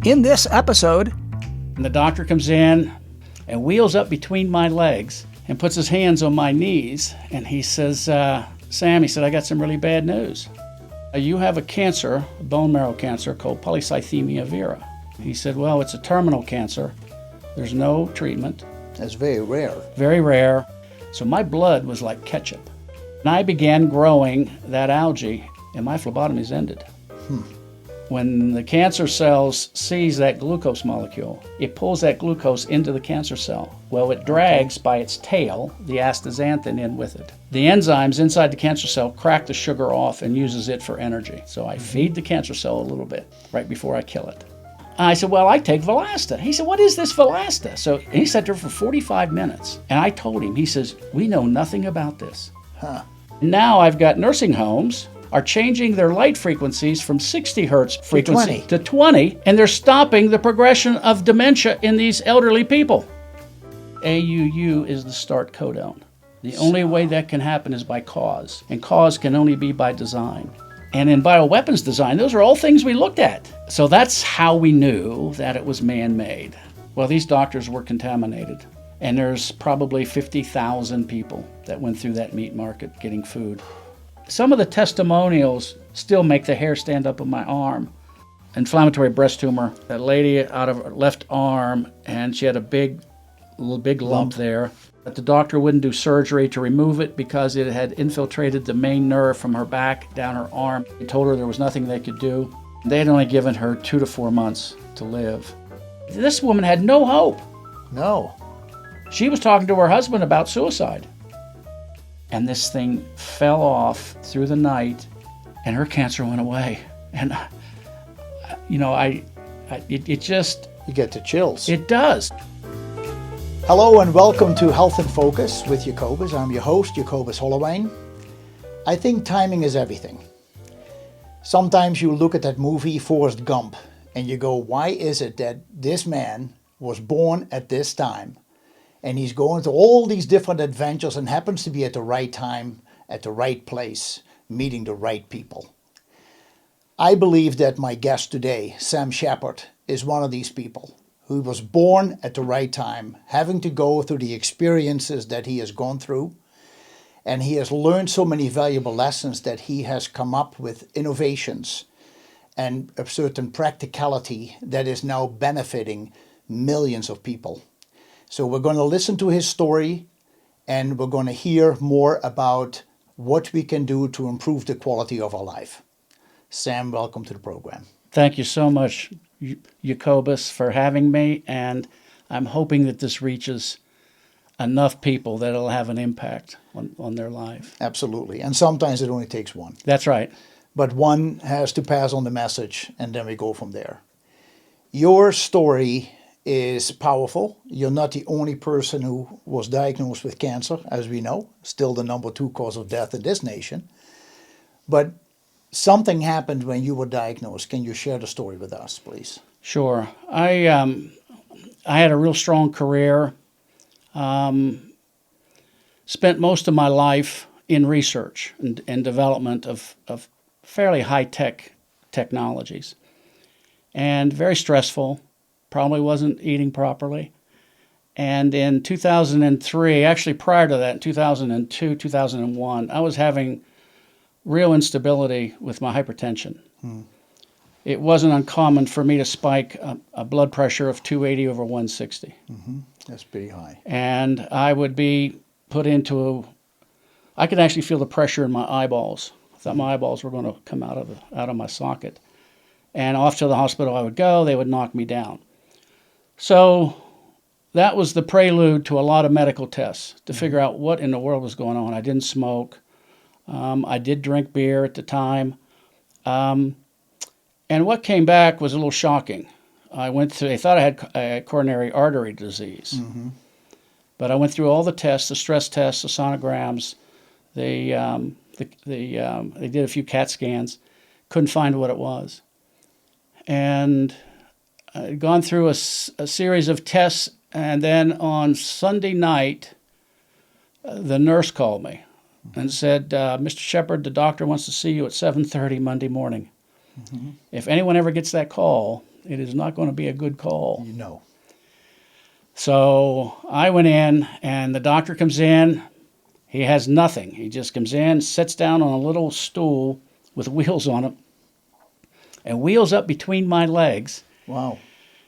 In this episode, And the doctor comes in and wheels up between my legs and puts his hands on my knees. And he says, Sam, he said, I got some really bad news. You have a cancer, a bone marrow cancer called polycythemia vera. He said, well, it's a terminal cancer. There's no treatment. that's very rare. Very rare. So my blood was like ketchup. And I began growing that algae and my phlebotomies ended. When the cancer cells sees that glucose molecule, it pulls that glucose into the cancer cell. Well, it drags by its tail the astaxanthin in with it. The enzymes inside the cancer cell crack the sugar off and uses it for energy. So I feed the cancer cell a little bit right before I kill it. I said, well, I take Velasta. He said, what is this Velasta? So he sat there for 45 minutes. And I told him, he says, we know nothing about this. Now I've got nursing homes are changing their light frequencies from 60 hertz frequency to 20, and they're stopping the progression of dementia in these elderly people. AUU is the start codon. The only way that can happen is by cause, and cause can only be by design. And in bioweapons design, those are all things we looked at. So that's how we knew that it was man-made. Well, these doctors were contaminated, and there's probably 50,000 people that went through that meat market getting food. Some of the testimonials still make the hair stand up on my arm. Inflammatory breast tumor, that lady out of her left arm, and she had a big lump there. But the doctor wouldn't do surgery to remove it because it had infiltrated the main nerve from her back down her arm. They told her there was nothing they could do. They had only given her 2 to 4 months to live. This woman had no hope. No. She was talking to her husband about suicide. And this thing fell off through the night, and her cancer went away. And, it just... You get the chills. It does. Hello and welcome to Health in Focus with Jacobus. I'm your host, Jacobus Holloway. I think timing is everything. Sometimes you look at that movie, Forrest Gump, and you go, why is it that this man was born at this time? And he's going through all these different adventures and happens to be at the right time, at the right place, meeting the right people. I believe that my guest today, Sam Shepard, is one of these people who was born at the right time, having to go through the experiences that he has gone through. And he has learned so many valuable lessons that he has come up with innovations and a certain practicality that is now benefiting millions of people. So we're going to listen to his story, and we're going to hear more about what we can do to improve the quality of our life. Sam, welcome to the program. Thank you so much, Jacobus, for having me, and I'm hoping that this reaches enough people that it'll have an impact on their life. Absolutely. And sometimes it only takes one. That's right. But one has to pass on the message, and then we go from there. Your story is powerful. You're not the only person who was diagnosed with cancer, as we know, still the number 2 cause of death in this nation. But something happened when you were diagnosed. Can you share the story with us, please? Sure. I had a real strong career. Spent most of my life in research and development of fairly high-tech technologies. And very stressful. Probably wasn't eating properly. And in 2003, actually prior to that, in 2002, 2001, I was having real instability with my hypertension. It wasn't uncommon for me to spike a blood pressure of 280 over 160. That's pretty high. And I would be put into I could actually feel the pressure in my eyeballs. I thought my eyeballs were going to come out of my socket. And off to the hospital I would go. They would knock me down. So that was the prelude to a lot of medical tests to figure out what in the world was going on. I didn't smoke. I did drink beer at the time. And what came back was a little shocking. They thought I had a coronary artery disease. But I went through all the tests, the stress tests, the sonograms. They did a few CAT scans. Couldn't find what it was. And I'd gone through a series of tests, and then on Sunday night, the nurse called me and said, Mr. Shepard, the doctor wants to see you at 7:30 Monday morning. If anyone ever gets that call, It is not going to be a good call. You know. So I went in, and the doctor comes in. He has nothing. He just comes in, sits down on a little stool with wheels on it, and wheels up between my legs. Wow.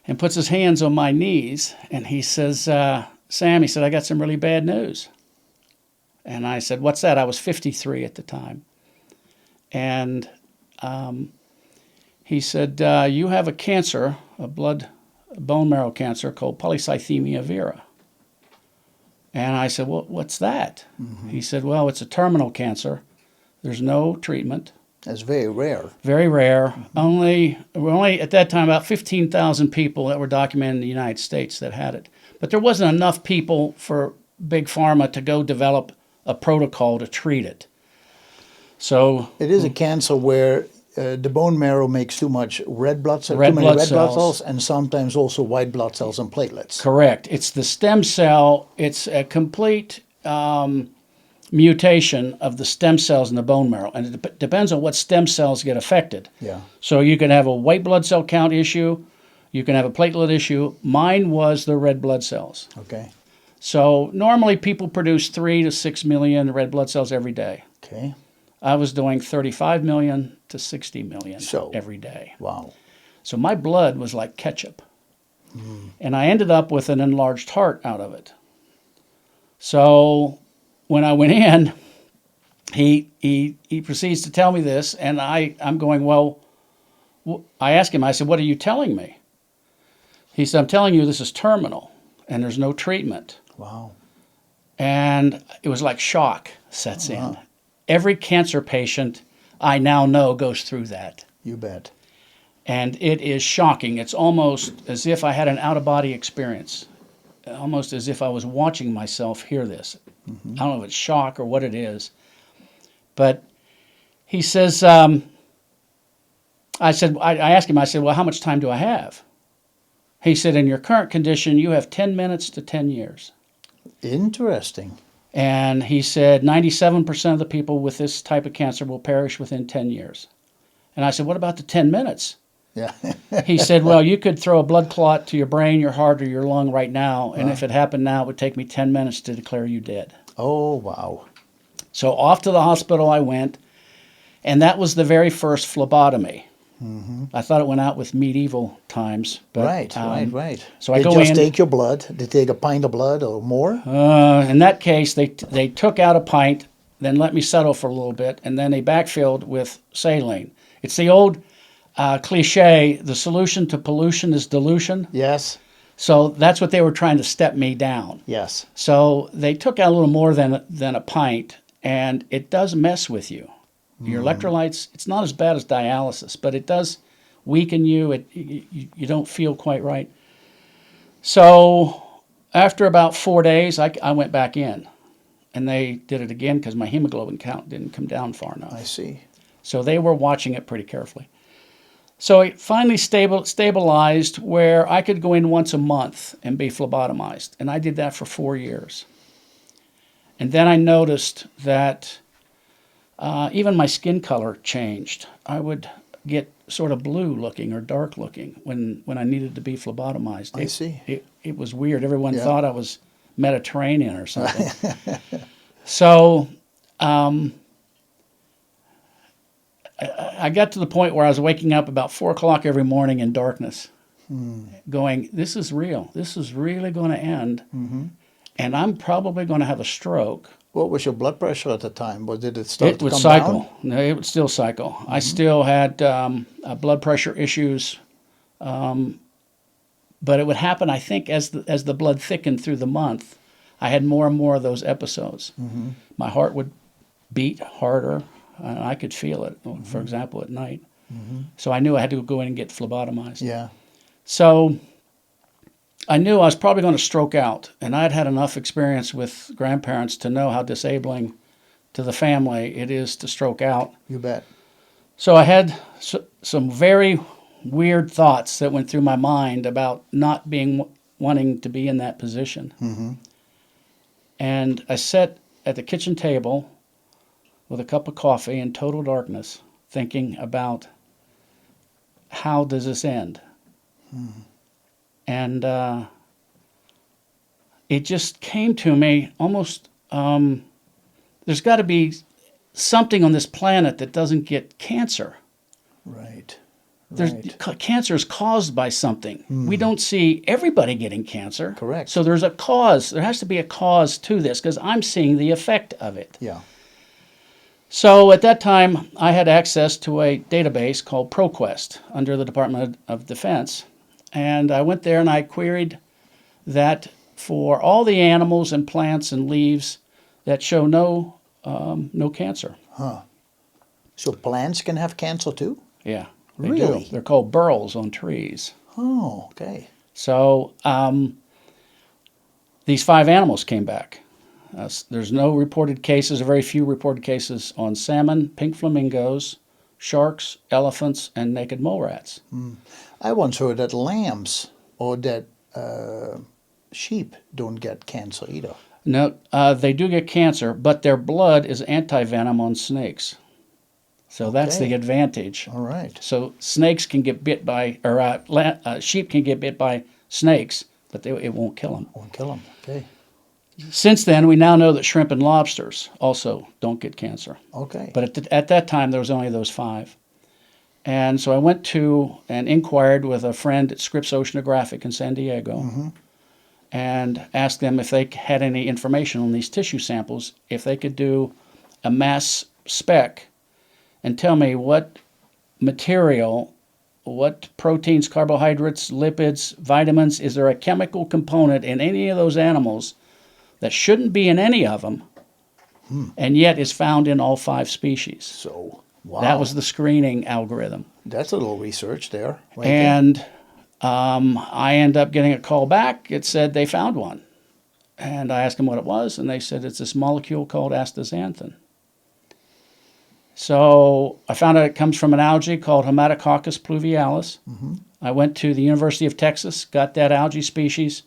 And puts his hands on my knees, and he says, Sam, he said, I got some really bad news. And I said, what's that? I was 53 at the time. And he said, you have a cancer, a bone marrow cancer called polycythemia vera. And I said, well, what's that? Mm-hmm. He said, well, it's a terminal cancer. There's no treatment. That's very rare. Very rare. Mm-hmm. Only at that time about 15,000 people that were documented in the United States that had it. But there wasn't enough people for Big Pharma to go develop a protocol to treat it. So it is a cancer where the bone marrow makes too much red blood cells, red too many blood red blood cells. cells, and sometimes also white blood cells and platelets. Correct. It's the stem cell. It's a complete mutation of the stem cells in the bone marrow, and it depends on what stem cells get affected. Yeah. So you can have a white blood cell count issue, you can have a platelet issue. Mine was the red blood cells. Okay. So normally people produce 3 to 6 million red blood cells every day. Okay. I was doing 35 million to 60 million So, every day. Wow. So my blood was like ketchup. And I ended up with an enlarged heart out of it. So when I went in, he proceeds to tell me this, and I'm going, well, I asked him, I said, what are you telling me? He said, I'm telling you this is terminal, and there's no treatment. Wow. And it was like shock sets in. Every cancer patient I now know goes through that. You bet. And it is shocking. It's almost as if I had an out-of-body experience, almost as if I was watching myself hear this. Mm-hmm. I don't know if it's shock or what it is. But he says, I asked him, I said, well, how much time do I have? He said, in your current condition, you have 10 minutes to 10 years. Interesting. And he said 97% of the people with this type of cancer will perish within 10 years. And I said, what about the 10 minutes? Yeah. He said, well, you could throw a blood clot to your brain, your heart, or your lung right now, and if it happened now, it would take me 10 minutes to declare you dead. Oh, wow. So off to the hospital I went, and that was the very first phlebotomy. Mm-hmm. I thought it went out with medieval times. But, right. So they I go just in. Take your blood. They take a pint of blood or more? In that case, they took out a pint, then let me settle for a little bit, and then they backfilled with saline. It's the old cliche, the solution to pollution is dilution. Yes. So that's what they were trying to step me down. Yes. So they took out a little more than a pint, and it does mess with you. Your electrolytes, it's not as bad as dialysis, but it does weaken you. You don't feel quite right. So after about 4 days, I went back in, and they did it again because my hemoglobin count didn't come down far enough. I see. So they were watching it pretty carefully. So it finally stabilized where I could go in once a month and be phlebotomized. And I did that for 4 years. And then I noticed that even my skin color changed. I would get sort of blue looking or dark looking when I needed to be phlebotomized. I see. It was weird. Everyone thought I was Mediterranean or something. So I got to the point where I was waking up about 4 o'clock every morning in darkness, going, this is real. This is really going to end, and I'm probably going to have a stroke. What was your blood pressure at the time? Did it start It to would come cycle. down? No, it would still cycle. I still had blood pressure issues, but it would happen, I think, as the blood thickened through the month. I had more and more of those episodes. My heart would beat harder. And I could feel it, for example, at night. So I knew I had to go in and get phlebotomized. Yeah. So I knew I was probably going to stroke out, and I'd had enough experience with grandparents to know how disabling to the family it is to stroke out. You bet. So I had some very weird thoughts that went through my mind about not wanting to be in that position. And I sat at the kitchen table with a cup of coffee in total darkness, thinking about how does this end? And it just came to me almost, there's got to be something on this planet that doesn't get cancer. Right. Cancer is caused by something. We don't see everybody getting cancer. Correct. So there's a cause. There has to be a cause to this because I'm seeing the effect of it. Yeah. So at that time, I had access to a database called ProQuest under the Department of Defense. And I went there and I queried that for all the animals and plants and leaves that show no cancer. Huh. So plants can have cancer too? Yeah. They Really? do. They're called burls on trees. Oh, okay. So these 5 animals came back. There's no reported cases, or very few reported cases on salmon, pink flamingos, sharks, elephants, and naked mole rats. I once heard that lambs or that sheep don't get cancer either. No, they do get cancer, but their blood is anti-venom on snakes. So that's Okay. the advantage. All right. So snakes can get bit by, or sheep can get bit by snakes, but it won't kill them. Won't kill them. Okay. Since then, we now know that shrimp and lobsters also don't get cancer. Okay. But at that time, there was only those 5. And so I went to and inquired with a friend at Scripps Oceanographic in San Diego and asked them if they had any information on these tissue samples, if they could do a mass spec and tell me what material, what proteins, carbohydrates, lipids, vitamins, is there a chemical component in any of those animals that shouldn't be in any of them and yet is found in all 5 species. So, wow. That was the screening algorithm. That's a little research there. Right And I ended up getting a call back. It said they found one. And I asked them what it was, and they said it's this molecule called astaxanthin. So I found out it comes from an algae called Hematococcus pluvialis. I went to the University of Texas, got that algae species,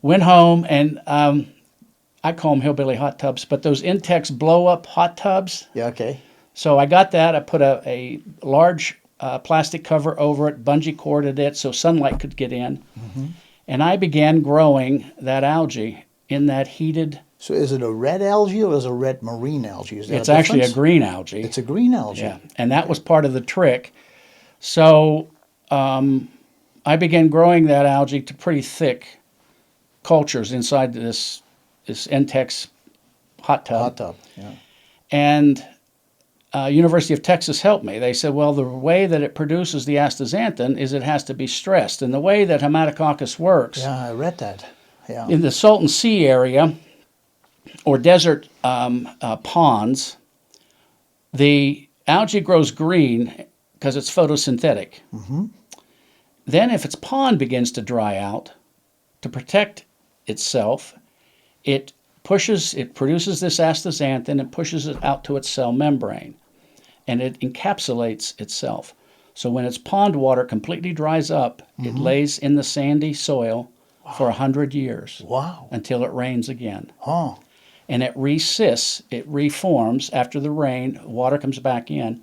went home, and I call them hillbilly hot tubs, but those Intex blow-up hot tubs. Yeah, okay. So I got that. I put a large plastic cover over it, bungee corded it so sunlight could get in. And I began growing that algae in that heated... So is it a red algae or is it a red marine algae? Is there It's actually a green algae. It's a green algae. Yeah, and that was part of the trick. So I began growing that algae to pretty thick cultures inside this Intex hot tub. Hot tub, yeah. And University of Texas helped me. They said, well, the way that it produces the astaxanthin is it has to be stressed. And the way that Hematococcus works, Yeah, I read that. Yeah. in the Salton Sea area or desert ponds, the algae grows green because it's photosynthetic. Then if its pond begins to dry out, to protect itself, it produces this astaxanthin and pushes it out to its cell membrane, and it encapsulates itself. So when its pond water completely dries up, it lays in the sandy soil for 100 years Wow. until it rains again. Oh, And it recysts, it reforms after the rain, water comes back in.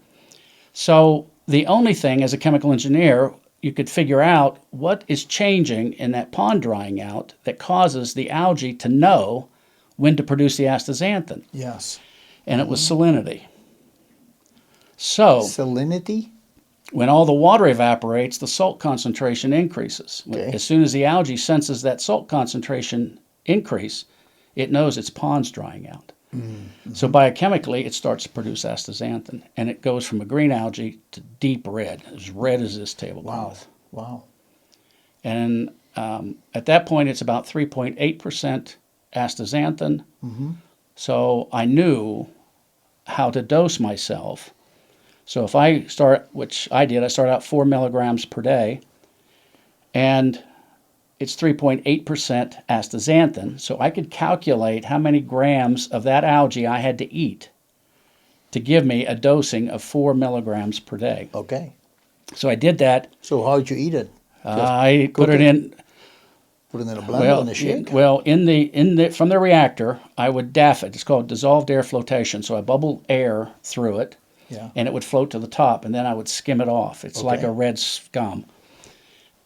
So the only thing as a chemical engineer, you could figure out what is changing in that pond drying out that causes the algae to know when to produce the astaxanthin. yes. And it was salinity. So Salinity? when all the water evaporates, the salt concentration increases. Okay. As soon as the algae senses that salt concentration increase, it knows its pond's drying out. So biochemically, it starts to produce astaxanthin, and it goes from a green algae to deep red, as red as this tablecloth. Wow. And at that point, it's about 3.8% astaxanthin. So I knew how to dose myself. So if I start, which I did, I start out 4 milligrams per day, and it's 3.8% astaxanthin. So I could calculate how many grams of that algae I had to eat to give me a dosing of 4 milligrams per day. Okay. So I did that. So how'd you eat it? I put cook it in. Put it in a blender in a shake? Well, from the reactor, I would DAF it. It's called dissolved air flotation. So I bubble air through it, Yeah. and it would float to the top, and then I would skim it off. It's like Okay. a red scum.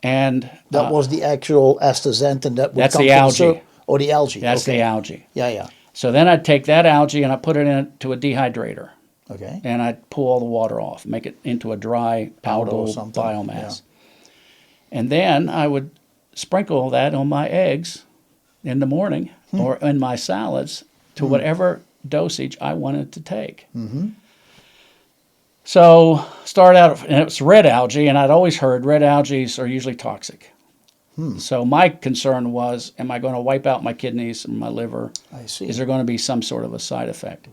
And That was the actual astaxanthin that would That's come the from algae. Or the algae. That's okay. the algae. Yeah, yeah. So then I'd take that algae and I put it into a dehydrator. Okay. And I'd pull all the water off, make it into a dry, Powder or palatable something, biomass. And then I would sprinkle that on my eggs in the morning or in my salads to whatever dosage I wanted to take. So start out, and it was red algae, and I'd always heard red algae are usually toxic. So my concern was, am I going to wipe out my kidneys and my liver? I see. Is there going to be some sort of a side effect?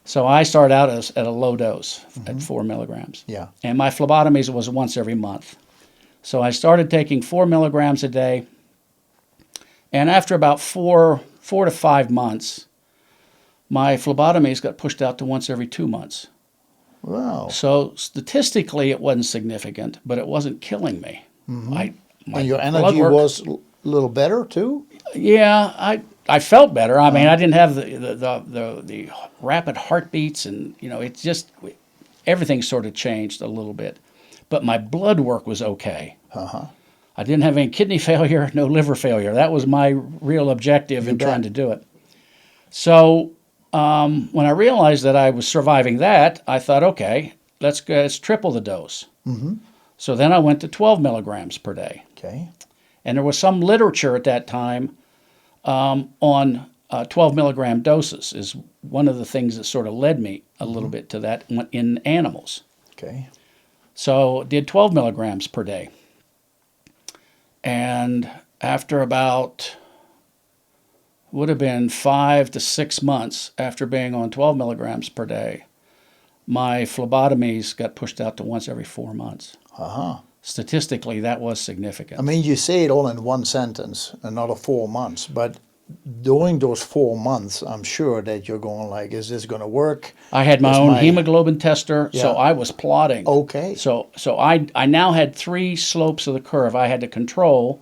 So I started out at a low dose at 4 milligrams. Yeah. And my phlebotomies was once every month. So I started taking 4 milligrams a day. And after about four to 5 months, my phlebotomies got pushed out to once every 2 months. Wow. So statistically, it wasn't significant, but it wasn't killing me. My And your blood energy work- was a little better too? Yeah, I felt better. I mean, I didn't have the rapid heartbeats, and it just everything sort of changed a little bit. But my blood work was okay. I didn't have any kidney failure, no liver failure. That was my real objective in trying to do it. So when I realized that I was surviving that, I thought, okay, let's triple the dose. So then I went to 12 milligrams per day. Okay. And there was some literature at that time on 12 milligram doses is one of the things that sort of led me a little bit to that in animals. Okay. So did 12 milligrams per day. And after about, would have been 5 to 6 months after being on 12 milligrams per day, my phlebotomies got pushed out to once every 4 months. Statistically, that was significant. I mean, you say it all in one sentence, another 4 months, but during those 4 months, I'm sure that you're going like, is this going to work? I had my own hemoglobin tester, so Yeah. I was plotting. Okay. So I now had 3 slopes of the curve I had to control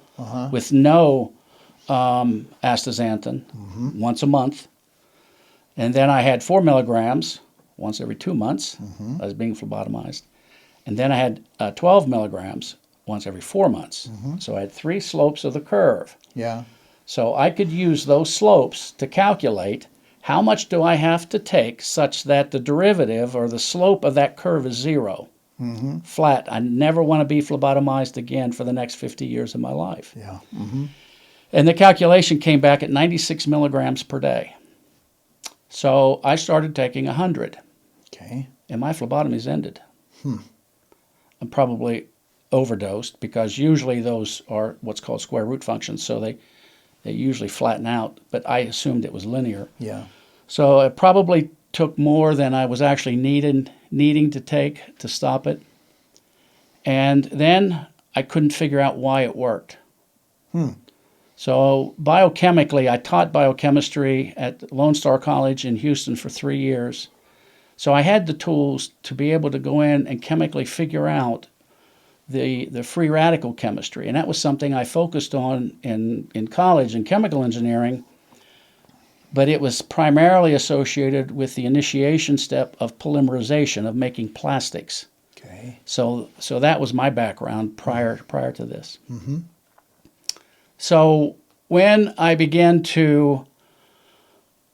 with no astaxanthin once a month. And then I had 4 milligrams once every 2 months. I was being phlebotomized. And then I had 12 milligrams once every 4 months. So I had 3 slopes of the curve. Yeah. So I could use those slopes to calculate how much do I have to take such that the derivative or the slope of that curve is 0. Flat. I never want to be phlebotomized again for the next 50 years of my life. Yeah. And the calculation came back at 96 milligrams per day. So I started taking 100. Okay. And my phlebotomies ended. I'm probably overdosed because usually those are what's called square root functions, so they usually flatten out, but I assumed it was linear. Yeah. So it probably took more than I was actually needing to take to stop it. And then I couldn't figure out why it worked. So biochemically, I taught biochemistry at Lone Star College in Houston for 3 years. So I had the tools to be able to go in and chemically figure out the free radical chemistry. And that was something I focused on in college in chemical engineering, but it was primarily associated with the initiation step of polymerization, of making plastics. Okay. So that was my background prior to this. So when I began to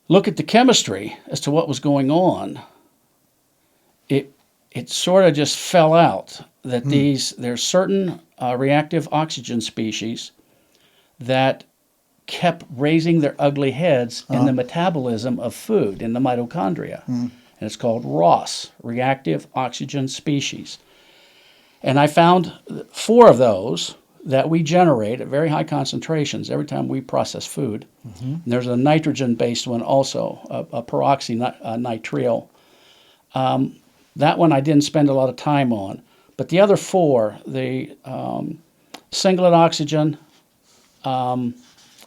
look at the chemistry as to what was going on, it sort of just fell out that there's certain reactive oxygen species that kept raising their ugly heads in the metabolism of food in the mitochondria. And it's called ROS, reactive oxygen species. And I found 4 of those that we generate at very high concentrations every time we process food. And there's a nitrogen-based one also, a peroxynitrile. That one I didn't spend a lot of time on. But the other 4, the singlet oxygen.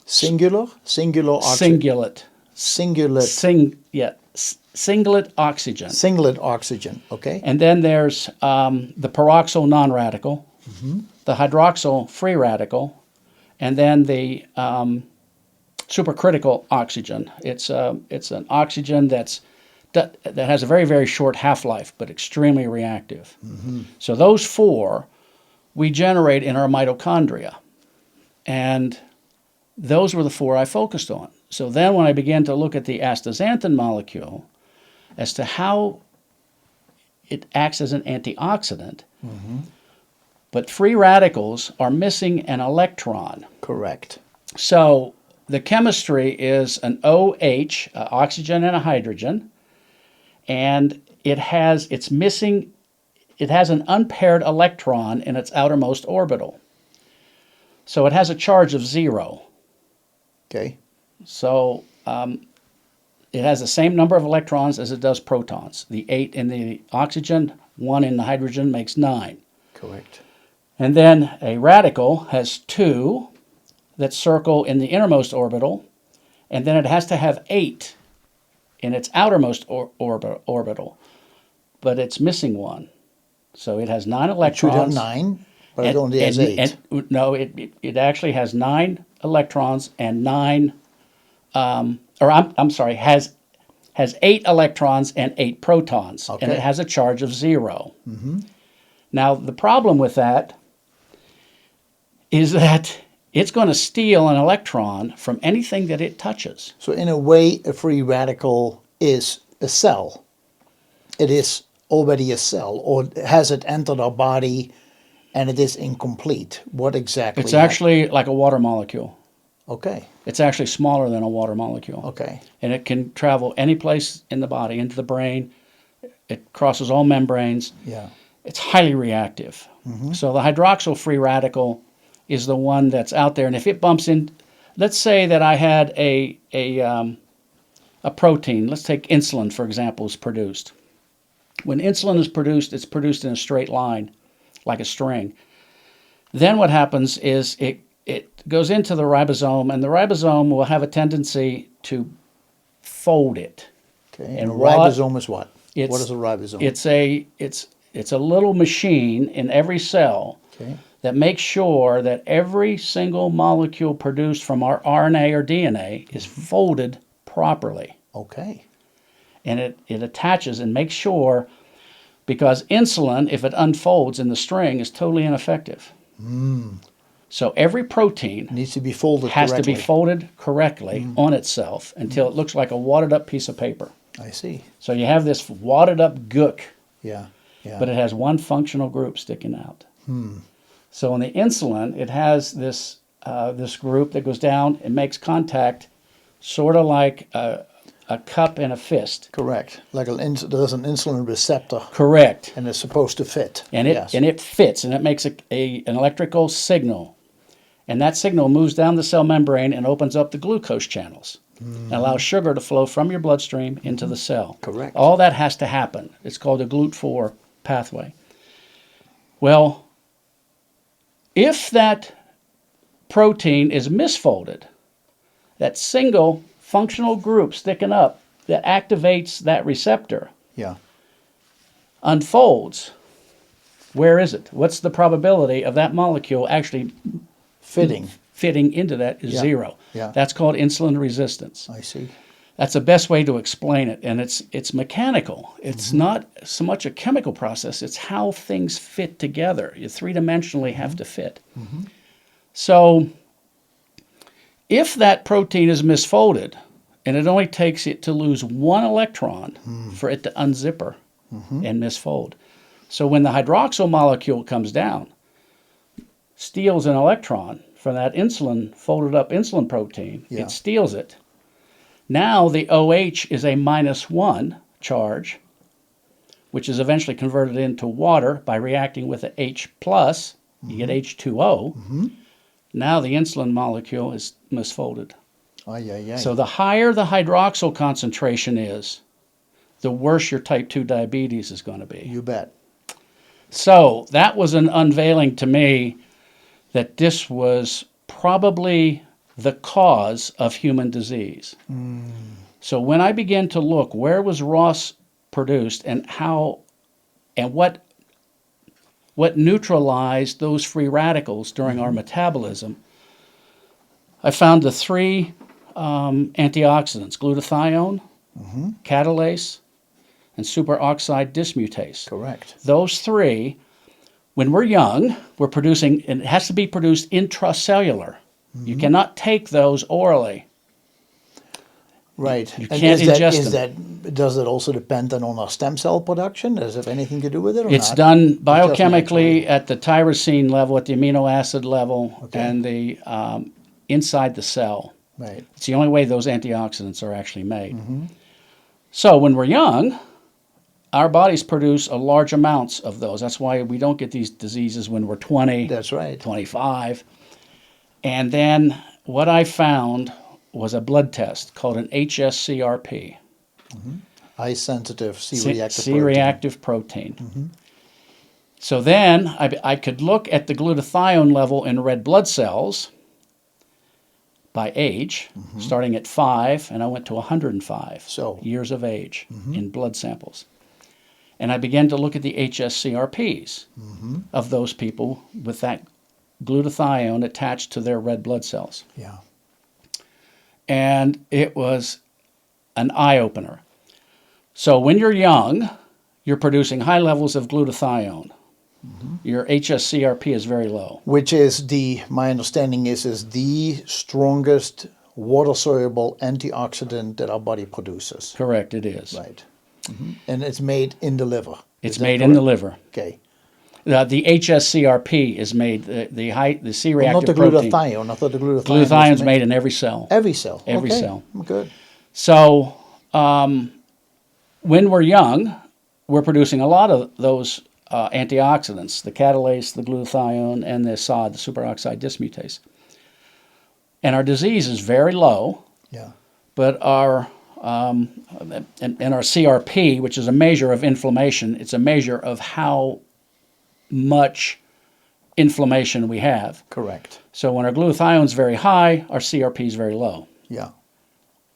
Singular oxygen. Singlet. Singlet oxygen. Singlet oxygen. Okay. And then there's the peroxyl non-radical, the hydroxyl free radical, and then the supercritical oxygen. It's an oxygen that has a very, very short half-life, but extremely reactive. So those 4 we generate in our mitochondria. And those were the four I focused on. So then when I began to look at the astaxanthin molecule as to how it acts as an antioxidant, but free radicals are missing an electron. Correct. So the chemistry is an OH, oxygen and a hydrogen, and it has an unpaired electron in its outermost orbital. So it has a charge of 0. Okay. So it has the same number of electrons as it does protons. The 8 in the oxygen, 1 in the hydrogen makes 9. Correct. And then a radical has 2 that circle in the innermost orbital, and then it has to have 8 in its outermost orbital, but it's missing 1. So it has 9 electrons. It should have 9, but it only has 8. No, it actually has 9 electrons and 9, I'm sorry, has 8 electrons and 8 protons, and it has a charge of 0. Now, the problem with that is that it's going to steal an electron from anything that it touches. So in a way, a free radical is a cell. It is already a cell, or has it entered our body and it is incomplete? What exactly? It's actually like a water molecule. Okay. It's actually smaller than a water molecule. Okay. And it can travel any place in the body, into the brain. It crosses all membranes. Yeah. It's highly reactive. So the hydroxyl free radical is the one that's out there. And if it bumps in, let's say that I had a protein. Let's take insulin, for example, is produced. When insulin is produced, it's produced in a straight line, like a string. Then what happens is it goes into the ribosome, and the ribosome will have a tendency to fold it. Okay. And a ribosome is what? What is a ribosome? It's a little machine in every cell that makes sure that every single molecule produced from our RNA or DNA is folded properly. Okay. And it attaches and makes sure, because insulin, if it unfolds in the string, is totally ineffective. So every protein needs to be folded has correctly. to be folded correctly on itself until it looks like a wadded up piece of paper. I see. So you have this wadded up gook, Yeah. but it has one functional group sticking out. So in the insulin, it has this group that goes down and makes contact, sort of like a cup and a fist. Correct. Like there's an insulin receptor. Correct. And it's supposed to fit. And it fits, and it makes an electrical signal. And that signal moves down the cell membrane and opens up the glucose channels and allows sugar to flow from your bloodstream into the cell. Correct. All that has to happen. It's called a GLUT4 pathway. Well, if that protein is misfolded, that single functional group sticking up that activates that receptor unfolds, where is it? What's the probability of that molecule actually fitting into that is 0. Yeah. That's called insulin resistance. I see. That's the best way to explain it, and it's mechanical. It's not so much a chemical process, it's how things fit together. You three-dimensionally have to fit. So if that protein is misfolded, and it only takes it to lose 1 electron for it to unzipper and misfold. So when the hydroxyl molecule comes down, steals an electron from that folded up insulin protein, it steals it. Now the OH is a -1 charge, which is eventually converted into water by reacting with a H+. You get H2O. Now the insulin molecule is misfolded. So the higher the hydroxyl concentration is, the worse your type 2 diabetes is going to be. You bet. So that was an unveiling to me that this was probably the cause of human disease. So when I began to look, where was ROS produced and how and what neutralized those free radicals during our metabolism, I found the 3 antioxidants: glutathione, catalase, and superoxide dismutase. Correct. Those 3 when we're young, we're producing, and it has to be produced intracellular. You cannot take those orally. Right. You And can't ingest is them. does it also depend then on our stem cell production? Does it have anything to do with it or It's not? done just biochemically naturally. at the tyrosine level, at the amino acid level, Okay. and the inside the cell. Right. It's the only way those antioxidants are actually made. So when we're young, our bodies produce a large amounts of those. That's why we don't get these diseases when we're 20, That's right. 25. And then what I found was a blood test called an hs-CRP, High sensitive C-reactive protein. C-reactive protein. So then I could look at the glutathione level in red blood cells by age, starting at 5, and I went to 105 So. years of age in blood samples. And I began to look at the hs-CRPs of those people with that glutathione attached to their red blood cells. Yeah. And it was an eye-opener. So when you're young, you're producing high levels of glutathione. Your hs-CRP is very low. Which is my understanding is the strongest water-soluble antioxidant that our body produces. Correct, it is. Right. And it's made in the liver. It's Is that made in the correct? liver. Okay. The hs-CRP is made, the C-reactive Not the protein. glutathione. I thought the glutathione Glutathione's was made in every cell. every cell. Every Okay. cell. Good. So when we're young, we're producing a lot of those antioxidants, the catalase, the glutathione, and the SOD, the superoxide dismutase. And our disease is very low, Yeah. but our and our CRP, which is a measure of inflammation, it's a measure of how much inflammation we have. Correct. So when our glutathione is very high, our CRP is very low. Yeah.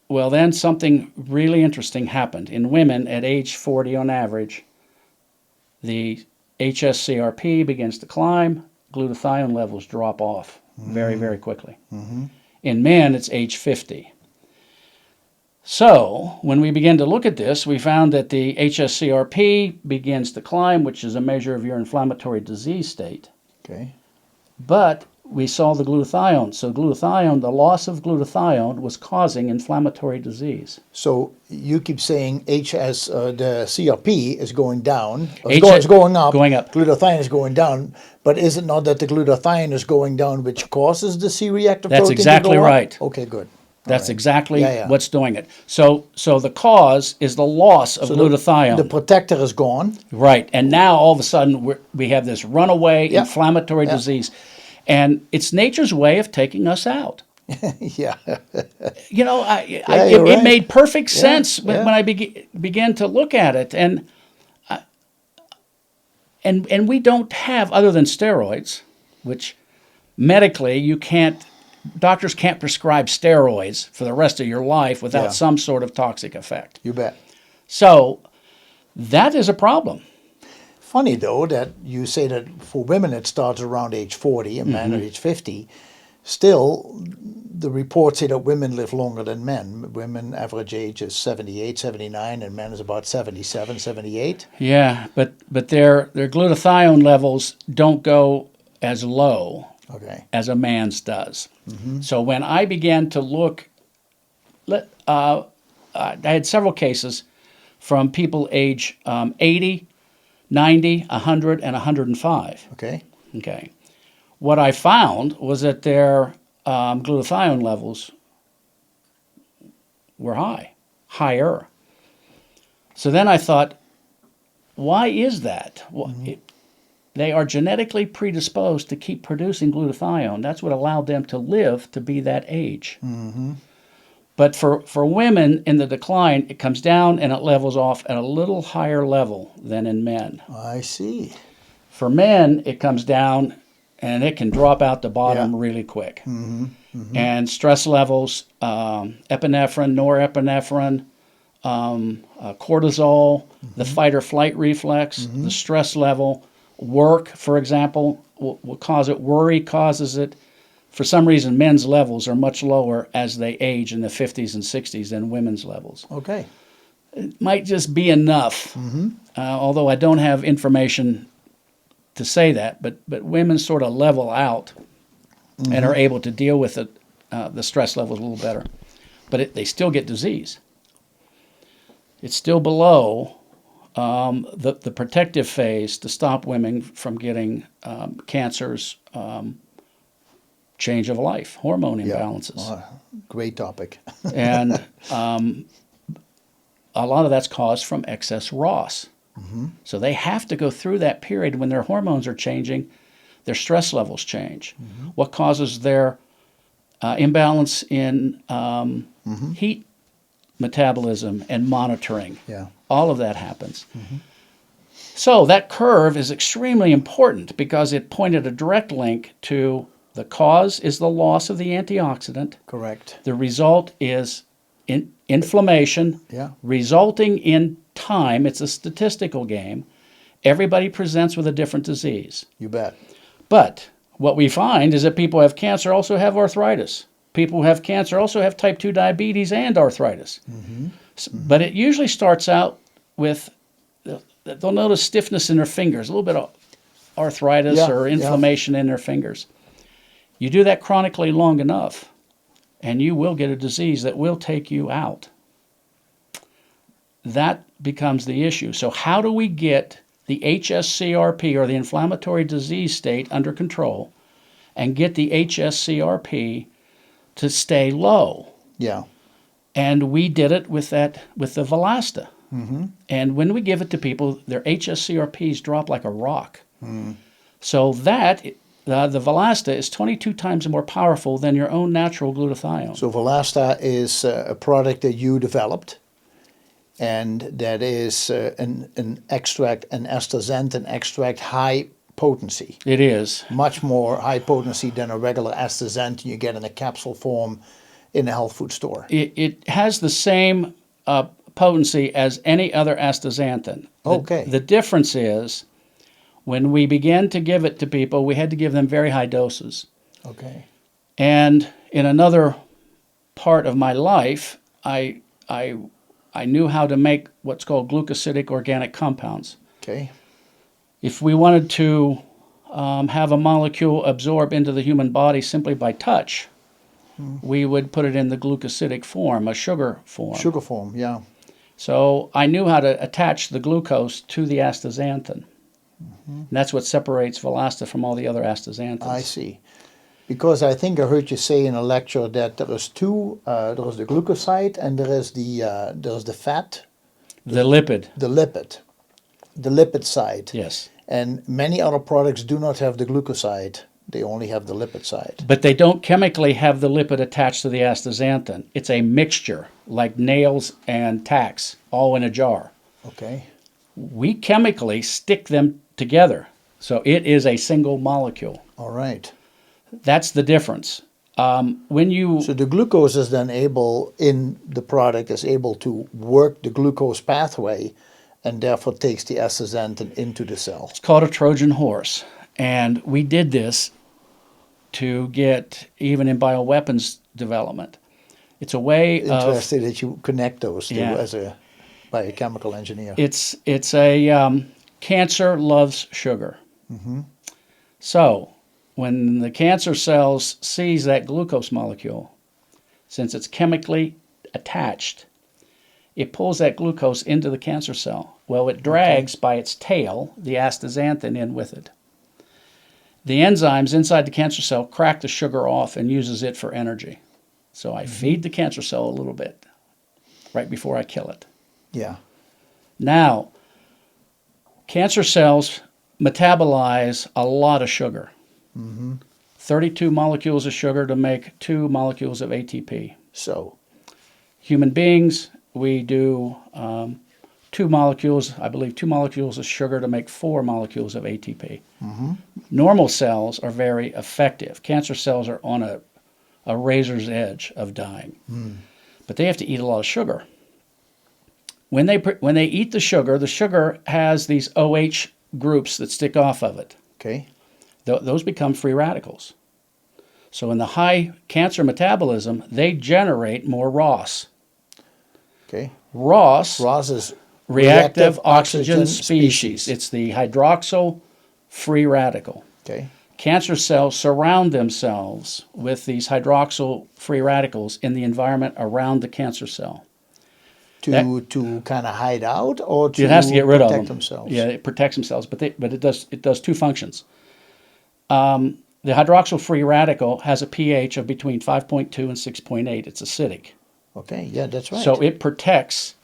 Well, then something really interesting happened. In women at age 40 on average, the hs-CRP begins to climb, glutathione levels drop off very, very quickly. In men, it's age 50. So when we began to look at this, we found that the hs-CRP begins to climb, which is a measure of your inflammatory disease state. Okay. But we saw the glutathione. So glutathione, the loss of glutathione was causing inflammatory disease. So you keep saying the CRP is going down. HS It's going up. going up. Glutathione is going down. But is it not that the glutathione is going down which causes the C-reactive That's protein exactly to go up? right. Okay, good. That's All right. exactly Yeah. what's doing it. So the cause is the loss of glutathione. The protector is gone. Right. And now all of a sudden we have this runaway Yeah. inflammatory disease. And it's nature's way of taking us out. Yeah. You know, you're it right. made perfect sense yeah. when I began to look at it. And we don't have, other than steroids, which medically doctors can't prescribe steroids for the rest of your life without Yeah. some sort of toxic effect. You bet. So that is a problem. Funny though that you say that for women it starts around age 40 and men at age 50. Still, the reports say that women live longer than men. Women average age is 78, 79, and men is about 77, 78. Yeah, but their glutathione levels don't go as low Okay. as a man's does. So when I began to look, I had several cases from people age 80, 90, 100, and 105. Okay. Okay. What I found was that their glutathione levels were higher. So then I thought, why is that? Well, they are genetically predisposed to keep producing glutathione. That's what allowed them to live to be that age. But for women in the decline, it comes down and it levels off at a little higher level than in men. I see. For men, it comes down and it can drop out the bottom Yeah. really quick. And stress levels, epinephrine, norepinephrine, cortisol, the fight or flight reflex, the stress level, work, for example, will cause it. Worry causes it. For some reason, men's levels are much lower as they age in the 50s and 60s than women's levels. Okay. It might just be enough, although I don't have information to say that, but women sort of level out and are able to deal with it, the stress levels a little better. But they still get disease. It's still below the protective phase to stop women from getting cancers, change of life, hormone imbalances. Great topic. And a lot of that's caused from excess ROS. So they have to go through that period when their hormones are changing, their stress levels change. What causes their imbalance in heat metabolism and monitoring? All of that happens. So that curve is extremely important because it pointed a direct link to the cause is the loss of the antioxidant. Correct. The result is inflammation, resulting in time. It's a statistical game. Everybody presents with a different disease. You bet. But what we find is that people who have cancer also have arthritis. People who have cancer also have type 2 diabetes and arthritis. But it usually starts out with, they'll notice stiffness in their fingers, a little bit of arthritis or inflammation in their fingers. You do that chronically long enough, and you will get a disease that will take you out. That becomes the issue. So how do we get the hs-CRP, or the inflammatory disease state, under control and get the hs-CRP to stay low? And we did it with the Volasta. And when we give it to people, their hs-CRPs drop like a rock. So that the Volasta is 22 times more powerful than your own natural glutathione. So Volasta is a product that you developed, and that is an extract, an astaxanthin extract, high potency. It is. Much more high potency than a regular astaxanthin you get in a capsule form in a health food store. It has the same potency as any other astaxanthin. The difference is, when we began to give it to people, we had to give them very high doses. And in another part of my life, I knew how to make what's called glucosidic organic compounds. If we wanted to have a molecule absorb into the human body simply by touch, we would put it in the glucosidic form, a sugar form. Sugar form, So I knew how to attach the glucose to the astaxanthin. And that's what separates Volasta from all the other astaxanthins. I see. Because I think I heard you say in a lecture that there is two. There is the glucoside and there is the fat. The lipid. The lipid side. Yes. And many other products do not have the glucoside. They only have the lipid side. But they don't chemically have the lipid attached to the astaxanthin. It's a mixture, like nails and tacks, all in a jar. We chemically stick them together. So it is a single molecule. All right. That's the difference. So the glucose is then able, in the product, is able to work the glucose pathway and therefore takes the astaxanthin into the cell. It's called a Trojan horse. And we did this to get, even in bioweapons development, it's a way Interesting that you connect those two as a biochemical engineer. It's a cancer loves sugar. So when the cancer cells sees that glucose molecule, since it's chemically attached, it pulls that glucose into the cancer cell. Well, it drags by its tail the astaxanthin in with it. The enzymes inside the cancer cell crack the sugar off and uses it for energy. So I feed the cancer cell a little bit right before I kill it. Now, cancer cells metabolize a lot of sugar. 32 molecules of sugar to make 2 molecules of ATP. So human beings, we do 2 molecules, I believe 2 molecules of sugar to make 4 molecules of ATP. Normal cells are very effective. Cancer cells are on a razor's edge of dying. But they have to eat a lot of sugar. When they eat the sugar has these OH groups that stick off of it. Those become free radicals. So in the high cancer metabolism, they generate more ROS. ROS is reactive oxygen species. It's the hydroxyl free radical. Okay. Cancer cells surround themselves with these hydroxyl free radicals in the environment around the cancer cell. To kind of hide out, or to It has to get rid of protect them. themselves? Yeah, it protects themselves, but it does two functions. The hydroxyl free radical has a pH of between 5.2 and 6.8. It's acidic. Okay, yeah, that's right. So it protects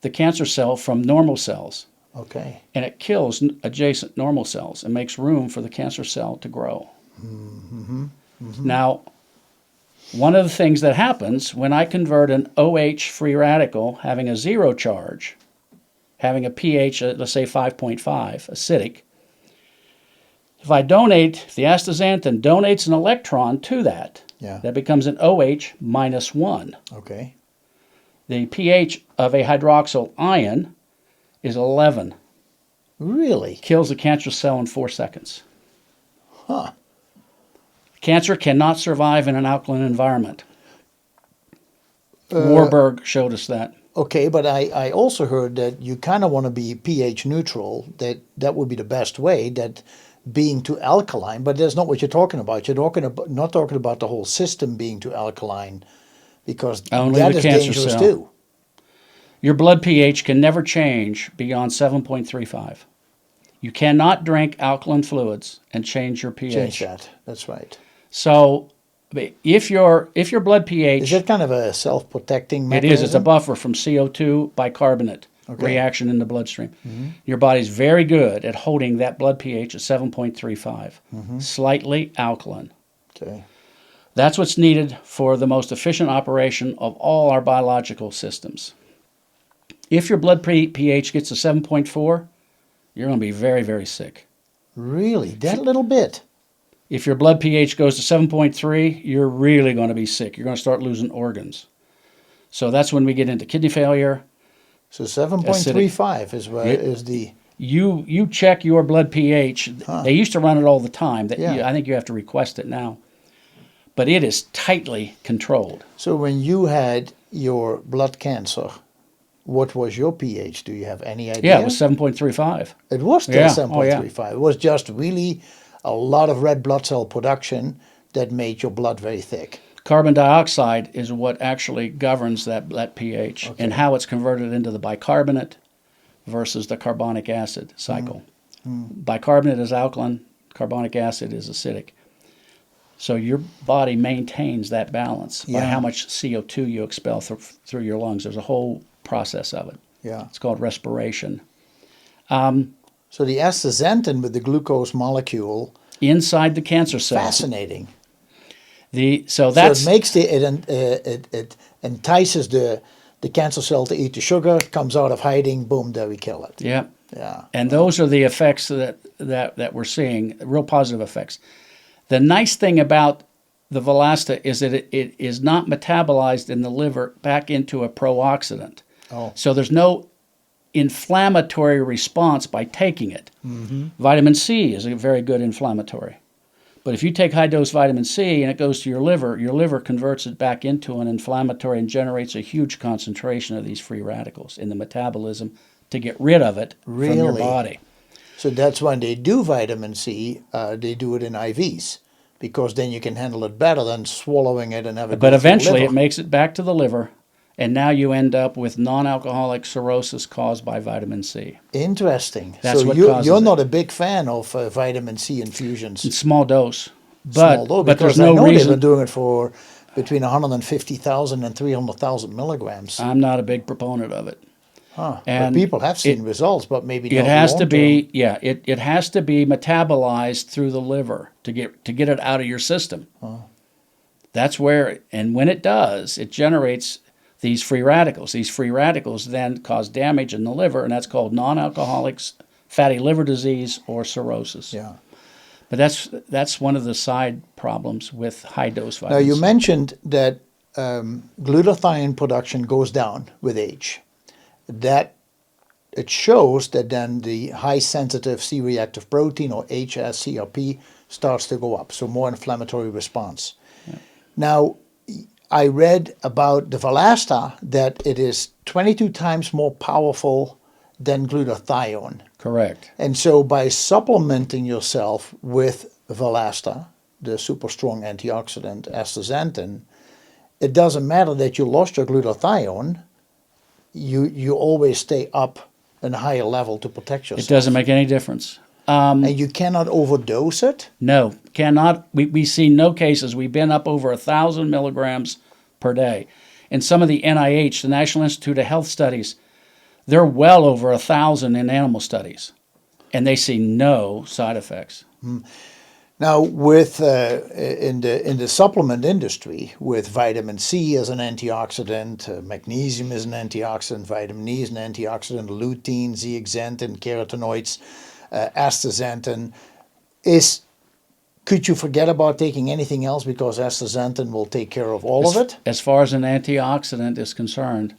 the cancer cell from normal cells, Okay. and it kills adjacent normal cells and makes room for the cancer cell to grow. Now, one of the things that happens when I convert an OH free radical having a zero charge, having a pH, let's say 5.5, acidic, if the astaxanthin donates an electron to that, Yeah. that becomes an OH minus 1. Okay. The pH of a hydroxyl ion is 11. Really? Kills the cancer cell in 4 seconds. Huh. Cancer cannot survive in an alkaline environment. Warburg showed us that. Okay, but I also heard that you kind of want to be pH neutral, that would be the best way, that being too alkaline, but that's not what you're talking about. You're not talking about the whole system being too alkaline, because Only that the is cancer dangerous cell. too. Your blood pH can never change beyond 7.35. You cannot drink alkaline fluids and change your pH. Change that. That's right. So if your blood pH... Is it kind of a self-protecting It mechanism? is. It's a buffer from CO2 bicarbonate reaction in the bloodstream. Your body's very good at holding that blood pH at 7.35, slightly alkaline. Okay. That's what's needed for the most efficient operation of all our biological systems. If your blood pH gets to 7.4, you're going to be very, very sick. Really? That little bit? If your blood pH goes to 7.3, you're really going to be sick. You're going to start losing organs. So that's when we get into kidney failure. So 7.35 is the... You check your blood pH. They used to run it all the time. Yeah. I think you have to request it now. But it is tightly controlled. So when you had your blood cancer, what was your pH? Do you have any idea? Yeah, it was 7.35. It was still Yeah. 7.35. It was just really a lot of red blood cell production that made your blood very thick. Carbon dioxide is what actually governs that pH and how it's converted into the bicarbonate versus the carbonic acid cycle. Bicarbonate is alkaline, carbonic acid is acidic. So your body maintains that balance by how much CO2 you expel through your lungs. There's a whole process of it. Yeah. It's called respiration. So the astaxanthin with the glucose molecule, Inside the cancer cell. fascinating. So it makes it entices the cancer cell to eat the sugar, comes out of hiding, boom, there we kill it. Yeah. Yeah. And those are the effects that we're seeing, real positive effects. The nice thing about the Volasta is that it is not metabolized in the liver back into a pro-oxidant. Oh. So there's no inflammatory response by taking it. Vitamin C is a very good inflammatory. But if you take high-dose vitamin C and it goes to your liver converts it back into an inflammatory and generates a huge concentration of these free radicals in the metabolism to get rid of it from your body. So that's when they do vitamin C, they do it in IVs, because then you can handle it better than swallowing it and have it. But go through the eventually liver. it makes it back to the liver, and now you end up with non-alcoholic cirrhosis caused by vitamin C. Interesting. That's so what you're causes not a big fan of vitamin C infusions. In small dose. Small dose, But there's because I no know they've reason. been doing it for between 150,000 and 300,000 milligrams. I'm not a big proponent of it. But And people have seen results, but maybe It not has to long-term. be, it has to be metabolized through the liver to get it out of your system. That's where, and when it does, it generates these free radicals. These free radicals then cause damage in the liver, and that's called non-alcoholic fatty liver disease or cirrhosis. Yeah. But that's one of the side problems with high-dose Now, vitamins. you mentioned that glutathione production goes down with age. That it shows that then the high-sensitive C-reactive protein, or hs-CRP, starts to go up, so more inflammatory response. Yeah. Now, I read about the Volasta that it is 22 times more powerful than glutathione. Correct. And so by supplementing yourself with Valasta, the super strong antioxidant astaxanthin, it doesn't matter that you lost your glutathione, you always stay up in a higher level to protect yourself. It doesn't make any difference. And you cannot overdose it? No, cannot. We see no cases. We've been up over 1,000 milligrams per day. In some of the NIH, the National Institute of Health Studies, they're well over 1,000 in animal studies, and they see no side effects. Now, with in the supplement industry, with vitamin C as an antioxidant, magnesium is an antioxidant, vitamin E is an antioxidant, lutein, zeaxanthin, carotenoids, astaxanthin, could you forget about taking anything else because astaxanthin will take care of all of it? As far as an antioxidant is concerned,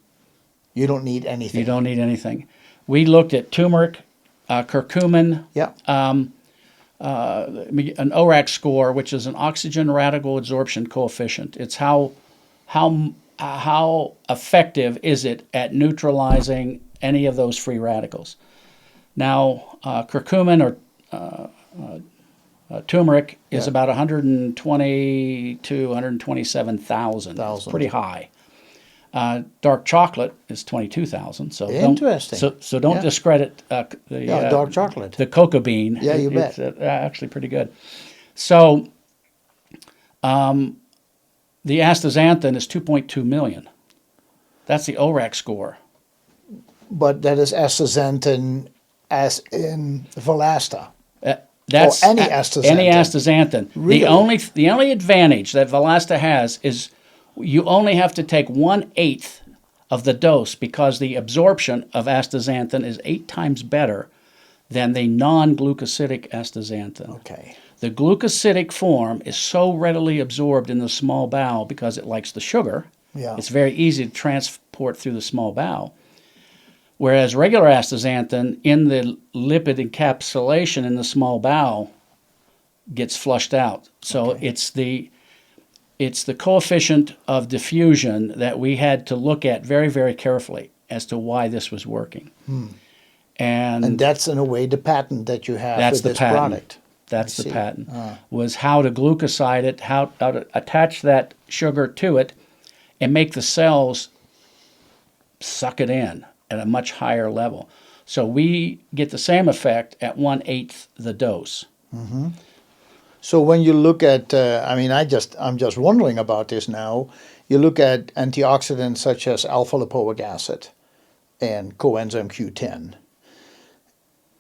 you don't need anything. You don't need anything. We looked at turmeric, curcumin, yeah. An ORAC score, which is an oxygen radical absorption coefficient. It's how effective is it at neutralizing any of those free radicals. Now, curcumin or turmeric is about 120 to 127,000. It's pretty high. Dark chocolate is 22,000. So interesting. So don't discredit the dark chocolate, the cocoa bean. Yeah, you bet. It's actually pretty good. So the astaxanthin is 2.2 million. That's the ORAC score. But that is astaxanthin as in Valasta. That's or any astaxanthin. Any astaxanthin. Really? The only advantage that Valasta has is you only have to take 1/8 of the dose because the absorption of astaxanthin is 8 times better than the non-glucosidic astaxanthin. Okay. The glucosidic form is so readily absorbed in the small bowel because it likes the sugar. Yeah. It's very easy to transport through the small bowel. Whereas regular astaxanthin in the lipid encapsulation in the small bowel gets flushed out. So it's the coefficient of diffusion that we had to look at very, very carefully as to why this was working. And that's in a way the patent that you have that's for the this patent. product. That's the patent. Was how to glucoside it, how to attach that sugar to it and make the cells suck it in at a much higher level. So we get the same effect at 1/8 the dose. Mm-hmm. So when you look at, I'm just wondering about this now. You look at antioxidants such as alpha-lipoic acid and coenzyme Q10.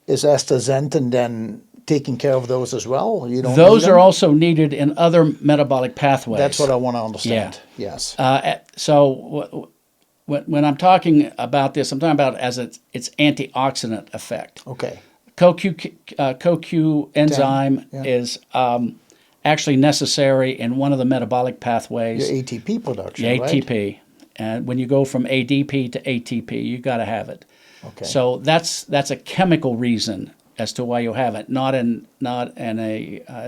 Is astaxanthin then taking care of those as well? You don't. Those are also needed in other metabolic pathways. That's what I want to understand. Yeah. Yes. So when I'm talking about this, I'm talking about it as its antioxidant effect. Okay. CoQ enzyme is actually necessary in one of the metabolic pathways. Your ATP production, ATP. Right? And when you go from ADP to ATP, you got to have it. Okay. So that's a chemical reason as to why you have it, not as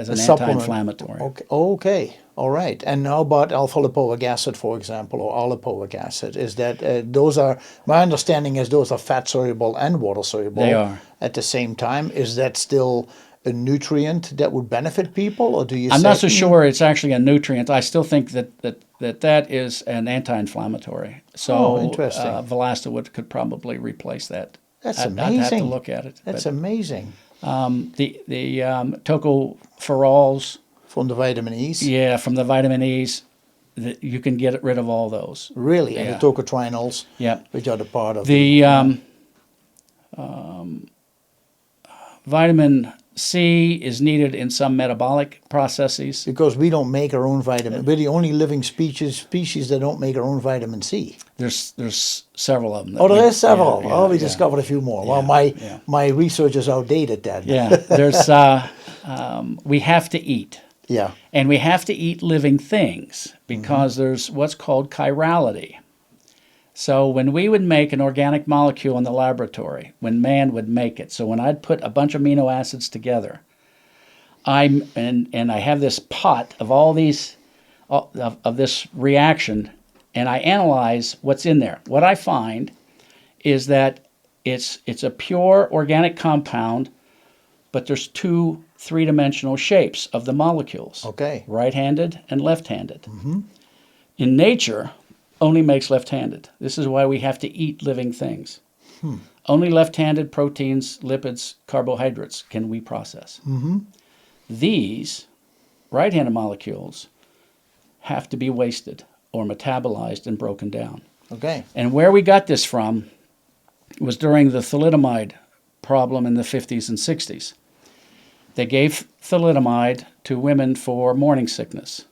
an anti-inflammatory. Okay. All right. And how about alpha-lipoic acid, for example, or all-lipoic acid? Is that those are? My understanding is those are fat-soluble and water-soluble. They are at the same time. Is that still a nutrient that would benefit people, or do you? I'm not so sure it's actually a nutrient. I still think that is an anti-inflammatory. So interesting. Valasta could probably replace that. That's amazing. I'd have to look at it. That's amazing. The tocopherols from the vitamin E's. Yeah, from the vitamin E's, you can get rid of all those. Really, and the tocotrienols. Yeah, which are the part of the vitamin C is needed in some metabolic processes. Because we don't make our own vitamin. We're the only living species that don't make our own vitamin C. There's several of them. There is several. We discovered a few more. Yeah, well, my research is outdated then. Yeah, there's we have to eat. Yeah. And we have to eat living things because there's what's called chirality. So when we would make an organic molecule in the laboratory, when man would make it, so when I'd put a bunch of amino acids together, I have this pot of all these of this reaction, and I analyze what's in there. What I find is that It's a pure organic compound, but there's two three-dimensional shapes of the molecules. Okay. Right-handed and left-handed. In nature, only makes left-handed. This is why we have to eat living things. Only left-handed proteins, lipids, carbohydrates can we process. These right-handed molecules have to be wasted or metabolized and broken down. Okay. And where we got this from was during the thalidomide problem in the 50s and 60s. They gave thalidomide to women for morning sickness,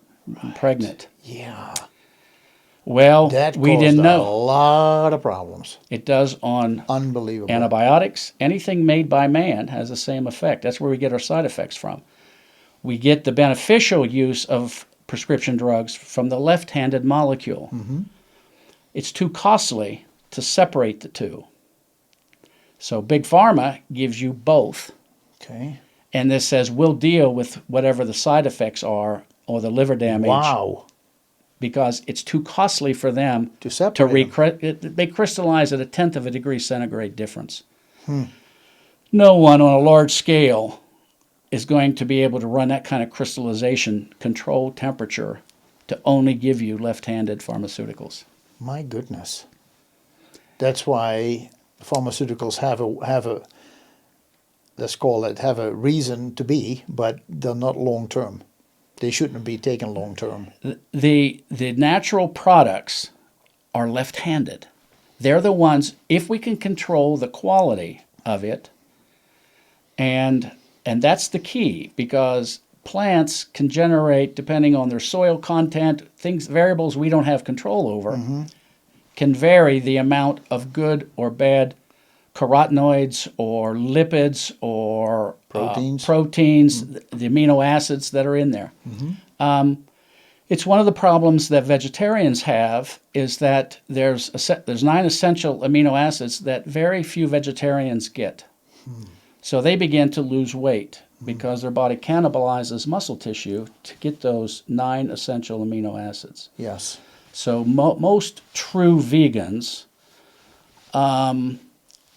pregnant. Yeah. Well, That we caused didn't a know. lot of problems. It does on Unbelievable. antibiotics. Anything made by man has the same effect. That's where we get our side effects from. We get the beneficial use of prescription drugs from the left-handed molecule. It's too costly to separate the two. So Big Pharma gives you both. Okay. And this says, we'll deal with whatever the side effects are or the liver damage. Wow. Because it's too costly for them To separate they crystallize at 1/10 of a degree centigrade difference. No one on a large scale is going to be able to run that kind of crystallization control temperature to only give you left-handed pharmaceuticals. My goodness. That's why pharmaceuticals have a let's call it, have a reason to be, but they're not long term. They shouldn't be taken long term. The natural products are left-handed. They're the ones, if we can control the quality of it, and that's the key, because plants can generate, depending on their soil content, variables we don't have control over, can vary the amount of good or bad carotenoids or lipids or proteins, the amino acids that are in there. It's one of the problems that vegetarians have, is that there's 9 essential amino acids that very few vegetarians get. So they begin to lose weight because their body cannibalizes muscle tissue to get those 9 essential amino acids. Yes. So most true vegans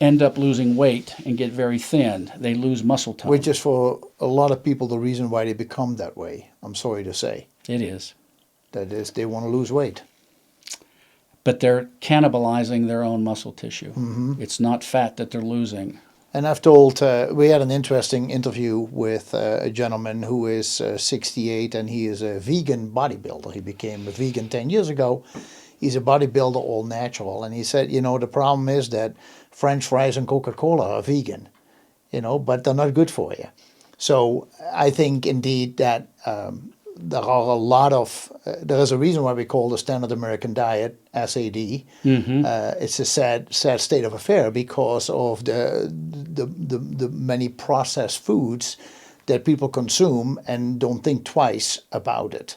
end up losing weight and get very thin. They lose muscle tone. Which is for a lot of people the reason why they become that way, I'm sorry to say. It is. That is, they want to lose weight. But they're cannibalizing their own muscle tissue. It's not fat that they're losing. And I've told, we had an interesting interview with a gentleman who is 68, and he is a vegan bodybuilder. He became a vegan 10 years ago. He's a bodybuilder, all natural. And he said, the problem is that French fries and Coca-Cola are vegan, but they're not good for you. So I think indeed that there are a lot of, there is a reason why we call the standard American diet SAD. It's a sad state of affair because of the many processed foods that people consume and don't think twice about it.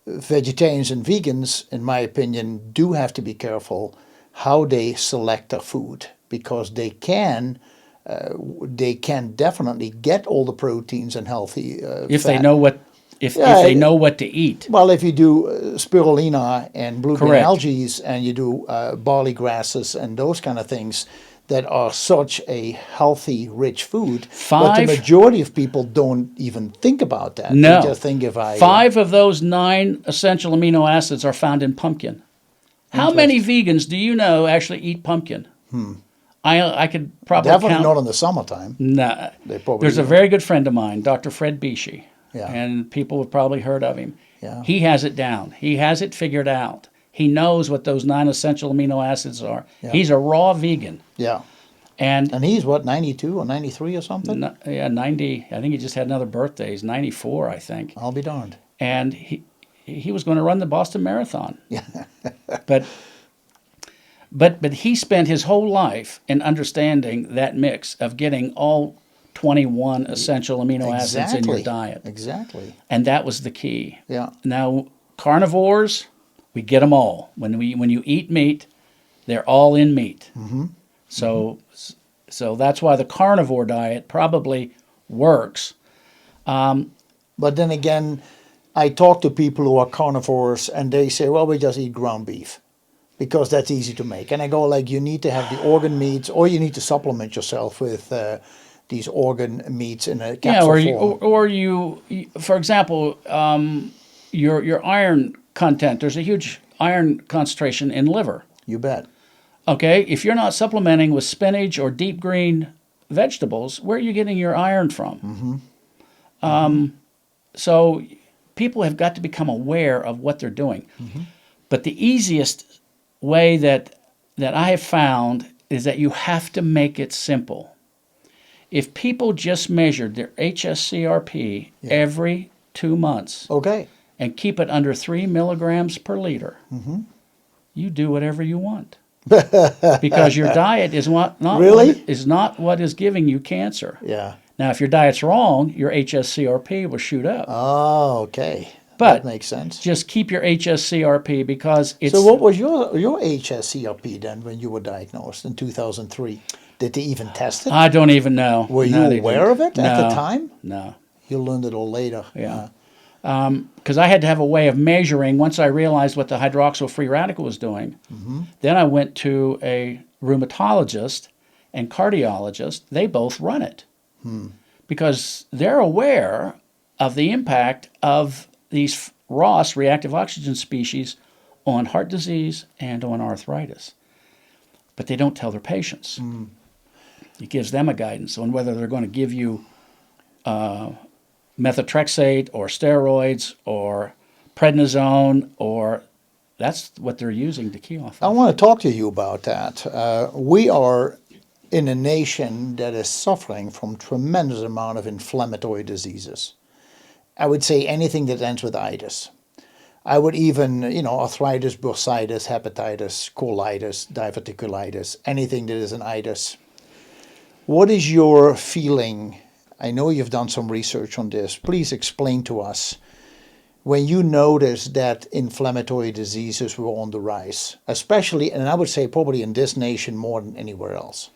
Vegetarians and vegans, in my opinion, do have to be careful how they select their food, because they can definitely get all the proteins and healthy if fat. they know what if they know what to eat. Well, if you do spirulina and blueberry Correct. algae and you do barley grasses and those kind of things that are such a healthy, rich food, but the majority of people don't even think about that. No. They just think if I... 5 of those 9 essential amino acids are found in pumpkin. How many vegans do you know actually eat pumpkin? I could probably Definitely count. not in the summertime. Nah. They probably There's a don't. very good friend of mine, Dr. Fred Bishi, Yeah. and people have probably heard of him. Yeah. He has it down. He has it figured out. He knows what those 9 essential amino acids are. Yeah. He's a raw vegan. Yeah. And he's what, 92 or 93 or something? 90. I think he just had another birthday. He's 94, I think. I'll be darned. And he was going to run the Boston Marathon. Yeah. But he spent his whole life in understanding that mix of getting all 21 essential amino acids in your diet. Exactly. And that was the key. Yeah. Now, carnivores, we get them all. When you eat meat, they're all in meat. So that's why the carnivore diet probably works. But then again, I talk to people who are carnivores and they say, well, we just eat ground beef. because that's easy to make. And I go like, you need to have the organ meats, or you need to supplement yourself with these organ meats in a capsule form. Or you, for example, your iron content. There's a huge iron concentration in liver. You bet. Okay, if you're not supplementing with spinach or deep green vegetables, where are you getting your iron from? So people have got to become aware of what they're doing. But the easiest way that I have found is that you have to make it simple. If people just measured their hs-CRP every 2 months and keep it under 3 milligrams per liter, you do whatever you want. Because your diet is not what is giving you cancer. Yeah. Now, if your diet's wrong, your hs-CRP will shoot up. Oh, okay. But that makes sense. Just keep your hs-CRP because it's... So what was your hs-CRP then when you were diagnosed in 2003? Did they even test it? I don't even know. Were you aware of it at the time? No. You learned it all later. Yeah. Because I had to have a way of measuring once I realized what the hydroxyl free radical was doing. Then I went to a rheumatologist and cardiologist. They both run it because they're aware of the impact of these ROS, reactive oxygen species, on heart disease and on arthritis. But they don't tell their patients. It gives them a guidance on whether they're going to give you methotrexate or steroids or prednisone, or that's what they're using to key off of. I want to talk to you about that. We are in a nation that is suffering from tremendous amount of inflammatory diseases. I would say anything that ends with itis. I would even, arthritis, bursitis, hepatitis, colitis, diverticulitis, anything that is an itis. What is your feeling? I know you've done some research on this. Please explain to us when you noticed that inflammatory diseases were on the rise, especially, and I would say probably in this nation more than anywhere else.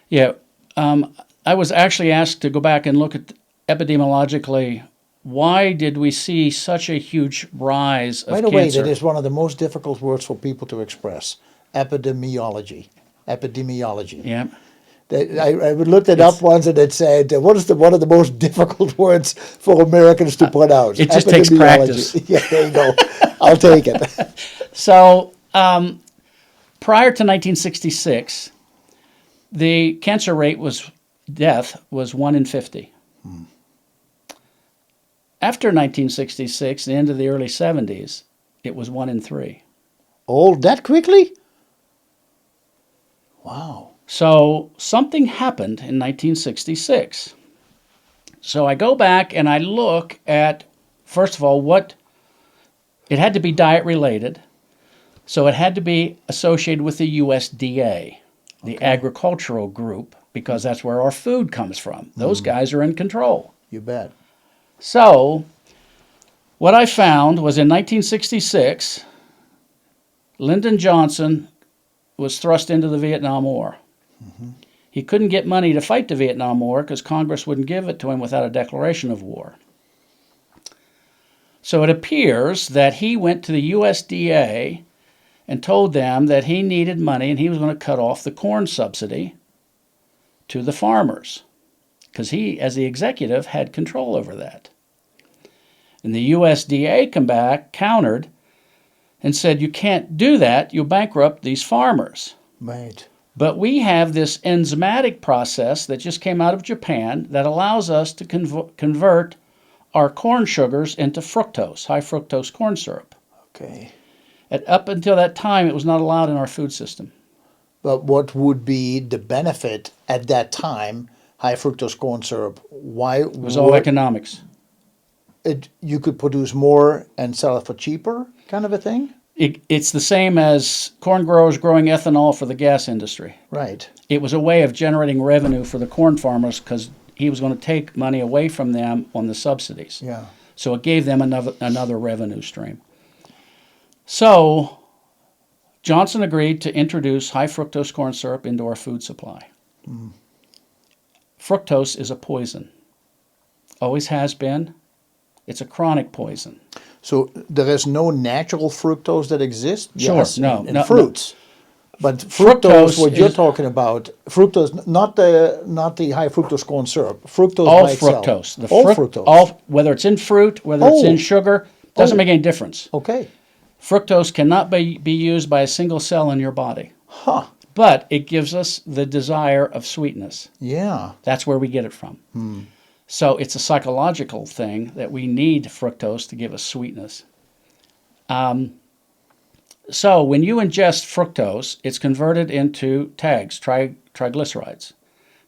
Yeah. I was actually asked to go back and look at epidemiologically, why did we see such a huge rise of cancer? By the way, that is one of the most difficult words for people to express. Epidemiology. Yeah. I looked it up once and it said, what is one of the most difficult words for Americans to pronounce? It just takes practice. Yeah, there you go. I'll take it. So prior to 1966, the cancer rate death was 1 in 50. After 1966, the end of the early 70s, it was 1 in 3. All that quickly? Wow. So something happened in 1966. So I go back and I look at, first of all, it had to be diet related. So it had to be associated with the USDA, the agricultural group, because that's where our food comes from. Those guys are in control. You bet. So what I found was in 1966, Lyndon Johnson was thrust into the Vietnam War. He couldn't get money to fight the Vietnam War because Congress wouldn't give it to him without a declaration of war. So it appears that he went to the USDA and told them that he needed money and he was going to cut off the corn subsidy to the farmers because he, as the executive, had control over that. And the USDA countered and said, you can't do that, you'll bankrupt these farmers. Right. But we have this enzymatic process that just came out of Japan that allows us to convert our corn sugars into fructose, high fructose corn syrup. Okay. Up until that time, it was not allowed in our food system. But what would be the benefit at that time, high fructose corn syrup? Why? It was all economics. You could produce more and sell it for cheaper, kind of a thing? It's the same as corn growers growing ethanol for the gas industry. Right. It was a way of generating revenue for the corn farmers because he was going to take money away from them on the subsidies. Yeah. So it gave them another revenue stream. So Johnson agreed to introduce high fructose corn syrup into our food supply. Fructose is a poison. Always has been. It's a chronic poison. So there is no natural fructose that exists? Sure, Yes, no, in no, fruits. But Fructose fructose, what you're is- talking about, fructose, not the high fructose corn syrup, fructose All by itself. fructose. All fructose. All, whether it's in fruit, whether it's in Oh. sugar, doesn't Oh. make any difference. Okay. Fructose cannot be used by a single cell in your body. Huh. But it gives us the desire of sweetness. Yeah. That's where we get it from. So it's a psychological thing that we need fructose to give us sweetness. So when you ingest fructose, it's converted into TAGs, triglycerides.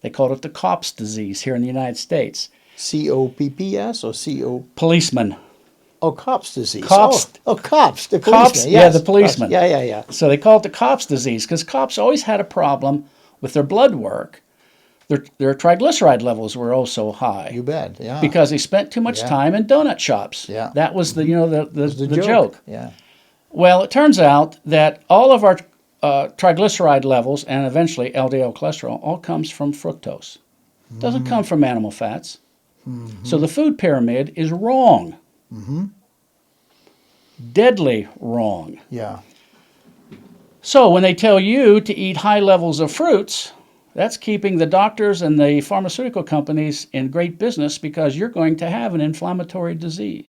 They call it the Kopp's disease here in the United States. COPPS or CO? Policeman. Oh, Kopp's disease. Kopp's- Kopp's, the Kopp's, policeman. yeah, Yes, the policeman. Kopp's. Yeah. So they call it the Kopp's disease because Kopp's always had a problem with their blood work. Their triglyceride levels were also high. You bet, yeah. Because they spent too much Yeah. time in donut shops. Yeah. That was the the joke. Yeah. Well, it turns out that all of our triglyceride levels and eventually LDL cholesterol all comes from fructose. It doesn't come from animal fats. So the food pyramid is wrong. Deadly wrong. Yeah. So when they tell you to eat high levels of fruits, that's keeping the doctors and the pharmaceutical companies in great business because you're going to have an inflammatory disease.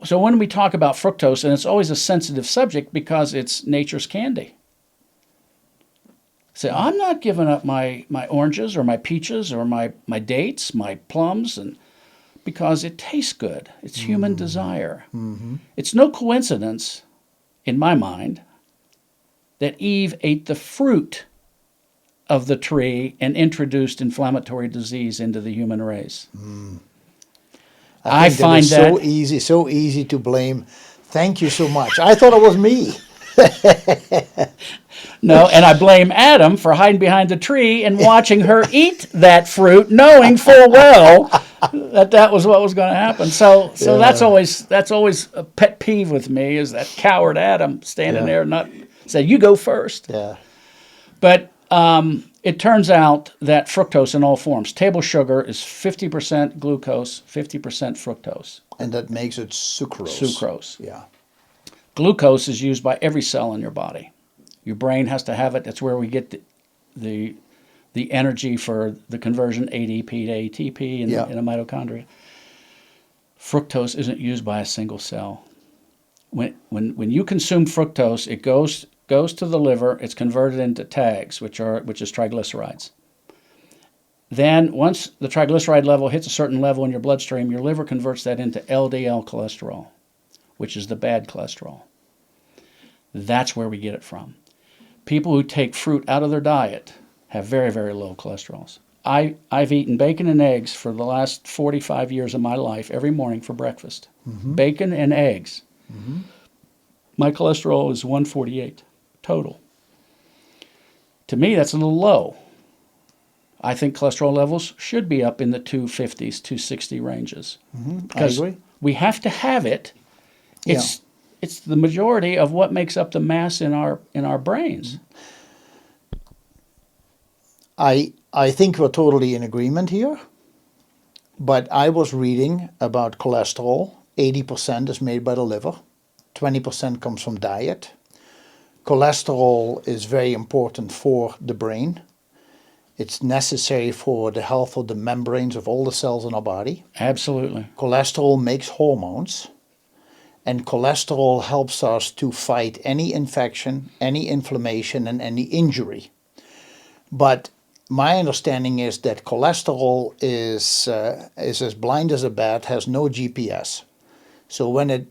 So when we talk about fructose, and it's always a sensitive subject because it's nature's candy. Say, I'm not giving up my oranges or my peaches or my dates, my plums, and because it tastes good. It's human desire. It's no coincidence, in my mind, that Eve ate the fruit of the tree and introduced inflammatory disease into the human race. I think find that is so easy to blame. Thank you so much. I thought it was me. No, and I blame Adam for hiding behind the tree and watching her eat that fruit, knowing full well that was what was going to happen. So that's always a pet peeve with me, is that coward Adam standing there not say, you go first. Yeah. But it turns out that fructose in all forms, table sugar is 50% glucose, 50% fructose. And that makes it sucrose. Sucrose. Yeah. Glucose is used by every cell in your body. Your brain has to have it. That's where we get the energy for the conversion ADP to ATP in a mitochondria. Fructose isn't used by a single cell. When you consume fructose, it goes to the liver. It's converted into TAGs, which is triglycerides. Then once the triglyceride level hits a certain level in your bloodstream, your liver converts that into LDL cholesterol, which is the bad cholesterol. That's where we get it from. People who take fruit out of their diet have very, very low cholesterols. I've eaten bacon and eggs for the last 45 years of my life every morning for breakfast. Bacon and eggs. My cholesterol is 148 total. To me, that's a little low. I think cholesterol levels should be up in the 250s, 260 ranges. Because I agree. we have to have it. It's the majority of what makes up the mass in our brains. I think we're totally in agreement here. But I was reading about cholesterol. 80% is made by the liver. 20% comes from diet. Cholesterol is very important for the brain. It's necessary for the health of the membranes of all the cells in our body. Absolutely. Cholesterol makes hormones. And cholesterol helps us to fight any infection, any inflammation, and any injury. But my understanding is that cholesterol is as blind as a bat, has no GPS. So when it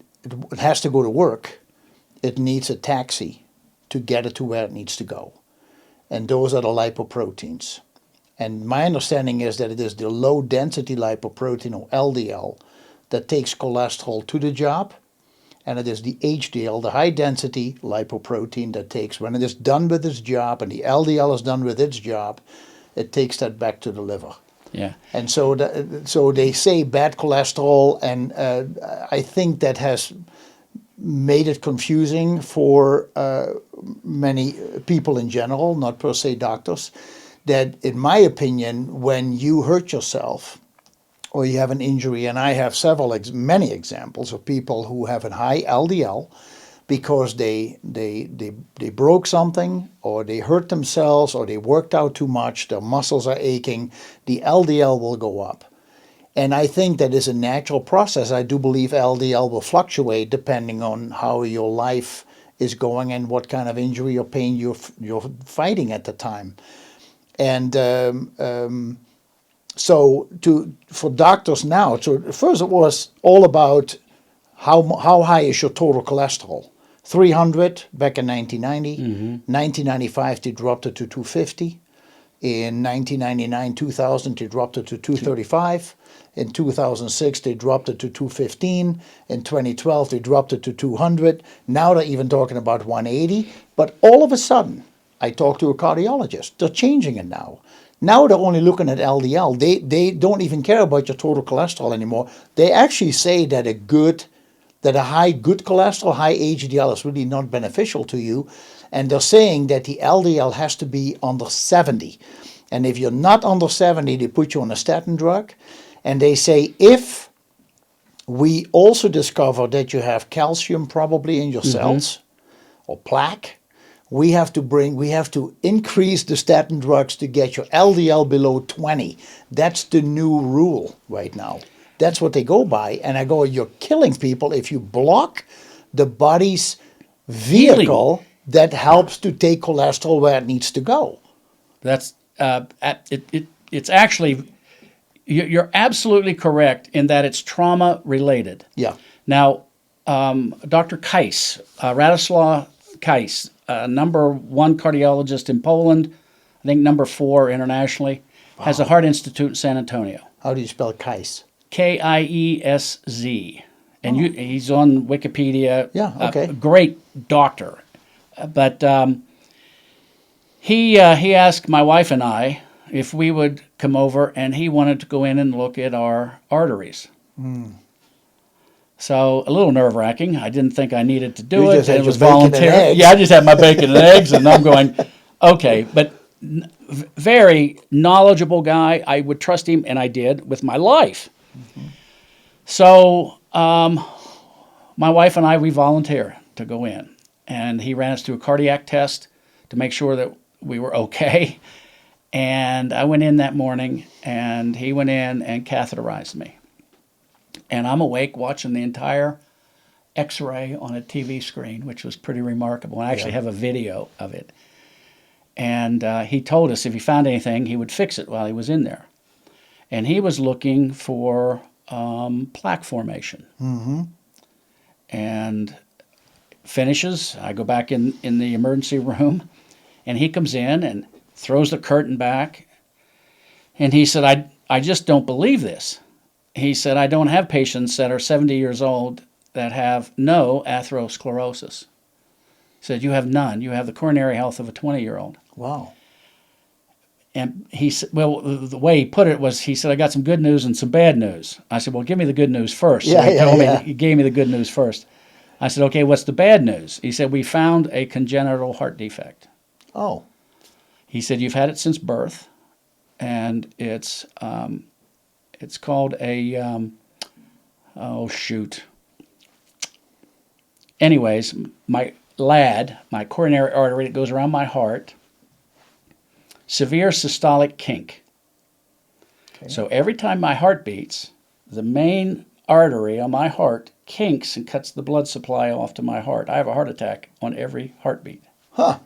has to go to work, it needs a taxi to get it to where it needs to go. And those are the lipoproteins. And my understanding is that it is the low density lipoprotein, or LDL, that takes cholesterol to the job. And it is the HDL, the high density lipoprotein, that takes, when it is done with its job and the LDL is done with its job, it takes that back to the liver. Yeah. And so they say bad cholesterol, and I think that has made it confusing for many people in general, not per se doctors, that in my opinion, when you hurt yourself or you have an injury, and I have many examples of people who have a high LDL because they broke something, or they hurt themselves, or they worked out too much, their muscles are aching, the LDL will go up. And I think that is a natural process. I do believe LDL will fluctuate depending on how your life is going and what kind of injury or pain you're fighting at the time. And so for doctors now, so first it was all about how high is your total cholesterol. 300 back in 1990. 1995 they dropped it to 250. In 1999, 2000 they dropped it to 235. In 2006 they dropped it to 215. In 2012 they dropped it to 200. Now they're even talking about 180. But all of a sudden, I talked to a cardiologist. They're changing it now. Now they're only looking at LDL. They don't even care about your total cholesterol anymore. They actually say that a high good cholesterol, high HDL is really not beneficial to you. And they're saying that the LDL has to be under 70. And if you're not under 70, they put you on a statin drug. And they say if we also discover that you have calcium probably in your cells or plaque, we have to increase the statin drugs to get your LDL below 20. That's the new rule right now. That's what they go by. And I go, you're killing people if you block the body's vehicle that helps to take cholesterol where it needs to go. That's it's actually, you're absolutely correct in that it's trauma related. Yeah. Now, Dr. Kais, Radoslaw Kais, #1 cardiologist in Poland, I think #4 internationally, has a heart institute in San Antonio. How do you spell Kais? Kiesz. And he's on Wikipedia. Yeah, okay. A great doctor. But he asked my wife and I if we would come over, and he wanted to go in and look at our arteries. So a little nerve-wracking. I didn't think I needed to do it. It was voluntary. Yeah, I just had my bacon and eggs, and I'm going, okay. But very knowledgeable guy. I would trust him, and I did with my life. So my wife and I, we volunteered to go in. And he ran us through a cardiac test to make sure that we were okay. And I went in that morning, and he went in and catheterized me. And I'm awake watching the entire X-ray on a TV screen, which was pretty remarkable. I actually have a video of it. And he told us if he found anything, he would fix it while he was in there. And he was looking for plaque formation. And finishes. I go back in the emergency room, and he comes in and throws the curtain back. And he said, I just don't believe this. He said, I don't have patients that are 70 years old that have no atherosclerosis. He said, you have none. You have the coronary health of a 20-year-old. Wow. And he said, well, the way he put it was, he said, I got some good news and some bad news. I said, well, give me the good news first. So he gave me the good news first. I said, okay, what's the bad news? He said, we found a congenital heart defect. Oh. He said, you've had it since birth, and it's called a, Anyways, my coronary artery that goes around my heart, severe systolic kink. Okay. So every time my heart beats, the main artery on my heart kinks and cuts the blood supply off to my heart. I have a heart attack on every heartbeat. Huh.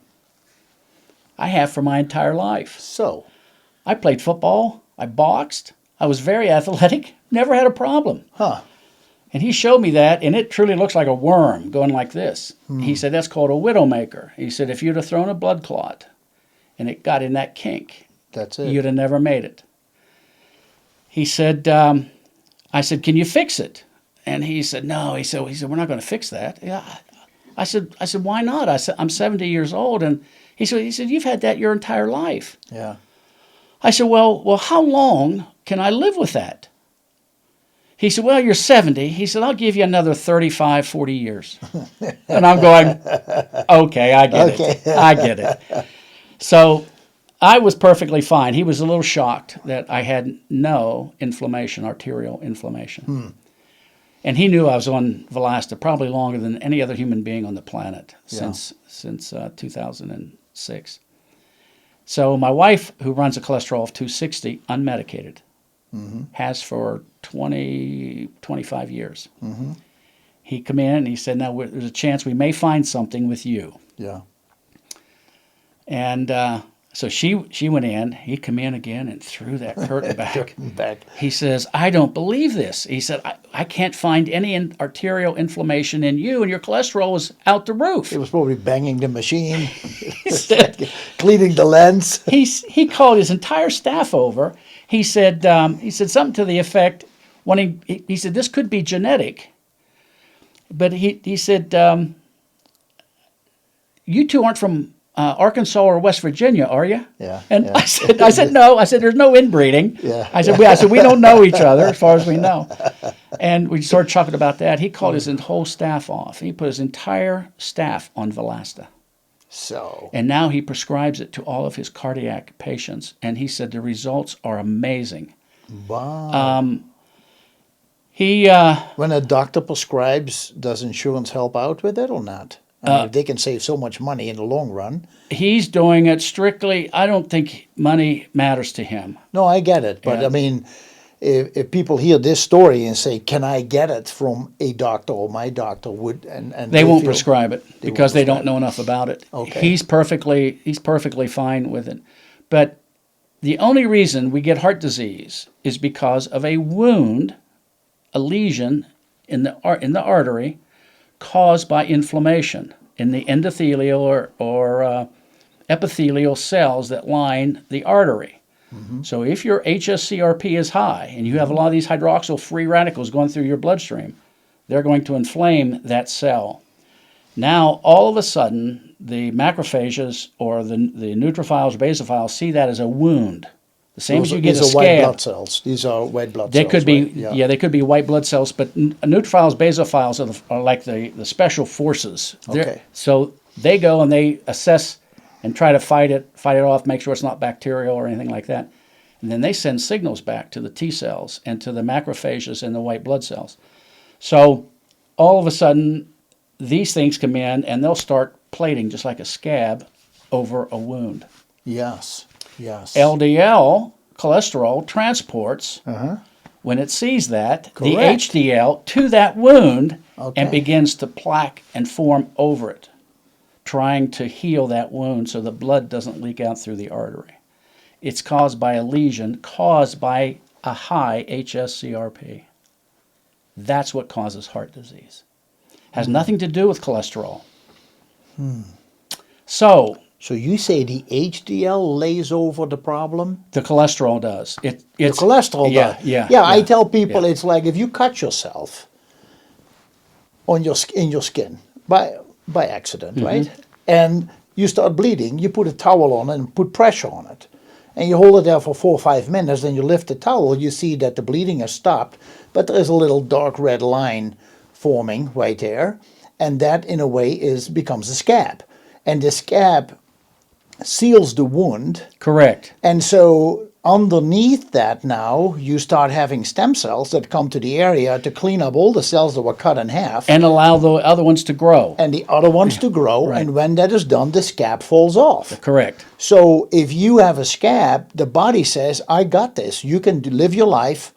I have for my entire life. So? I played football. I boxed. I was very athletic. Never had a problem. Huh. And he showed me that, and it truly looks like a worm going like this. He said, that's called a widowmaker. He said, if you'd have thrown a blood clot and it got in that kink, that's it. You'd have never made it. He said, I said, can you fix it? And he said, no. He said, we're not going to fix that. Yeah. I said, why not? I said, I'm 70 years old. And he said, you've had that your entire life. Yeah. I said, well, how long can I live with that? He said, well, you're 70. He said, I'll give you another 35, 40 years. And I'm going, okay, I get it. I get it. So I was perfectly fine. He was a little shocked that I had no inflammation, arterial inflammation. And he knew I was on Vilasta probably longer than any other human being on the planet since 2006. So my wife, who runs a cholesterol of 260, unmedicated, has for 25 years. He come in and he said, now there's a chance we may find something with you. Yeah. And so she went in. He come in again and threw that curtain back. He says, I don't believe this. He said, I can't find any arterial inflammation in you, and your cholesterol is out the roof. He was probably banging the machine, cleaning the lens. He called his entire staff over. He said something to the effect, when he said, this could be genetic. But he said, you two aren't from Arkansas or West Virginia, are you? Yeah. And yeah. I said no. I said there's no inbreeding. Yeah. I said we don't know each other as far as we know. And we started talking about that. He called his whole staff off. He put his entire staff on Vilasta. So. And now he prescribes it to all of his cardiac patients. And he said the results are amazing. Wow. When a doctor prescribes, does insurance help out with it or not? I mean, if they can save so much money in the long run. He's doing it strictly. I don't think money matters to him. No, I get it. But I mean, if people hear this story and say, can I get it from a doctor or my doctor would, and they won't prescribe it because they don't know enough about it. Okay. He's perfectly fine with it. But the only reason we get heart disease is because of a wound, a lesion in the artery caused by inflammation in the endothelial or epithelial cells that line the artery. So if your hs-CRP is high and you have a lot of these hydroxyl free radicals going through your bloodstream, they're going to inflame that cell. Now, all of a sudden, the macrophages or the neutrophils or basophiles see that as a wound. The same as you get a scab. These are white blood cells. These are white blood cells. They could be, right? they could be white blood cells, but neutrophils, basophiles are like the special forces. Okay. So they go and they assess and try to fight it off, make sure it's not bacterial or anything like that. And then they send signals back to the T cells and to the macrophages and the white blood cells. So all of a sudden, these things come in and they'll start plating just like a scab over a wound. Yes. Yes. LDL cholesterol transports, when it sees that, the HDL to that wound and begins to plaque and form over it, trying to heal that wound so the blood doesn't leak out through the artery. It's caused by a lesion caused by a high hs-CRP. That's what causes heart disease. Has nothing to do with cholesterol. So you say the HDL lays over the problem? The cholesterol does. The cholesterol does. Yeah. I tell people it's like if you cut yourself in your skin by accident, right? And you start bleeding, you put a towel on it and put pressure on it. And you hold it there for 4 or 5 minutes, then you lift the towel, you see that the bleeding has stopped, but there is a little dark red line forming right there. And that, in a way, becomes a scab. And the scab seals the wound. Correct. And so underneath that now, you start having stem cells that come to the area to clean up all the cells that were cut in half. And allow the other ones to grow. And the other ones to grow. Right. And when that is done, the scab falls off. Correct. So if you have a scab, the body says, I got this. You can live your life.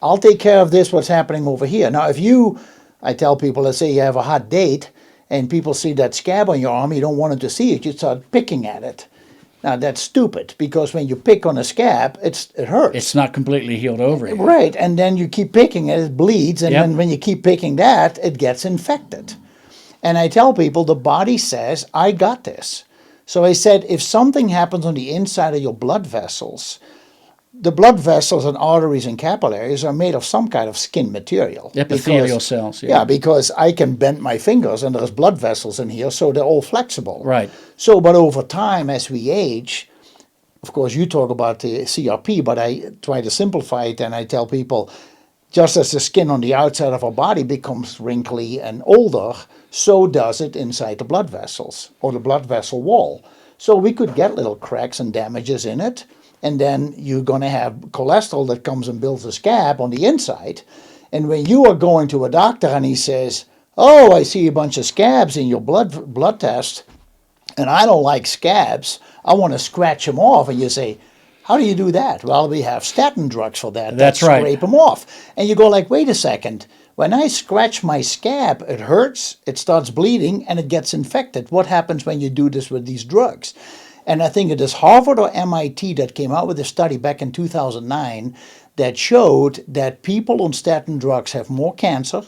I'll take care of this, what's happening over here. Now, I tell people, let's say you have a hot date, and people see that scab on your arm, you don't want them to see it, you start picking at it. Now, that's stupid, because when you pick on a scab, it hurts. It's not completely healed over yet. Right, and then you keep picking it bleeds, and then when you keep picking that, it gets infected. And I tell people, the body says, I got this. So I said, if something happens on the inside of your blood vessels, the blood vessels and arteries and capillaries are made of some kind of skin material. Epithelial cells, Yeah, because I can bend my fingers and there's blood vessels in here, so they're all flexible. Right. So, but over time, as we age, of course, you talk about the CRP, but I try to simplify it and I tell people, just as the skin on the outside of our body becomes wrinkly and older, so does it inside the blood vessels or the blood vessel wall. So we could get little cracks and damages in it, and then you're going to have cholesterol that comes and builds a scab on the inside. And when you are going to a doctor and he says, "Oh, I see a bunch of scabs in your blood test, and I don't like scabs. I want to scratch them off," and you say, "How do you do that?" "Well, we have statin drugs for that. That's that right. Scrape them off." And you go like, "Wait a second. When I scratch my scab, it hurts, it starts bleeding, and it gets infected. What happens when you do this with these drugs?" And I think it is Harvard or MIT that came out with a study back in 2009 that showed that people on statin drugs have more cancer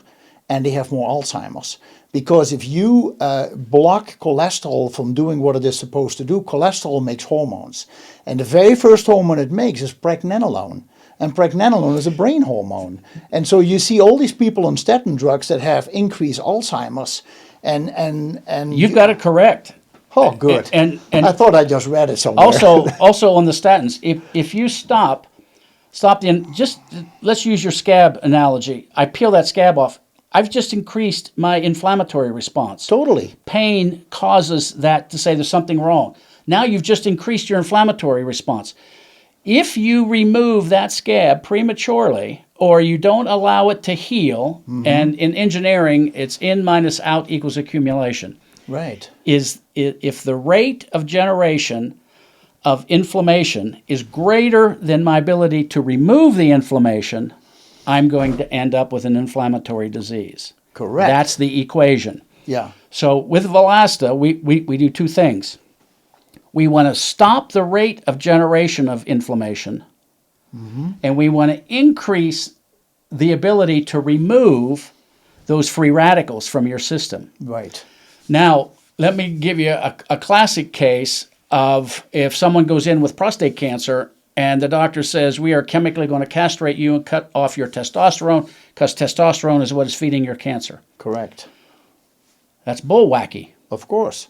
and they have more Alzheimer's. Because if you block cholesterol from doing what it is supposed to do, cholesterol makes hormones. And the very first hormone it makes is pregnenolone. And pregnenolone is a brain hormone. And so you see all these people on statin drugs that have increased Alzheimer's. And You've got it correct. Oh, good. And I thought I just read it somewhere. also on the statins, if you stop just let's use your scab analogy. I peel that scab off. I've just increased my inflammatory response. Totally. Pain causes that to say there's something wrong. Now you've just increased your inflammatory response. If you remove that scab prematurely or you don't allow it to heal, and in engineering, it's in minus out equals accumulation. Right. If the rate of generation of inflammation is greater than my ability to remove the inflammation, I'm going to end up with an inflammatory disease. Correct. That's the equation. Yeah. So with Volasta, we do two things. We want to stop the rate of generation of inflammation, and we want to increase the ability to remove those free radicals from your system. Right. Now, let me give you a classic case of if someone goes in with prostate cancer and the doctor says, "We are chemically going to castrate you and cut off your testosterone because testosterone is what is feeding your cancer." Correct. That's bullwacky. Of course.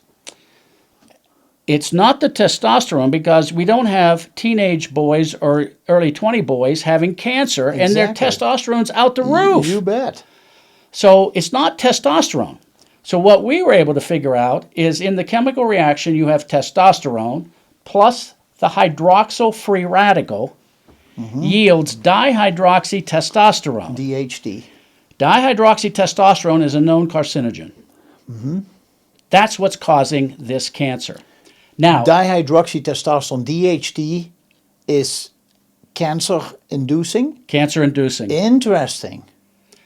It's not the testosterone because we don't have teenage boys or early 20 boys having cancer and their testosterone's out the roof. You bet. So it's not testosterone. So what we were able to figure out is in the chemical reaction, you have testosterone plus the hydroxyl free radical yields dihydroxytestosterone. DHT. Dihydroxytestosterone is a known carcinogen. That's what's causing this cancer. Now, Dihydroxytestosterone, DHT, is cancer-inducing? Cancer-inducing. Interesting.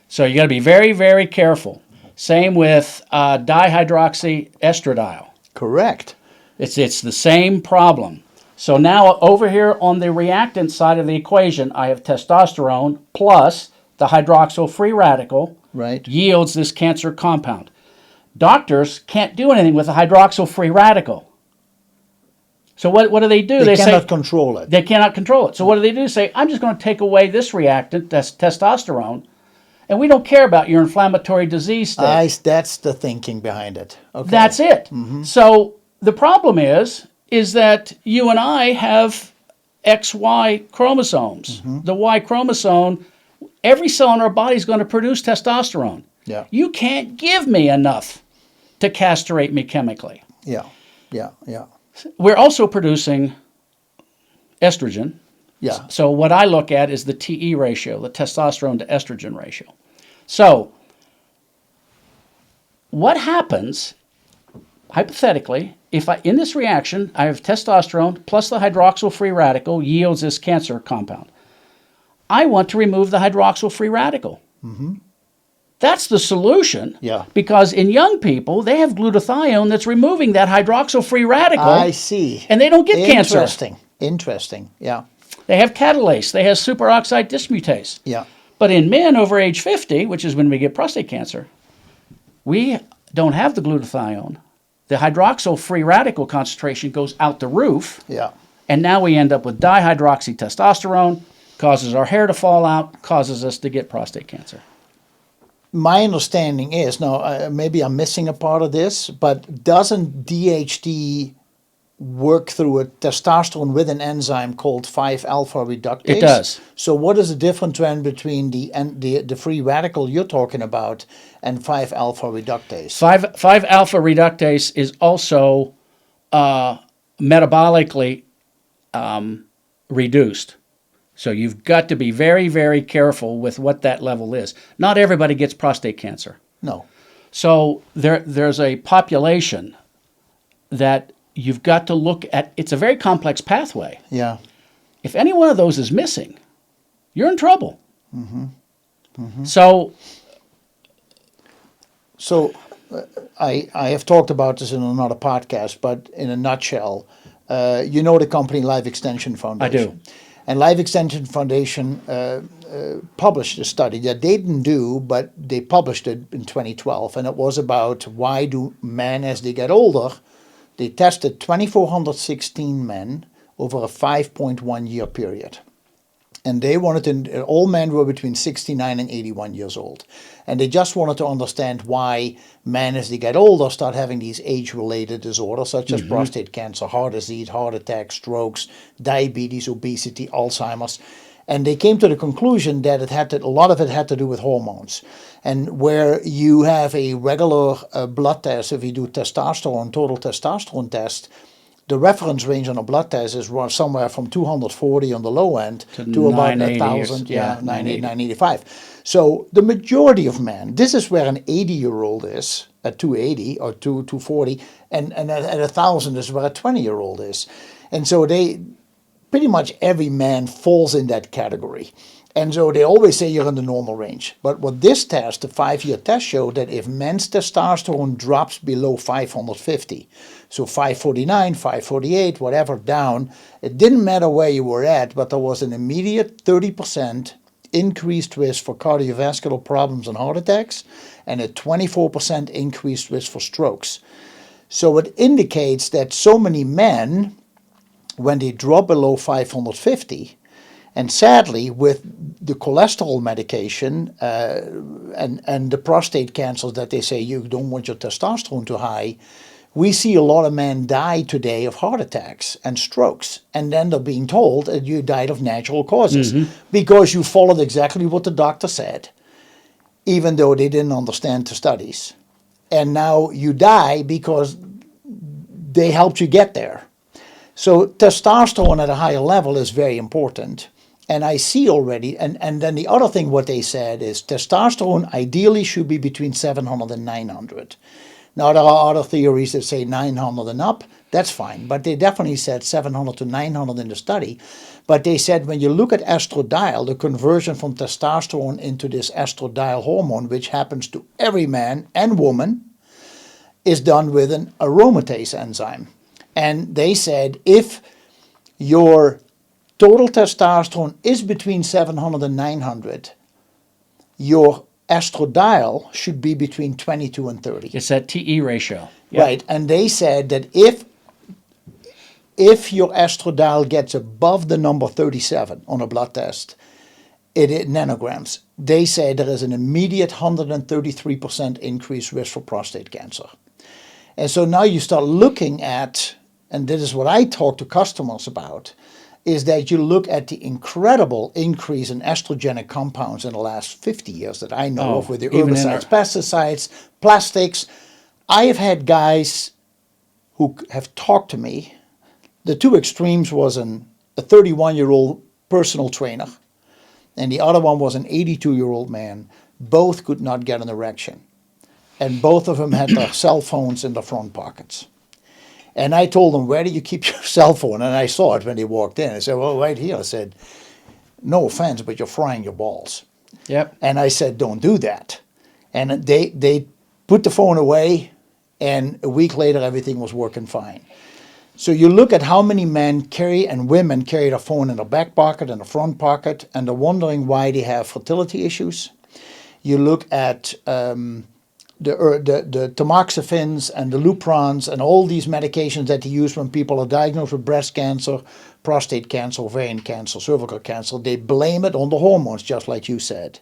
So you got to be very, very careful. Same with dihydroxyestradiol. Correct. It's the same problem. So now over here on the reactant side of the equation, I have testosterone plus the hydroxyl free radical yields this cancer compound. Doctors can't do anything with the hydroxyl free radical. So what do they do? They cannot control it. They cannot control it. So what do they do? Say, I'm just going to take away this reactant, that's testosterone, and we don't care about your inflammatory disease state. That's the thinking behind it. Okay. That's it. So the problem is that you and I have XY chromosomes. The Y chromosome, every cell in our body is going to produce testosterone. Yeah. You can't give me enough to castrate me chemically. Yeah. We're also producing estrogen. Yeah. So what I look at is the TE ratio, the testosterone to estrogen ratio. So what happens, hypothetically, if in this reaction I have testosterone plus the hydroxyl free radical yields this cancer compound. I want to remove the hydroxyl free radical. That's the solution. Yeah. Because in young people, they have glutathione that's removing that hydroxyl free radical. I see. And they don't get cancer. Interesting. Yeah. They have catalase. They have superoxide dismutase. Yeah. But in men over age 50, which is when we get prostate cancer, we don't have the glutathione. The hydroxyl free radical concentration goes out the roof. Yeah. And now we end up with dihydroxytestosterone, causes our hair to fall out, causes us to get prostate cancer. My understanding is, now maybe I'm missing a part of this, but doesn't DHT work through a testosterone with an enzyme called 5-alpha reductase? It does. So what is the difference then between the free radical you're talking about and 5-alpha reductase? 5-alpha reductase is also metabolically reduced. So you've got to be very, very careful with what that level is. Not everybody gets prostate cancer. No. So there's a population that you've got to look at. It's a very complex pathway. Yeah. If any one of those is missing, you're in trouble. Mm-hmm. Mm-hmm. So I have talked about this in another podcast, but in a nutshell, you know the company Life Extension Foundation. I do. And Life Extension Foundation published a study that they didn't do, but they published it in 2012, and it was about why do men, as they get older, they tested 2,416 men over a 5.1 year period. And they wanted to, all men were between 69 and 81 years old. And they just wanted to understand why men, as they get older, start having these age-related disorders, such as prostate cancer, heart disease, heart attacks, strokes, diabetes, obesity, Alzheimer's. And they came to the conclusion that a lot of it had to do with hormones. And where you have a regular blood test, if you do testosterone, total testosterone test, the reference range on a blood test is somewhere from 240 on the low end to about 1,000, 985. So the majority of men, this is where an 80-year-old is at 280 or 240, and at 1,000 is where a 20-year-old is. And so pretty much every man falls in that category. And so they always say you're in the normal range. But what this test, the 5-year test, showed that if men's testosterone drops below 550, so 549, 548, whatever down, it didn't matter where you were at, but there was an immediate 30% increased risk for cardiovascular problems and heart attacks, and a 24% increased risk for strokes. So it indicates that so many men, when they drop below 550, and sadly, with the cholesterol medication and the prostate cancers that they say you don't want your testosterone too high, we see a lot of men die today of heart attacks and strokes. And then they're being told that you died of natural causes because you followed exactly what the doctor said, even though they didn't understand the studies. And now you die because they helped you get there. So testosterone at a higher level is very important. And I see already, and then the other thing what they said is testosterone ideally should be between 700 and 900. Now there are other theories that say 900 and up, that's fine. But they definitely said 700 to 900 in the study. But they said when you look at estradiol, the conversion from testosterone into this estradiol hormone, which happens to every man and woman, is done with an aromatase enzyme. And they said if your total testosterone is between 700 and 900, your estradiol should be between 22 and 30. It's that TE ratio. Yep. Right, and they said that if your estradiol gets above the number 37 on a blood test, it nanograms, they say there is an immediate 133% increased risk for prostate cancer. And so now you start looking at, and this is what I talk to customers about, is that you look at the incredible increase in estrogenic compounds in the last 50 years that I know of with the herbicides, pesticides, plastics. I have had guys who have talked to me. The two extremes was a 31-year-old personal trainer, and the other one was an 82-year-old man. Both could not get an erection. And both of them had their cell phones in their front pockets. And I told them, where do you keep your cell phone? And I saw it when they walked in. I said, well, right here. I said, no offense, but you're frying your balls. Yep. And I said, don't do that. And they put the phone away, and a week later, everything was working fine. So you look at how many men carry and women carry their phone in their back pocket and the front pocket, and they're wondering why they have fertility issues. You look at the tamoxifens and the Luprons and all these medications that they use when people are diagnosed with breast cancer, prostate cancer, ovarian cancer, cervical cancer. They blame it on the hormones, just like you said.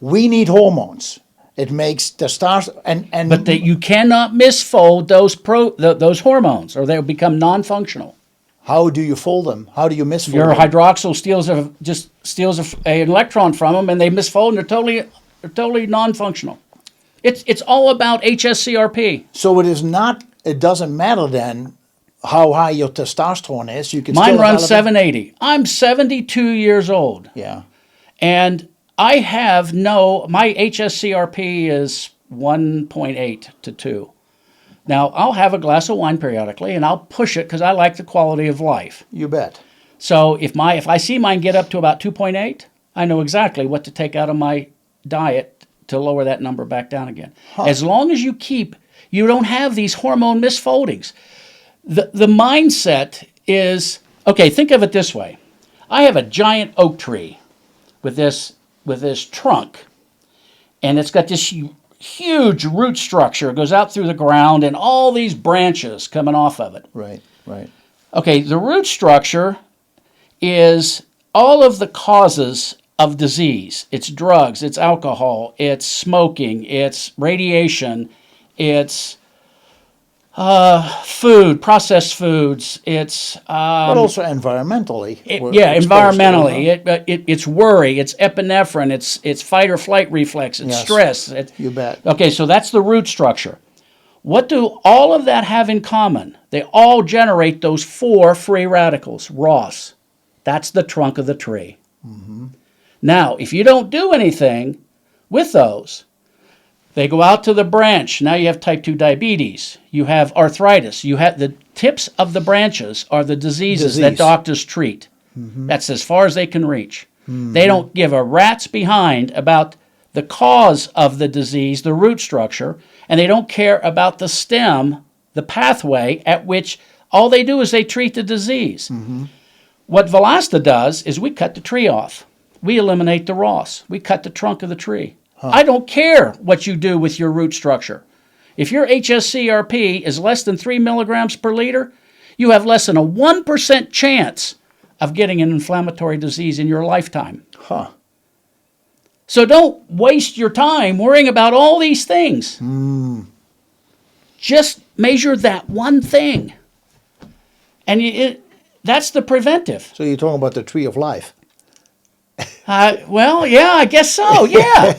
We need hormones. It makes testosterone but you cannot misfold those hormones, or they'll become non-functional. How do you fold them? How do you misfold Your them? hydroxyl steals an electron from them, and they misfold, and they're totally non-functional. It's all about hs-CRP. So it doesn't matter then how high your testosterone is, you can Mine still runs develop 780. I'm 72 years old. Yeah. And I have my hs-CRP is 1.8 to 2. Now, I'll have a glass of wine periodically, and I'll push it because I like the quality of life. You bet. So if I see mine get up to about 2.8, I know exactly what to take out of my diet to lower that number back down again. Huh. As long as you don't have these hormone misfoldings. The mindset is, okay, think of it this way. I have a giant oak tree with this trunk, and it's got this huge root structure. It goes out through the ground and all these branches coming off of it. Right, right. Okay, the root structure is all of the causes of disease. It's drugs, it's alcohol, it's smoking, it's radiation, it's food, processed foods. It's but also environmentally. environmentally. It's worry. It's epinephrine. It's fight or flight reflex. It's stress. You bet. Okay, so that's the root structure. What do all of that have in common? They all generate those 4 free radicals, ROS. That's the trunk of the tree. Mm-hmm. Now, if you don't do anything with those, they go out to the branch. Now you have type 2 diabetes. You have arthritis. You have the tips of the branches are the diseases that doctors treat. Mm-hmm. That's as far as they can reach. Mm-hmm. They don't give a rat's behind about the cause of the disease, the root structure, and they don't care about the stem, the pathway at which all they do is they treat the disease. Mm-hmm. What Velasta does is we cut the tree off. We eliminate the ROS. We cut the trunk of the tree. I don't care what you do with your root structure. If your hs-CRP is less than 3 milligrams per liter, you have less than a 1% chance of getting an inflammatory disease in your lifetime. Huh. So don't waste your time worrying about all these things. Mm. Just measure that one thing. And that's the preventive. So you're talking about the tree of life. Well, yeah, I guess so. Yeah.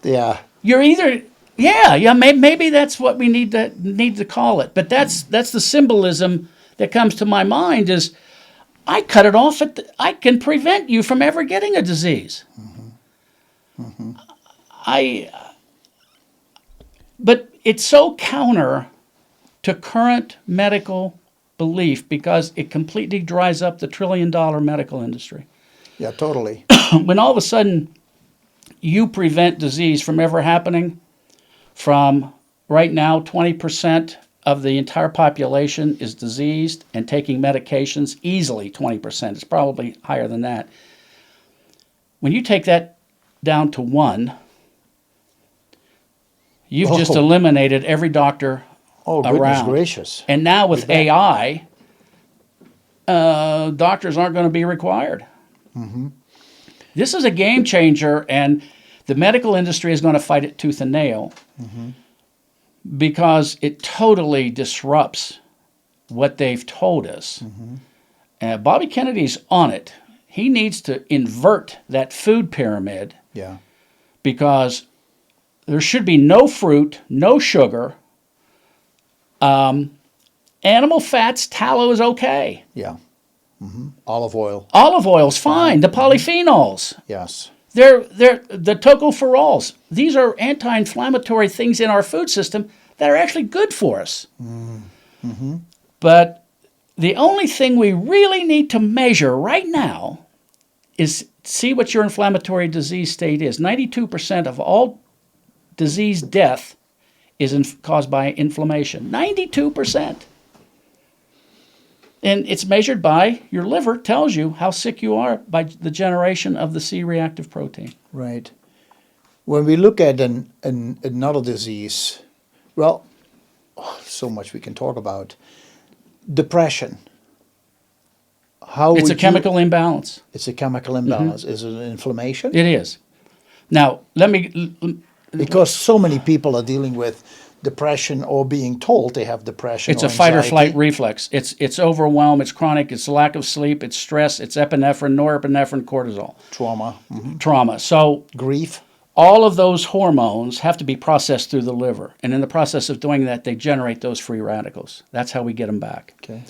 Yeah. You're either maybe that's what we need to call it. But that's the symbolism that comes to my mind is I cut it off I can prevent you from ever getting a disease. Mm-hmm. Mm-hmm. But it's so counter to current medical belief because it completely dries up the trillion-dollar medical industry. Yeah, totally. When all of a sudden you prevent disease from ever happening, from right now 20% of the entire population is diseased and taking medications, easily 20%. It's probably higher than that. When you take that down to 1, you've just eliminated every doctor around. Goodness gracious. And now with AI, doctors aren't going to be required. Mm-hmm. This is a game changer, and the medical industry is going to fight it tooth and nail because it totally disrupts what they've told us. Mm-hmm. Bobby Kennedy's on it. He needs to invert that food pyramid because there should be no fruit, no sugar. Animal fats, tallow is okay. Yeah. Mm-hmm. Olive oil. Olive oil's fine. The polyphenols. Yes. They're the tocopherols. These are anti-inflammatory things in our food system that are actually good for us. Mm-hmm. But the only thing we really need to measure right now is see what your inflammatory disease state is. 92% of all disease death is caused by inflammation. 92%. And it's measured by your liver tells you how sick you are by the generation of the C-reactive protein. Right. When we look at another disease, well, so much we can talk about. Depression. It's a chemical imbalance. It's a chemical imbalance. Mm-hmm. Is it an inflammation? It is. Now, because so many people are dealing with depression or being told they have depression. It's a fight or flight reflex. It's overwhelm, it's chronic, it's lack of sleep, it's stress, it's epinephrine, norepinephrine, cortisol. Trauma. Mm-hmm. Trauma. So grief. all of those hormones have to be processed through the liver. And in the process of doing that, they generate those free radicals. That's how we get them back. Okay.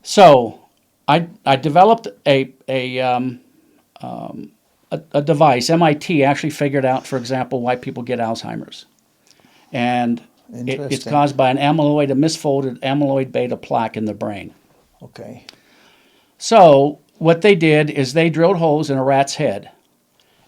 So I developed a device. MIT actually figured out, for example, why people get Alzheimer's. And it's caused by a misfolded amyloid beta plaque in the brain. Okay. So what they did is they drilled holes in a rat's head,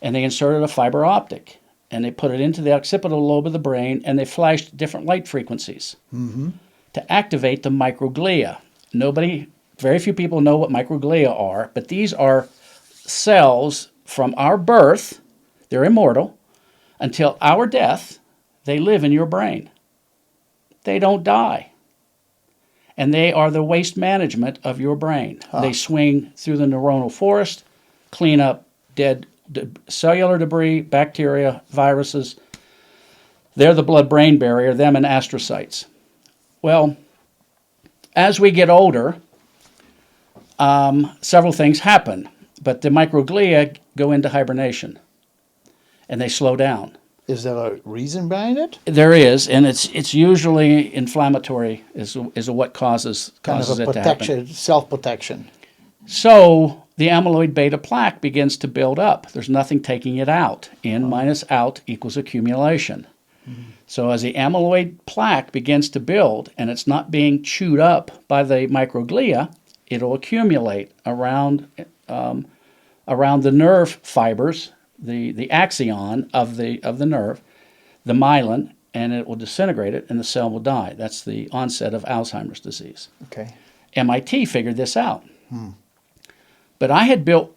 and they inserted a fiber optic, and they put it into the occipital lobe of the brain, and they flashed different light frequencies to activate the microglia. Very few people know what microglia are, but these are cells from our birth. They're immortal. Until our death, they live in your brain. They don't die. And they are the waste management of your brain. They swing through the neuronal forest, clean up dead cellular debris, bacteria, viruses. They're the blood-brain barrier, them and astrocytes. Well, as we get older, several things happen, but the microglia go into hibernation, and they slow down. Is there a reason behind it? There is, and it's usually inflammatory is what causes it to happen. Self-protection. So the amyloid beta plaque begins to build up. There's nothing taking it out. In minus out equals accumulation. So as the amyloid plaque begins to build and it's not being chewed up by the microglia, it'll accumulate around the nerve fibers, the axon of the nerve, the myelin, and it will disintegrate it and the cell will die. That's the onset of Alzheimer's disease. Okay. MIT figured this out. But I had built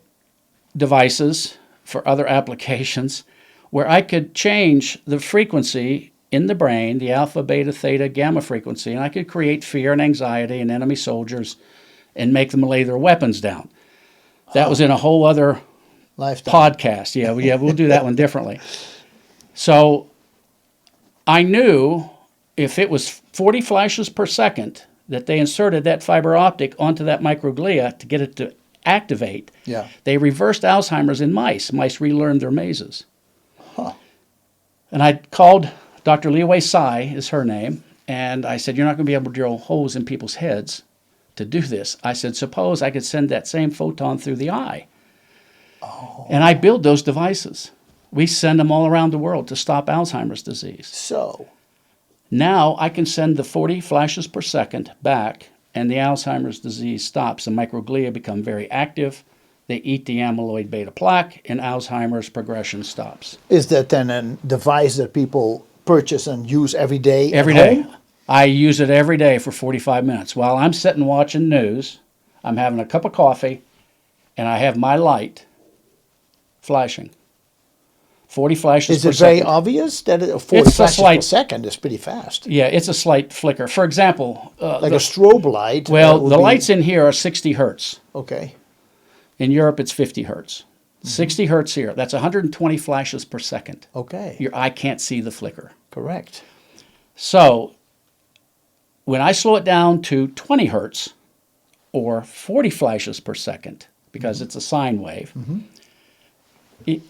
devices for other applications where I could change the frequency in the brain, the alpha, beta, theta, gamma frequency, and I could create fear and anxiety in enemy soldiers and make them lay their weapons down. That was in a whole other podcast. Yeah, we'll do that one differently. So I knew if it was 40 flashes per second that they inserted that fiber optic onto that microglia to get it to activate, they reversed Alzheimer's in mice. Mice relearned their mazes. And I called Dr. Liwei Tsai, is her name, and I said, you're not going to be able to drill holes in people's heads to do this. I said, suppose I could send that same photon through the eye. And I build those devices. We send them all around the world to stop Alzheimer's disease. So now I can send the 40 flashes per second back, and the Alzheimer's disease stops. The microglia become very active. They eat the amyloid beta plaque, and Alzheimer's progression stops. Is that then a device that people purchase and use every day? Every day. I use it every day for 45 minutes. While I'm sitting watching news, I'm having a cup of coffee, and I have my light flashing. 40 flashes per second. Is it very obvious that 40 flashes per second is pretty fast? Yeah, it's a slight flicker. For example... like a strobe light? Well, the lights in here are 60 hertz. Okay. In Europe, it's 50 hertz. 60 hertz here. That's 120 flashes per second. Okay. Your eye can't see the flicker. Correct. So when I slow it down to 20 hertz or 40 flashes per second, because it's a sine wave,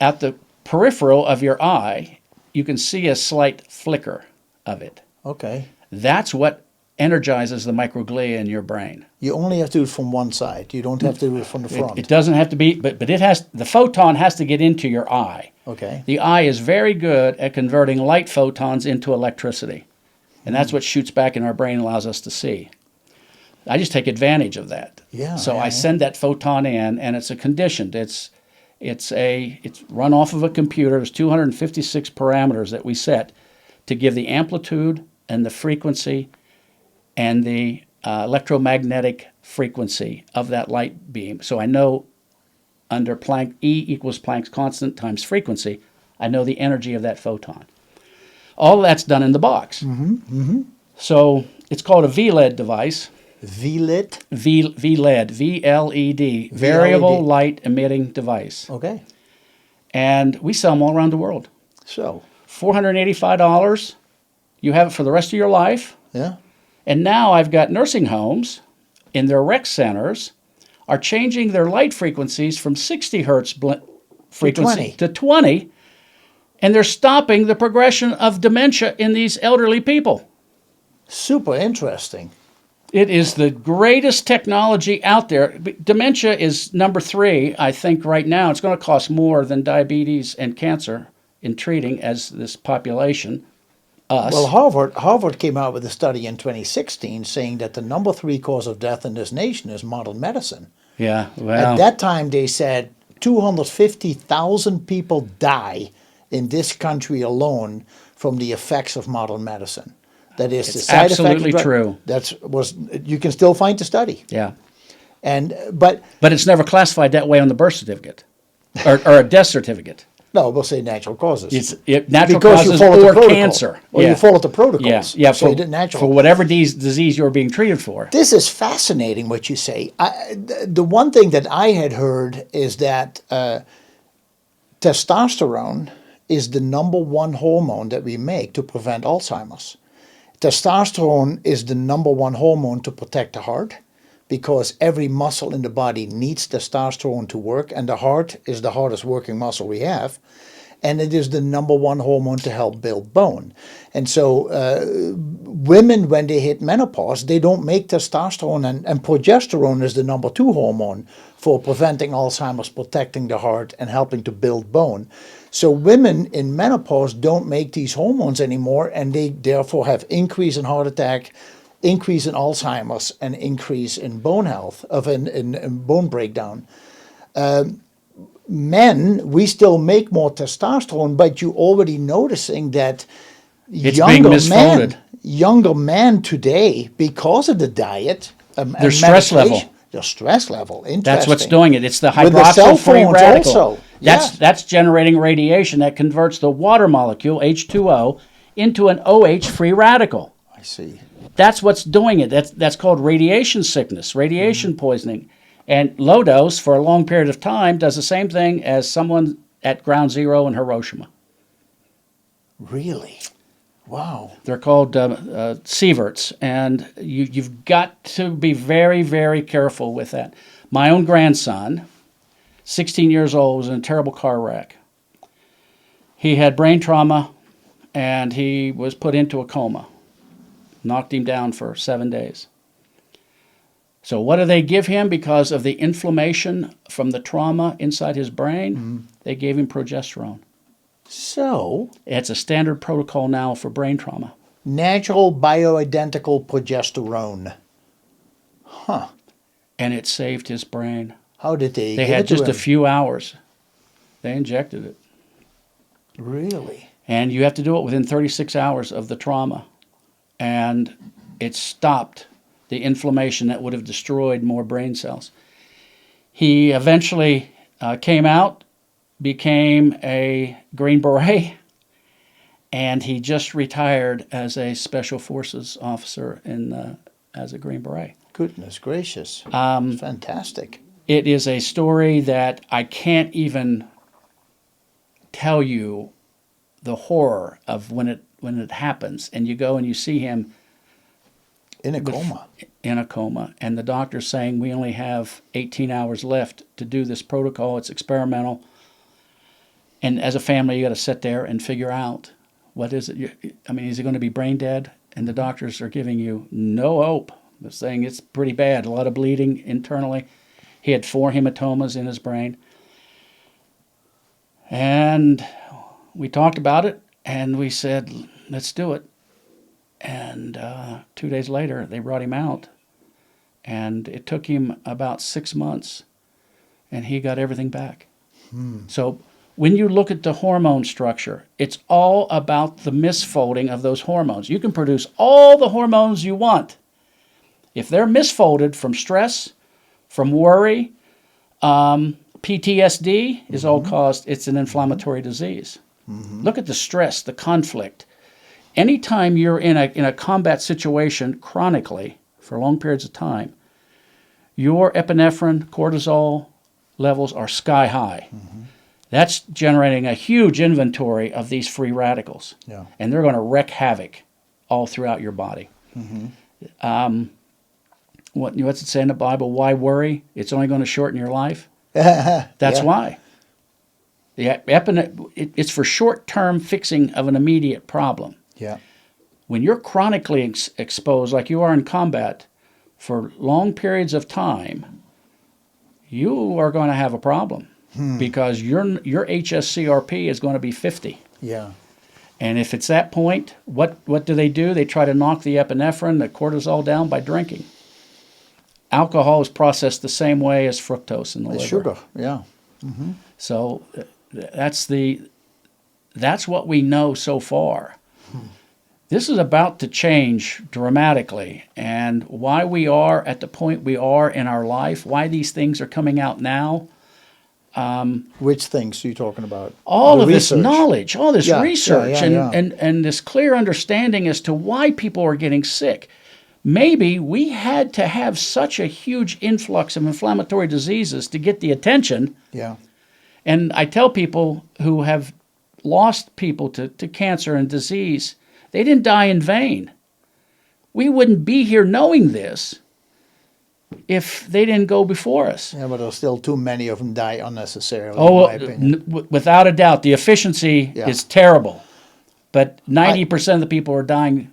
at the peripheral of your eye, you can see a slight flicker of it. Okay. That's what energizes the microglia in your brain. You only have to do it from one side. You don't have to do it from the front. It doesn't have to be, but it has, the photon has to get into your eye. Okay. The eye is very good at converting light photons into electricity. And that's what shoots back in our brain and allows us to see. I just take advantage of that. Yeah. So I send that photon in, and it's a conditioned. It's run off of a computer. There's 256 parameters that we set to give the amplitude and the frequency and the electromagnetic frequency of that light beam. So I know under Planck, E equals Planck's constant times frequency, I know the energy of that photon. All that's done in the box. So it's called a VLED device. VLED? VLED, V-L-E-D, variable light emitting device. Okay. And we sell them all around the world. So? $485. You have it for the rest of your life. Yeah. And now I've got nursing homes in their rec centers are changing their light frequencies from 60 hertz frequency to 20 And they're stopping the progression of dementia in these elderly people. Super interesting. It is the greatest technology out there. Dementia is number 3, I think, right now. It's going to cost more than diabetes and cancer in treating as this population, us. Well, Harvard came out with a study in 2016 saying that the number 3 cause of death in this nation is modern medicine. Yeah, well. At that time, they said 250,000 people die in this country alone from the effects of modern medicine. That is the It's side absolutely effect. true. You can still find the study. Yeah. But it's never classified that way on the birth certificate or a death certificate. no, we'll say natural causes. Natural because causes you follow the or protocol. cancer. Or yeah. you follow the protocols. Yeah, So you did natural. for whatever disease you're being treated for. This is fascinating what you say. The one thing that I had heard is that testosterone is the number 1 hormone that we make to prevent Alzheimer's. Testosterone is the number 1 hormone to protect the heart because every muscle in the body needs testosterone to work, and the heart is the hardest working muscle we have. And it is the number 1 hormone to help build bone. And so women, when they hit menopause, they don't make testosterone, and progesterone is the number 2 hormone for preventing Alzheimer's, protecting the heart, and helping to build bone. So women in menopause don't make these hormones anymore, and they therefore have increase in heart attack, increase in Alzheimer's, and increase in bone health, in bone breakdown. Men, we still make more testosterone, but you're already noticing that It's being misfolded. younger men today, because of the diet, Their stress level. Their stress level. Interesting. That's what's doing it. It's the With the cell hydroxyl-free phones radical. also. That's generating radiation that converts the water molecule, H2O, into an OH-free radical. I see. That's what's doing it. That's called radiation sickness, radiation poisoning. And low dose for a long period of time does the same thing as someone at ground zero in Hiroshima. Really? Wow. They're called sieverts, and you've got to be very, very careful with that. My own grandson, 16 years old, was in a terrible car wreck. He had brain trauma, and he was put into a coma. Knocked him down for 7 days. So what do they give him because of the inflammation from the trauma inside his brain? Mm-hmm. They gave him progesterone. So? It's a standard protocol now for brain trauma. Natural bioidentical progesterone. Huh. And it saved his brain. How did they They give had it to just him? a few hours. They injected it. Really? And you have to do it within 36 hours of the trauma. And it stopped the inflammation that would have destroyed more brain cells. He eventually came out, became a Green Beret, and he just retired as a Special Forces officer as a Green Beret. Goodness gracious. Fantastic. It is a story that I can't even tell you the horror of when it happens, and you go and you see him in a coma. In a coma, and the doctor's saying we only have 18 hours left to do this protocol. It's experimental, and as a family, you got to sit there and figure out what is it. Is he going to be brain dead? And the doctors are giving you no hope. They're saying it's pretty bad. A lot of bleeding internally. He had 4 hematomas in his brain, and we talked about it, and we said, let's do it. And 2 days later, they brought him out. And it took him about 6 months. And he got everything back. So when you look at the hormone structure, it's all about the misfolding of those hormones. You can produce all the hormones you want. If they're misfolded from stress, from worry, PTSD is all caused, it's an inflammatory disease. Look at the stress, the conflict. Anytime you're in a combat situation chronically for long periods of time, your epinephrine, cortisol levels are sky high. That's generating a huge inventory of these free radicals. Yeah. And they're going to wreak havoc all throughout your body. What's it say in the Bible? Why worry? It's only going to shorten your life. That's why. It's for short-term fixing of an immediate problem. Yeah. When you're chronically exposed, like you are in combat, for long periods of time, you are going to have a problem because your hs-CRP is going to be 50. Yeah. And if it's that point, what do? They try to knock the epinephrine, the cortisol down by drinking. Alcohol is processed the same way as fructose in the liver. Sugar, yeah. Mm-hmm. So that's what we know so far. This is about to change dramatically, and why we are at the point we are in our life, why these things are coming out now. Which things are you talking about? All The of this research. knowledge, all this research, yeah. And this clear understanding as to why people are getting sick. Maybe we had to have such a huge influx of inflammatory diseases to get the attention. Yeah. And I tell people who have lost people to cancer and disease, they didn't die in vain. We wouldn't be here knowing this if they didn't go before us. Yeah, but there's still too many of them die unnecessarily, Oh, in my opinion. without a doubt, the efficiency is terrible. But 90% of the people are dying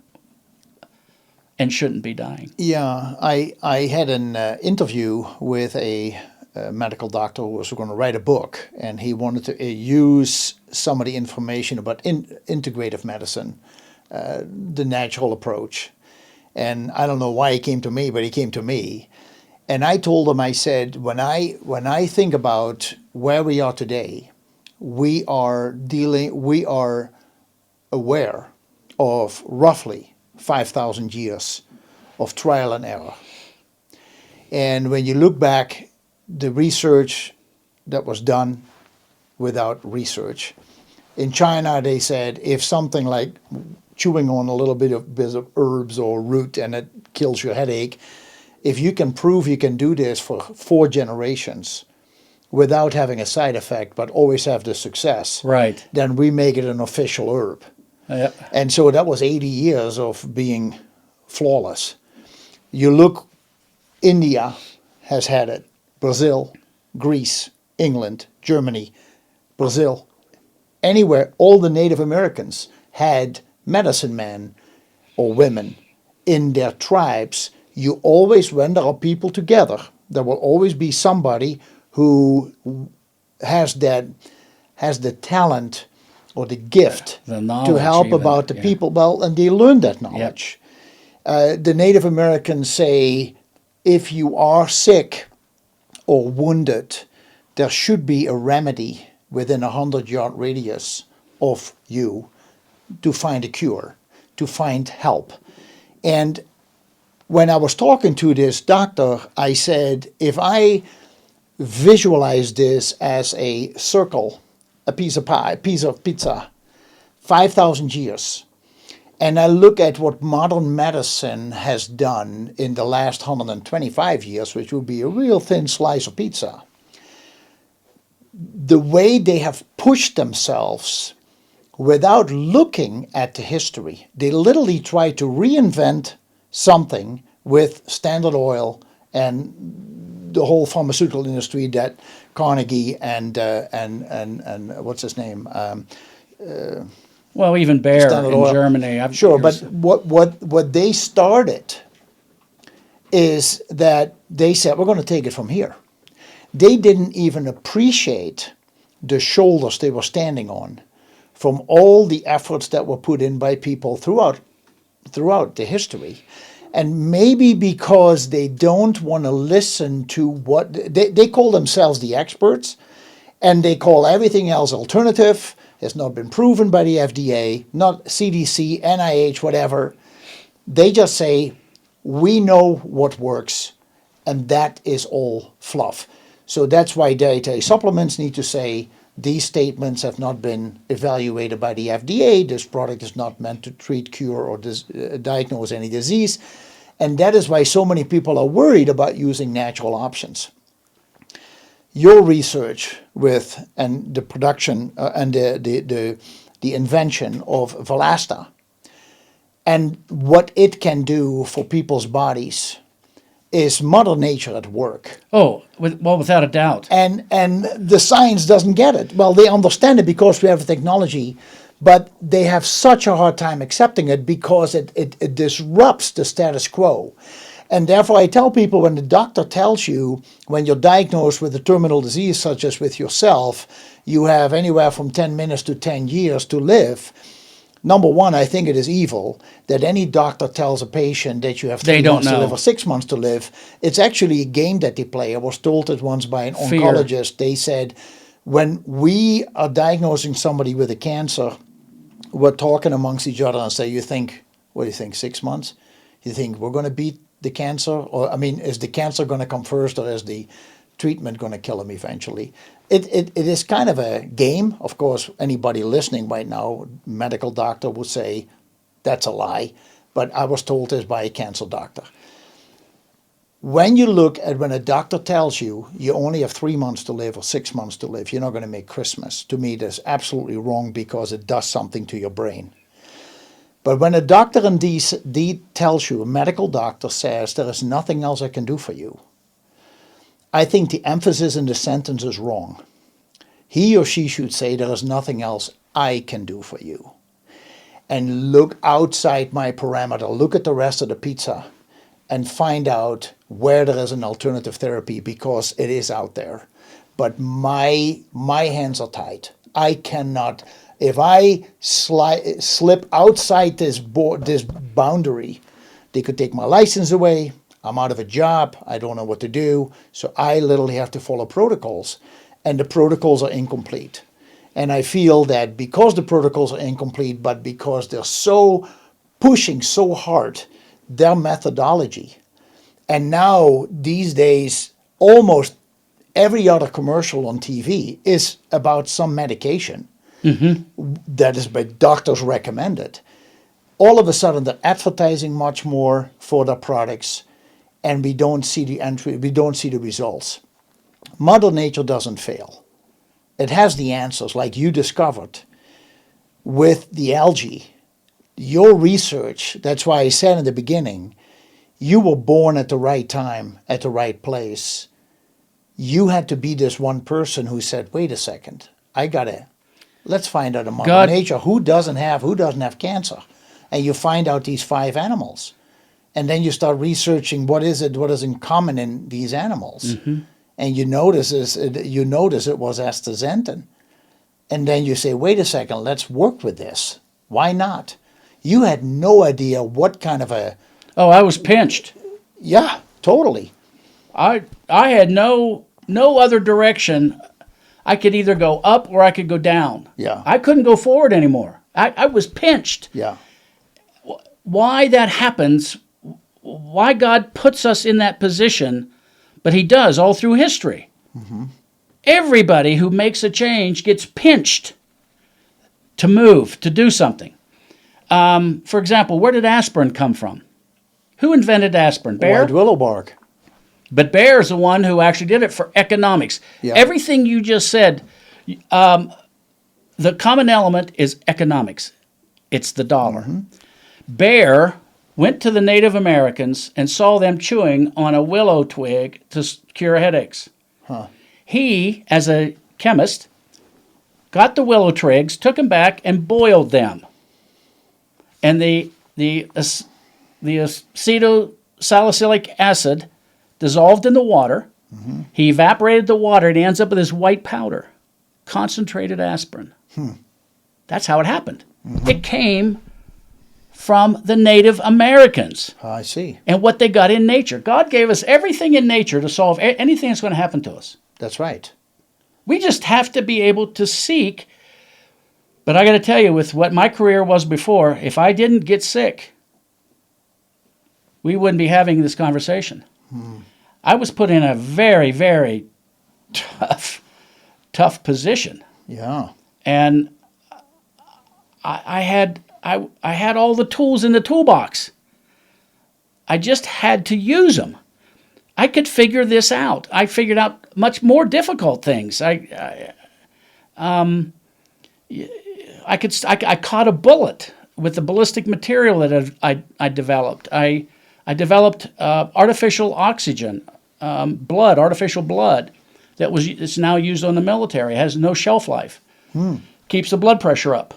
and shouldn't be dying. Yeah, I had an interview with a medical doctor who was going to write a book, and he wanted to use some of the information about integrative medicine, the natural approach. And I don't know why he came to me, but he came to me. And I told him, I said, when I think about where we are today, we are aware of roughly 5,000 years of trial and error. And when you look back, the research that was done without research. In China, they said if something like chewing on a little bit of herbs or root and it kills your headache, if you can prove you can do this for 4 generations without having a side effect, but always have the success, Right. then we make it an official herb. Yep. And so that was 80 years of being flawless. You look, India has had it, Brazil, Greece, England, Germany, Brazil, anywhere, all the Native Americans had medicine men or women in their tribes. You always, when there are people together, there will always be somebody who has the talent or the gift The to knowledge help even, about the yeah. people. Well, and they learn that knowledge. The Native Americans say, if you are sick or wounded, there should be a remedy within a 100-yard radius of you to find a cure, to find help. And when I was talking to this doctor, I said, if I visualize this as a circle, a piece of pie, a piece of pizza, 5,000 years, and I look at what modern medicine has done in the last 125 years, which would be a real thin slice of pizza, the way they have pushed themselves without looking at the history. They literally try to reinvent something with Standard Oil and the whole pharmaceutical industry that Carnegie and what's his name? Well, even Bayer Standard in Oil. Germany. Sure, but what they started is that they said, we're going to take it from here. They didn't even appreciate the shoulders they were standing on from all the efforts that were put in by people throughout the history. And maybe because they don't want to listen to what they call themselves the experts, and they call everything else alternative, has not been proven by the FDA, not CDC, NIH, whatever. They just say, we know what works, and that is all fluff. So that's why dietary supplements need to say, these statements have not been evaluated by the FDA. This product is not meant to treat, cure, or diagnose any disease. And that is why so many people are worried about using natural options. Your research with and the production and the invention of Velasta and what it can do for people's bodies is Mother Nature at work. Oh, well, without a doubt. And the science doesn't get it. Well, they understand it because we have the technology, but they have such a hard time accepting it because it disrupts the status quo. And therefore, I tell people, when the doctor tells you, when you're diagnosed with a terminal disease such as with yourself, you have anywhere from 10 minutes to 10 years to live. Number one, I think it is evil that any doctor tells a patient that you have 3 months to live or 6 months to live. It's actually a game that they play. I was told it once by an oncologist. They said, when we are diagnosing somebody with a cancer, we're talking amongst each other and say, what do you think, 6 months? You think we're going to beat the cancer? Or, I mean, is the cancer going to come first, or is the treatment going to kill him eventually? It is kind of a game. Of course, anybody listening right now, medical doctor would say that's a lie, but I was told this by a cancer doctor. When you look at when a doctor tells you you only have 3 months to live or 6 months to live, you're not going to make Christmas. To me, that's absolutely wrong because it does something to your brain. But when a doctor indeed tells you, a medical doctor says, there is nothing else I can do for you, I think the emphasis in the sentence is wrong. He or she should say, there is nothing else I can do for you. And look outside my parameter, look at the rest of the pizza and find out where there is an alternative therapy, because it is out there. But my hands are tied. I cannot, if I slip outside this boundary, they could take my license away. I'm out of a job. I don't know what to do. So I literally have to follow protocols, and the protocols are incomplete. And I feel that because the protocols are incomplete, but because they're so pushing so hard their methodology, and now these days almost every other commercial on TV is about some medication that is by doctors recommended. All of a sudden they're advertising much more for their products, and we don't see the results. Mother Nature doesn't fail. It has the answers, like you discovered with the algae. Your research, that's why I said in the beginning, you were born at the right time, at the right place. You had to be this one person who said, wait a second, let's find out in Mother Nature who doesn't have cancer. And you find out these 5 animals. And then you start researching what is in common in these animals. And you notice it was astaxanthin. And then you say, wait a second, let's work with this. Why not? You had no idea what kind of a... Oh, I was pinched. Yeah, totally. I had no other direction. I could either go up or I could go down. Yeah. I couldn't go forward anymore. I was pinched. Yeah. Why that happens, why God puts us in that position, but he does all through history. Everybody who makes a change gets pinched to move, to do something. For example, where did aspirin come from? Who invented aspirin? Bayer? White willow bark. But Bayer is the one who actually did it for economics. Yeah. Everything you just said, the common element is economics. It's the dollar. Bayer went to the Native Americans and saw them chewing on a willow twig to cure headaches. He, as a chemist, got the willow twigs, took them back, and boiled them. And the acetylsalicylic acid dissolved in the water. He evaporated the water, and he ends up with this white powder, concentrated aspirin. That's how it happened. It came from the Native Americans. I see. And what they got in nature. God gave us everything in nature to solve anything that's going to happen to us. That's right. We just have to be able to seek. But I got to tell you, with what my career was before, if I didn't get sick, we wouldn't be having this conversation. I was put in a very, very tough position. Yeah. And I had all the tools in the toolbox. I just had to use them. I could figure this out. I figured out much more difficult things. I caught a bullet with the ballistic material that I developed. I I developed artificial oxygen, artificial blood, it's now used on the military. It has no shelf life. Keeps the blood pressure up.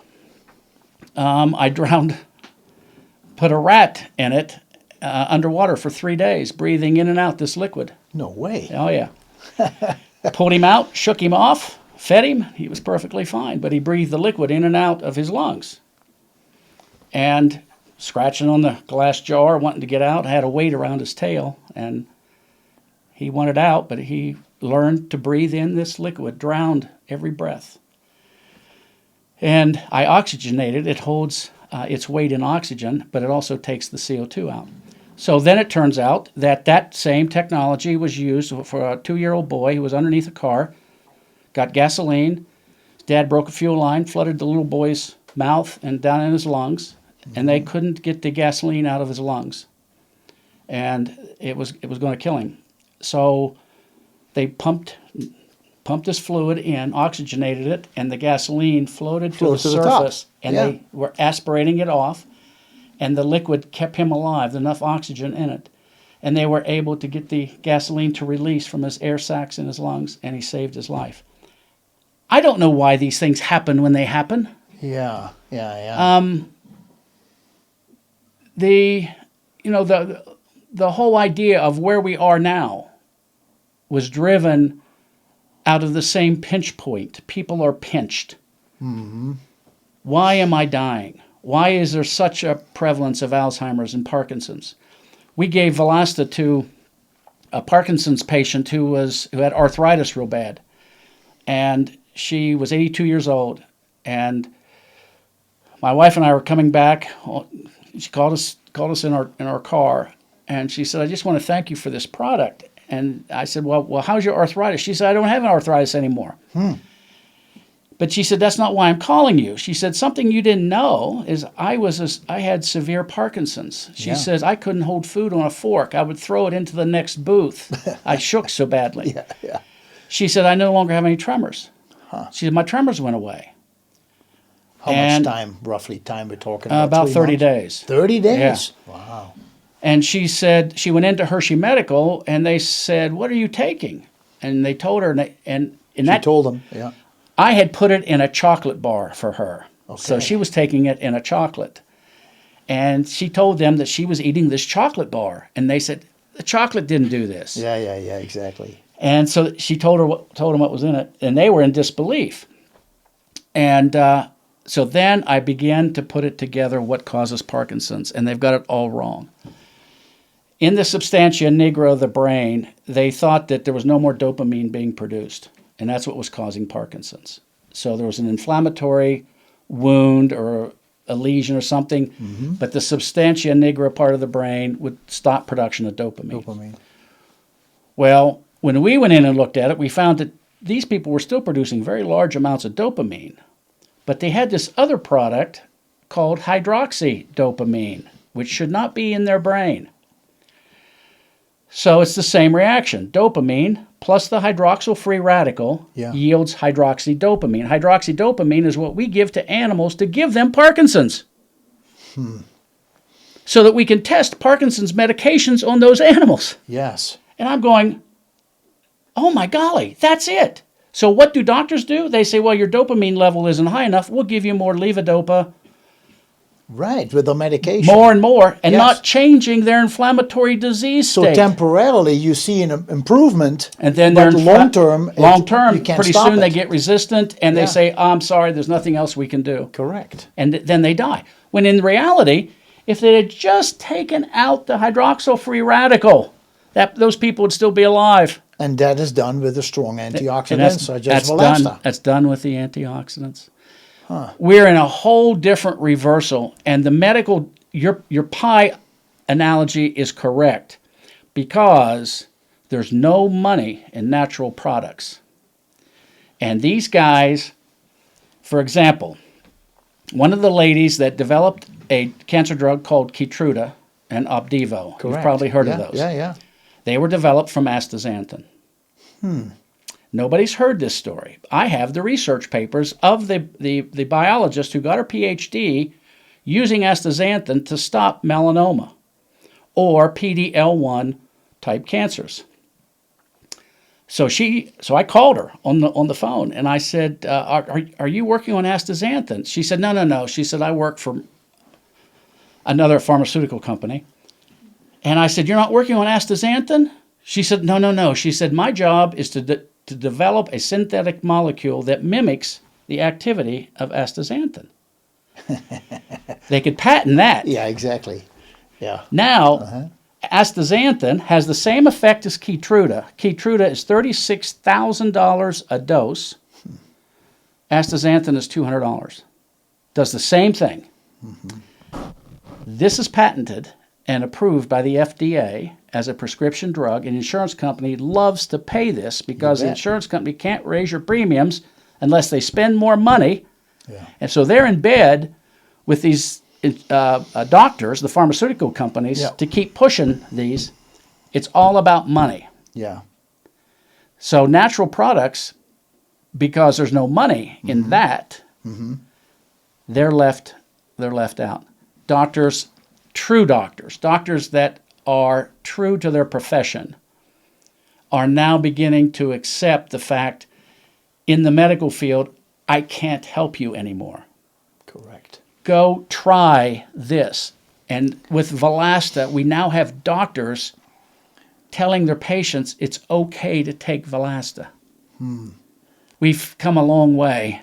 I put a rat in it underwater for 3 days, breathing in and out this liquid. No way. Oh, yeah. Pulled him out, shook him off, fed him. He was perfectly fine, but he breathed the liquid in and out of his lungs. And scratching on the glass jar, wanting to get out, had a weight around his tail, and he wanted out, but he learned to breathe in this liquid, drowned every breath. And I oxygenated. It holds its weight in oxygen, but it also takes the CO2 out. So then it turns out that that same technology was used for a 2-year-old boy who was underneath a car, got gasoline. His dad broke a fuel line, flooded the little boy's mouth and down in his lungs, and they couldn't get the gasoline out of his lungs. And it was going to kill him. So they pumped this fluid in, oxygenated it, and the gasoline floated to the surface, and they were aspirating it off, and the liquid kept him alive, enough oxygen in it. And they were able to get the gasoline to release from his air sacs in his lungs, and he saved his life. I don't know why these things happen when they happen. Yeah. The whole idea of where we are now was driven out of the same pinch point. People are pinched. Why am I dying? Why is there such a prevalence of Alzheimer's and Parkinson's? We gave Velasta to a Parkinson's patient who had arthritis real bad, and she was 82 years old. And my wife and I were coming back. She called us in our car, and she said, "I just want to thank you for this product." And I said, well, how's your arthritis? She said, "I don't have an arthritis anymore." But she said, "That's not why I'm calling you." She said, "Something you didn't know is I had severe Parkinson's." She says, "I couldn't hold food on a fork. I would throw it into the next booth. I shook so badly." She said, "I no longer have any tremors." She said, "My tremors went away." How much time, roughly time we're talking about? About 30 days. 30 days? Yeah. Wow. And she said, she went into Hershey Medical, and they said, "What are you taking?" And they told her, She told them, yeah. I had put it in a chocolate bar for her. Okay. So she was taking it in a chocolate. And she told them that she was eating this chocolate bar. And they said, "The chocolate didn't do this." Yeah, exactly. And so she told them what was in it, and they were in disbelief. And so then I began to put it together, what causes Parkinson's, and they've got it all wrong. In the substantia nigra of the brain, they thought that there was no more dopamine being produced, and that's what was causing Parkinson's. So there was an inflammatory wound or a lesion or something, but the substantia nigra part of the brain would stop production of dopamine. Well, when we went in and looked at it, we found that these people were still producing very large amounts of dopamine, but they had this other product called hydroxydopamine, which should not be in their brain. So it's the same reaction. Dopamine plus the hydroxyl free radical yields hydroxydopamine. Hydroxydopamine is what we give to animals to give them Parkinson's. So that we can test Parkinson's medications on those animals. Yes. And I'm going, oh my golly, that's it. So what do doctors do? They say, well, your dopamine level isn't high enough. We'll give you more levodopa. Right, with the medication. More and more, and not changing their inflammatory disease state. So temporarily you see an improvement, and then but long-term, pretty soon they get resistant, and they say, I'm sorry, there's nothing else we can do. Correct. And then they die. When in reality, if they had just taken out the hydroxyl free radical, those people would still be alive. And that is done with the strong antioxidants, such as Velasta. That's done with the antioxidants. We're in a whole different reversal, and the medical, your pie analogy is correct, because there's no money in natural products. And these guys, for example, one of the ladies that developed a cancer drug called Keytruda and Opdivo, Correct. You've probably heard of those. Yeah. They were developed from astaxanthin. Nobody's heard this story. I have the research papers of the biologist who got her PhD using astaxanthin to stop melanoma, or PD-L1 type cancers. So I called her on the phone, and I said, are you working on astaxanthin? She said, no. She said, I work for another pharmaceutical company. And I said, you're not working on astaxanthin? She said, no. She said, my job is to develop a synthetic molecule that mimics the activity of astaxanthin. They could patent that. Yeah, exactly. Yeah. Now, astaxanthin has the same effect as Keytruda. Keytruda is $36,000 a dose. Astaxanthin is $200. Does the same thing. This is patented and approved by the FDA as a prescription drug. An insurance company loves to pay this because the insurance company can't raise your premiums unless they spend more money. Yeah. And so they're in bed with these doctors, the pharmaceutical companies, to keep pushing these. It's all about money. Yeah. So natural products, because there's no money in that, they're left out. Doctors, true doctors that are true to their profession, are now beginning to accept the fact in the medical field, I can't help you anymore. Correct. Go try this. And with Velasta, we now have doctors telling their patients it's okay to take Velasta. We've come a long way.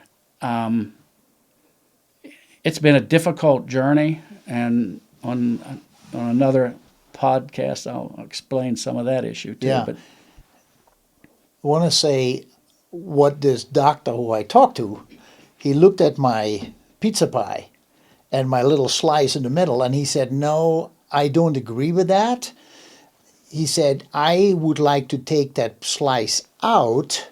It's been a difficult journey, and on another podcast, I'll explain some of that issue too. Yeah. But I want to say what this doctor who I talked to, he looked at my pizza pie and my little slice in the middle, and he said, no, I don't agree with that. He said, I would like to take that slice out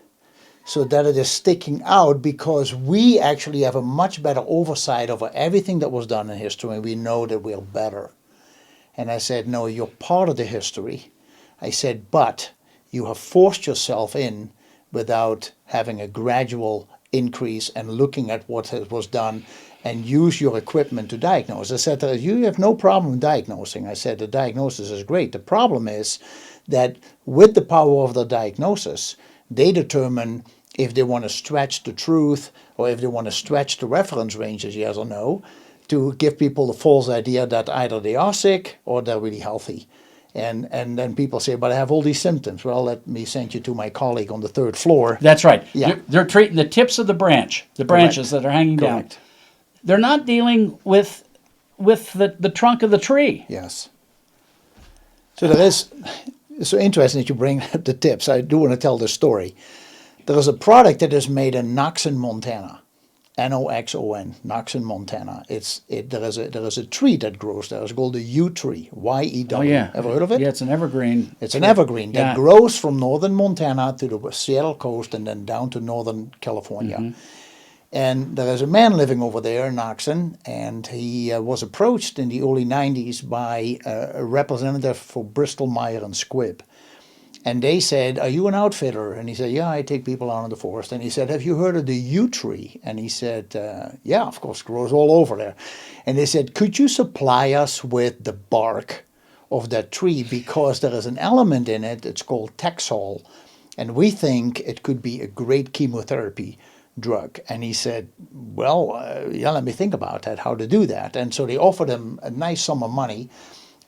so that it is sticking out, because we actually have a much better oversight over everything that was done in history, and we know that we're better. And I said, no, you're part of the history. I said, but you have forced yourself in without having a gradual increase and looking at what was done, and use your equipment to diagnose. I said, you have no problem diagnosing. I said, the diagnosis is great. The problem is that with the power of the diagnosis, they determine if they want to stretch the truth or if they want to stretch the reference ranges, yes or no, to give people the false idea that either they are sick or they're really healthy. And then people say, but I have all these symptoms. Well, let me send you to my colleague on the third floor. that's right. Yeah. They're treating the tips of the branches that are hanging down. Correct. They're not dealing with the trunk of the tree. Yes. So it's so interesting that you bring up the tips. I do want to tell this story. There is a product that is made in Noxon, Montana. Noxon, Noxon, Montana. There is a tree that grows there. It's called the yew tree, Y-E-W. Oh, yeah. Ever heard of it? Yeah, it's an evergreen. It's an evergreen that Yeah. grows from northern Montana to the Seattle coast and then down to northern California. And there is a man living over there in Noxon, and he was approached in the early 90s by a representative for Bristol Myers and Squibb. And they said, are you an outfitter? And he said, yeah, I take people out in the forest. And he said, have you heard of the yew tree? And he said, yeah, of course, it grows all over there. And they said, could you supply us with the bark of that tree? Because there is an element in it, it's called Taxol. And we think it could be a great chemotherapy drug. And he said, well, yeah, let me think about that, how to do that. And so they offered him a nice sum of money.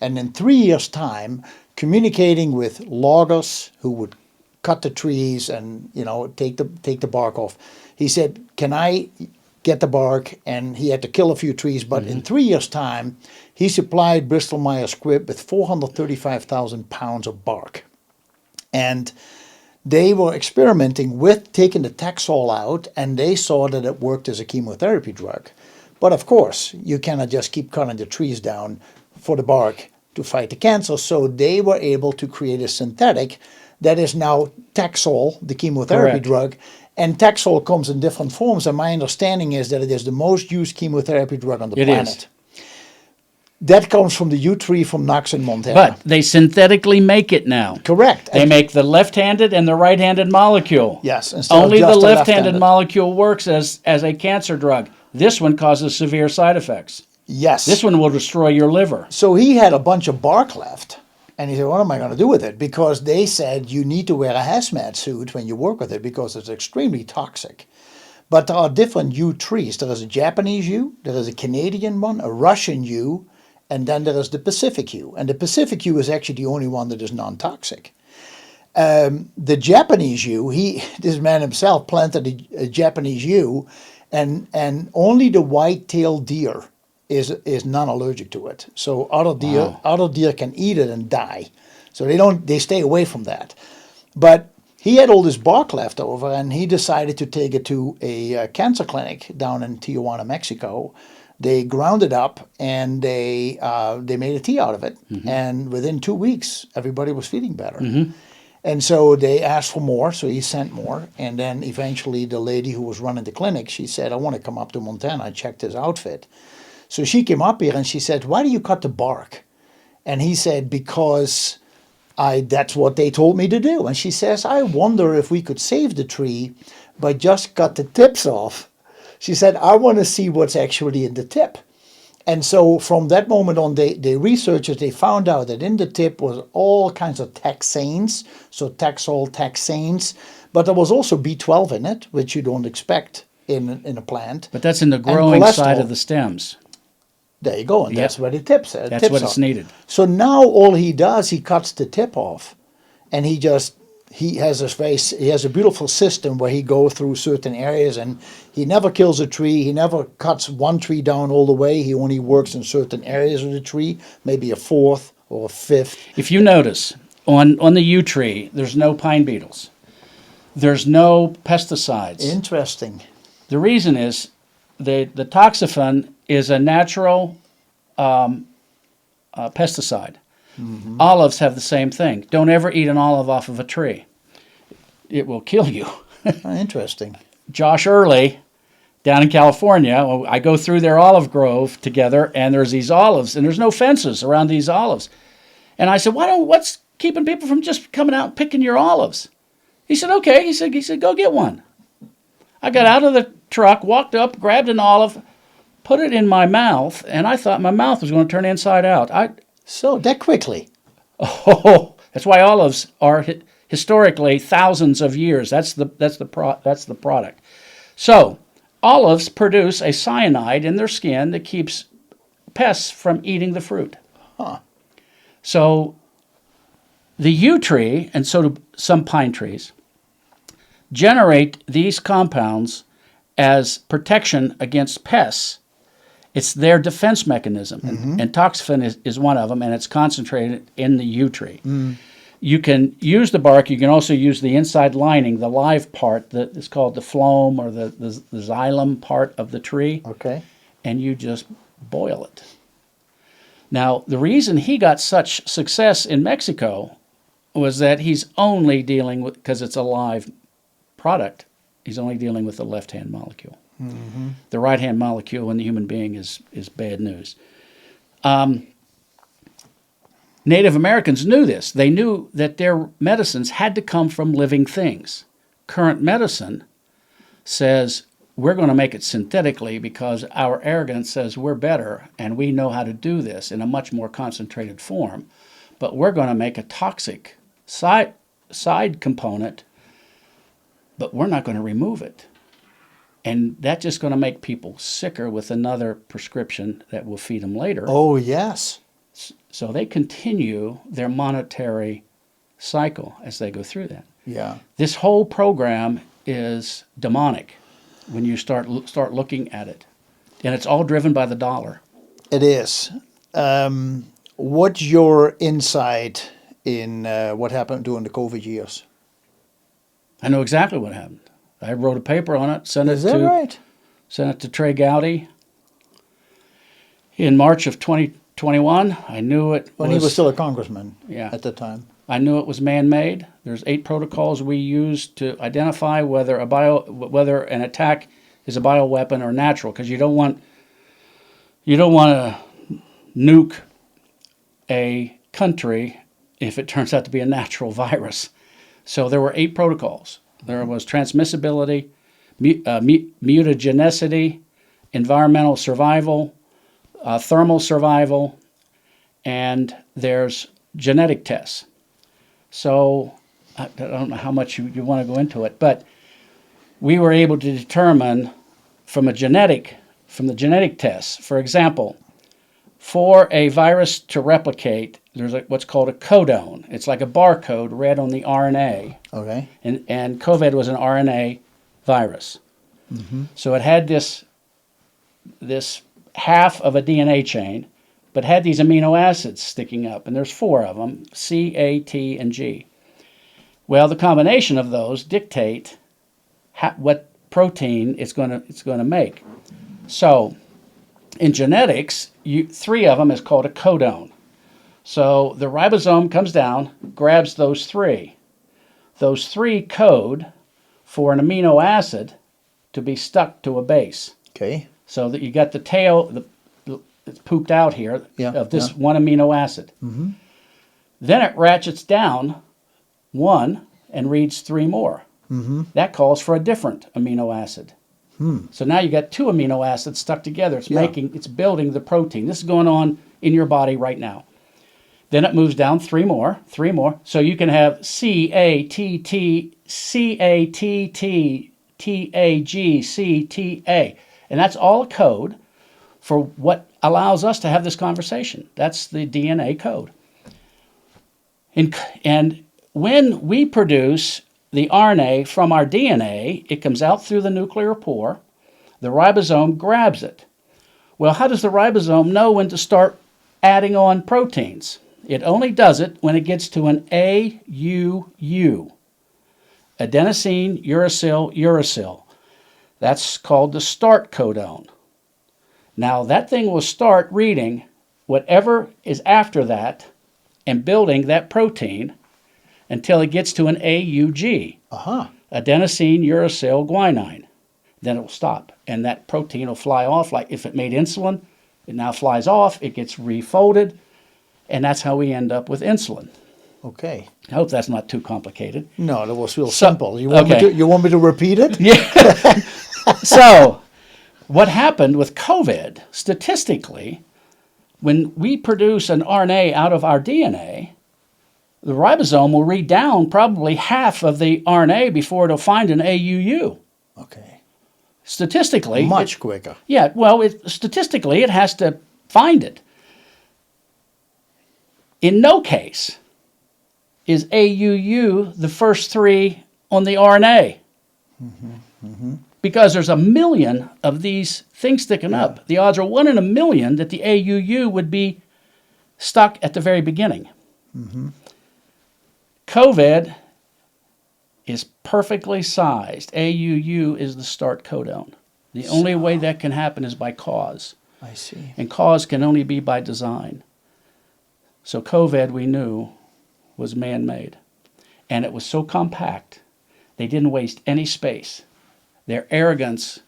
And in 3 years' time, communicating with loggers who would cut the trees and, take the bark off, he said, can I get the bark? And he had to kill a few trees. But in 3 years' time, he supplied Bristol Myers Squibb with 435,000 pounds of bark. And they were experimenting with taking the Taxol out, and they saw that it worked as a chemotherapy drug. But of course, you cannot just keep cutting the trees down for the bark to fight the cancer. So they were able to create a synthetic that is now Taxol, the chemotherapy Correct. drug. And Taxol comes in different forms, and my understanding is that it is the most used chemotherapy drug on the planet. Is. That comes from the yew tree from Noxon, Montana. But they synthetically make it now. Correct. They make the left-handed and the right-handed molecule. Yes, instead of Only the just the left-handed left-handed. molecule works as a cancer drug. This one causes severe side effects. Yes. This one will destroy your liver. So he had a bunch of bark left. And he said, what am I going to do with it? Because they said you need to wear a hazmat suit when you work with it because it's extremely toxic. But there are different yew trees. There is a Japanese yew, there is a Canadian one, a Russian yew, and then there is the Pacific yew. And the Pacific yew is actually the only one that is non-toxic. The Japanese yew, this man himself planted a Japanese yew, and only the white-tailed deer is non-allergic to it. So other deer can eat it and die. So they stay away from that. But he had all this bark left over, and he decided to take it to a cancer clinic down in Tijuana, Mexico. They ground it up and they made a tea out of it. Mm-hmm. And within 2 weeks, everybody was feeling better. Mm-hmm. And so they asked for more, so he sent more. And then eventually the lady who was running the clinic, she said, I want to come up to Montana. I checked his outfit. So she came up here and she said, why do you cut the bark? And he said, because that's what they told me to do. And she says, I wonder if we could save the tree by just cut the tips off. She said, I want to see what's actually in the tip. And so from that moment on, the researchers, they found out that in the tip was all kinds of taxanes, so Taxol, taxanes, but there was also B12 in it, which you don't expect in a plant. But that's in the growing side of the stems. There you go, and that's where the tips are. That's what it's needed. So now all he does, he cuts the tip off, and he has a beautiful system where he goes through certain areas, and he never kills a tree. He never cuts one tree down all the way. He only works in certain areas of the tree, maybe a fourth or a fifth. If you notice, on the yew tree, there's no pine beetles. There's no pesticides. Interesting. The reason is the toxaphene is a natural pesticide. Mm-hmm. Olives have the same thing. Don't ever eat an olive off of a tree. It will kill you. Interesting. Josh Early, down in California, I go through their olive grove together, and there's these olives, and there's no fences around these olives. And I said, what's keeping people from just coming out and picking your olives? He said, okay. He said, go get one. I got out of the truck, walked up, grabbed an olive, put it in my mouth, and I thought my mouth was going to turn inside out. So that quickly? Oh, that's why olives are historically thousands of years. That's the product. So olives produce a cyanide in their skin that keeps pests from eating the fruit. Huh. So the yew tree, and so do some pine trees, generate these compounds as protection against pests. It's their defense mechanism, mm-hmm. and toxaphene is one of them, and it's concentrated in the yew tree. Mm. You can use the bark. You can also use the inside lining, the live part that is called the phloem or the xylem part of the tree. Okay. And you just boil it. Now, the reason he got such success in Mexico was that he's only dealing with, because it's a live product, he's only dealing with the left-hand molecule. Mm-hmm. The right-hand molecule in the human being is bad news. Native Americans knew this. They knew that their medicines had to come from living things. Current medicine says we're going to make it synthetically because our arrogance says we're better and we know how to do this in a much more concentrated form. But we're going to make a toxic side component, but we're not going to remove it. And that's just going to make people sicker with another prescription that will feed them later. Oh, yes. So they continue their monetary cycle as they go through that. Yeah. This whole program is demonic when you start looking at it. And it's all driven by the dollar. It is. What's your insight in what happened during the COVID years? I know exactly what happened. I wrote a paper on it, sent it to Trey Gowdy in March of 2021. I knew it when he was still a congressman. Yeah. At the time. I knew it was man-made. There's 8 protocols we use to identify whether an attack is a bioweapon or natural, because you don't want to nuke a country if it turns out to be a natural virus. So there were 8 protocols. There was transmissibility, mutagenicity, environmental survival, thermal survival, and there's genetic tests. So I don't know how much you want to go into it, but we were able to determine from the genetic tests, for example, for a virus to replicate, there's what's called a codon. It's like a barcode read on the RNA. Okay. And COVID was an RNA virus. So it had this half of a DNA chain, but had these amino acids sticking up, and there's 4 of them, C, A, T, and G. Well, the combination of those dictate what protein it's going to make. So in genetics, 3 of them is called a codon. So the ribosome comes down, grabs those 3. Those 3 code for an amino acid to be stuck to a base. Okay. So that you got the tail it's pooped out here of this one amino acid. Then it ratchets down 1 and reads 3 more. That calls for a different amino acid. So now you got 2 amino acids stuck together. It's building the protein. This is going on in your body right now. Then it moves down 3 more. So you can have C-A-T-T, C-A-T-T, T-A-G, C-T-A. And that's all a code for what allows us to have this conversation. That's the DNA code. And when we produce the RNA from our DNA, it comes out through the nuclear pore. The ribosome grabs it. Well, how does the ribosome know when to start adding on proteins? It only does it when it gets to an AUU, adenosine uracil. That's called the start codon. Now that thing will start reading whatever is after that and building that protein until it gets to an AUG, adenosine uracil guanine. Then it will stop, and that protein will fly off. Like if it made insulin, it now flies off, it gets refolded, and that's how we end up with insulin. Okay. I hope that's not too complicated. No, that was real simple. You want me to repeat it? Yeah. So, what happened with COVID, statistically, when we produce an RNA out of our DNA, the ribosome will read down probably half of the RNA before it'll find an AUU. Okay. Statistically. Much quicker. Yeah, well, statistically, it has to find it. In no case is AUU the first 3 on the RNA. Because there's 1 million of these things sticking up. The odds are 1 in 1 million that the AUU would be stuck at the very beginning. COVID is perfectly sized. AUU is the start codon. The only way that can happen is by cause. I see. And cause can only be by design. So COVID, we knew, was man-made. And it was so compact, they didn't waste any space. Their arrogance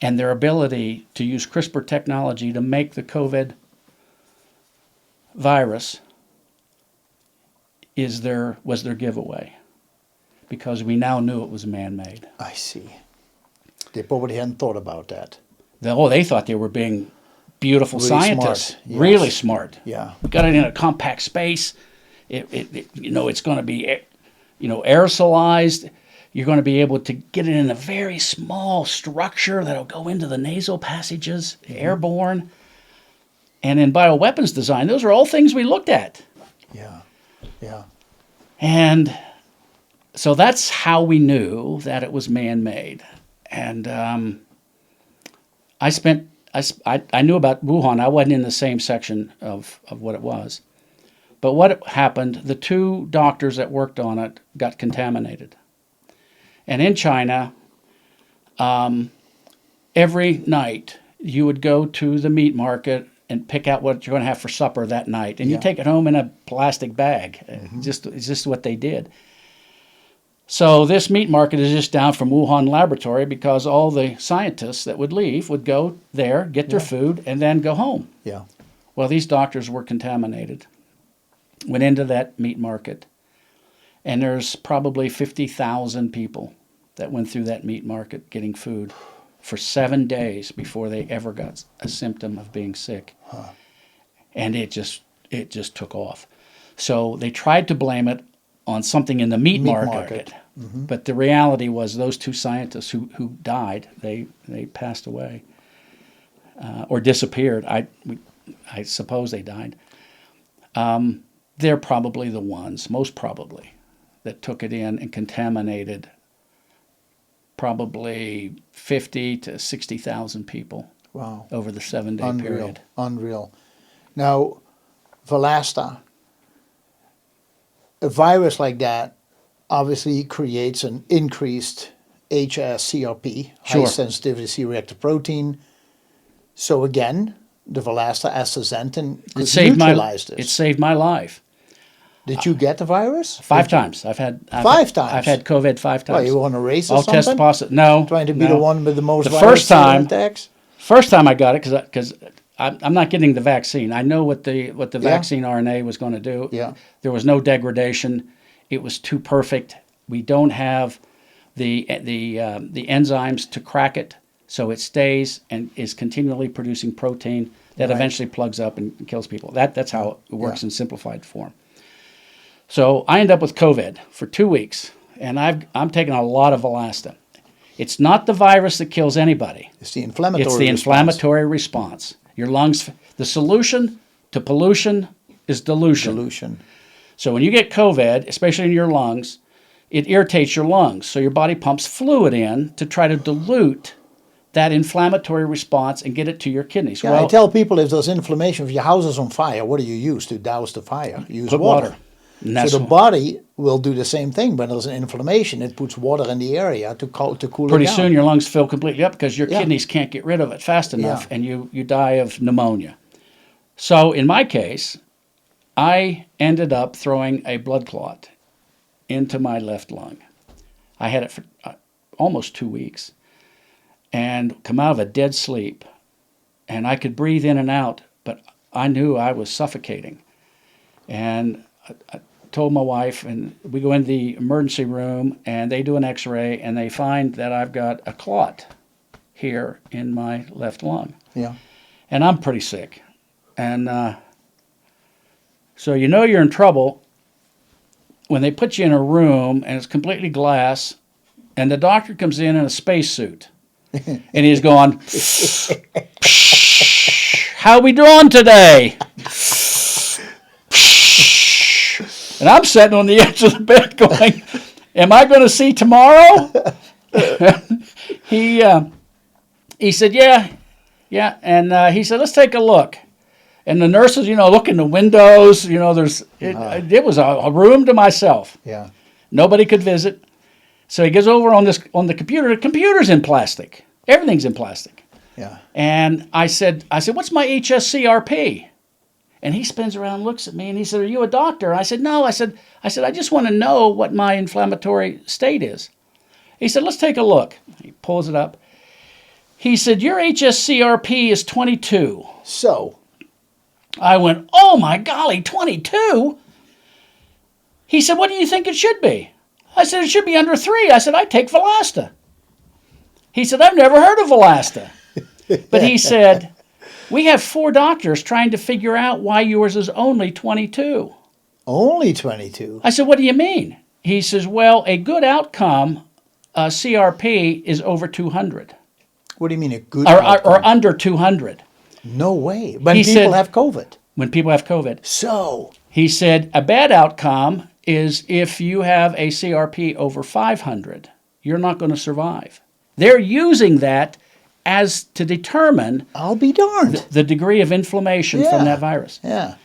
and their ability to use CRISPR technology to make the COVID virus was their giveaway, because we now knew it was man-made. I see. They probably hadn't thought about that. They thought they were being beautiful Really scientists, smart, yes. really smart. Yeah. We got it in a compact space. It's going to be, aerosolized. You're going to be able to get it in a very small structure that'll go into the nasal passages, airborne. And in bioweapons design, those are all things we looked at. Yeah. Yeah. And so that's how we knew that it was man-made. And I knew about WuHan. I wasn't in the same section of what it was. But what happened, the 2 doctors that worked on it got contaminated. And in China, every night you would go to the meat market and pick out what you're going to have for supper that night. And you take it home in a plastic bag. It's just what they did. So this meat market is just down from Wuhan laboratory, because all the scientists that would leave would go there, get their food, and then go home. Yeah. Well, these doctors were contaminated, went into that meat market, and there's probably 50,000 people that went through that meat market getting food for 7 days before they ever got a symptom of being sick. And it just took off. So they tried to blame it on something in the meat market. But the reality was those two scientists who died, they passed away or disappeared. I suppose they died. They're probably the ones, most probably, that took it in and contaminated probably 50 to 60,000 people. Wow. Over the 7-day period. Unreal. Now, Velasta, a virus like that obviously creates an increased hs-CRP, high sensitivity C-reactive protein. So again, the Velasta astaxanthin could neutralize this. It saved my life. Did you get the virus? 5 times. I've had 5 times. I've had COVID 5 times. Well, you want to race or I'll something? test positive. No. Trying to be the one with the most the virus attacks? First time I got it, because I'm not getting the vaccine. I know what the vaccine RNA was going to do. Yeah. There was no degradation. It was too perfect. We don't have the enzymes to crack it, so it stays and is continually producing protein that eventually plugs up and kills people. That's how it works in simplified form. So I end up with COVID for 2 weeks, and I'm taking a lot of Velasta. It's not the virus that kills anybody. It's the inflammatory response. It's the inflammatory response. Your lungs, the solution to pollution is dilution. So when you get COVID, especially in your lungs, it irritates your lungs. So your body pumps fluid in to try to dilute that inflammatory response and get it to your kidneys. Yeah, I tell people if there's inflammation, if your house is on fire, what do you use to douse the fire? You use water. So the body will do the same thing. When there's an inflammation, it puts water in the area to cool it down. Pretty soon your lungs fill completely up because your kidneys can't get rid of it fast enough, and you die of pneumonia. So in my case, I ended up throwing a blood clot into my left lung. I had it for almost 2 weeks and come out of a dead sleep. And I could breathe in and out, but I knew I was suffocating. And I told my wife, and we go into the emergency room, and they do an x-ray, and they find that I've got a clot here in my left lung. Yeah. And I'm pretty sick. And so you know you're in trouble when they put you in a room, and it's completely glass, and the doctor comes in a spacesuit, and he's going, "How we doing today?" And I'm sitting on the edge of the bed going, "Am I going to see tomorrow?" He said, yeah. And he said, "Let's take a look." And the nurses, look in the windows. It was a room to myself. Yeah. Nobody could visit. So he goes over on the computer. The computer's in plastic. Everything's in plastic. Yeah. And I said, "What's my hs-CRP?" And he spins around and looks at me, and he said, "Are you a doctor?" And I said, "No." I said, "I just want to know what my inflammatory state is." He said, "Let's take a look." He pulls it up. He said, "Your hs-CRP is 22. So? I went, "Oh my golly, 22? He said, "What do you think it should be?" I said, "It should be under 3. I said, "I take Velasta." He said, "I've never heard of Velasta." But he said, "We have 4 doctors trying to figure out why yours is only 22. Only 22? I said, "What do you mean?" He says, "Well, a good outcome, CRP, is over 200. What do you mean a good outcome? Or under 200. No way. When people have COVID. When people have COVID. So? He said, "A bad outcome is if you have a CRP over 500. You're not going to survive." They're using that as to determine I'll be darned. The degree of inflammation from that virus. Yeah.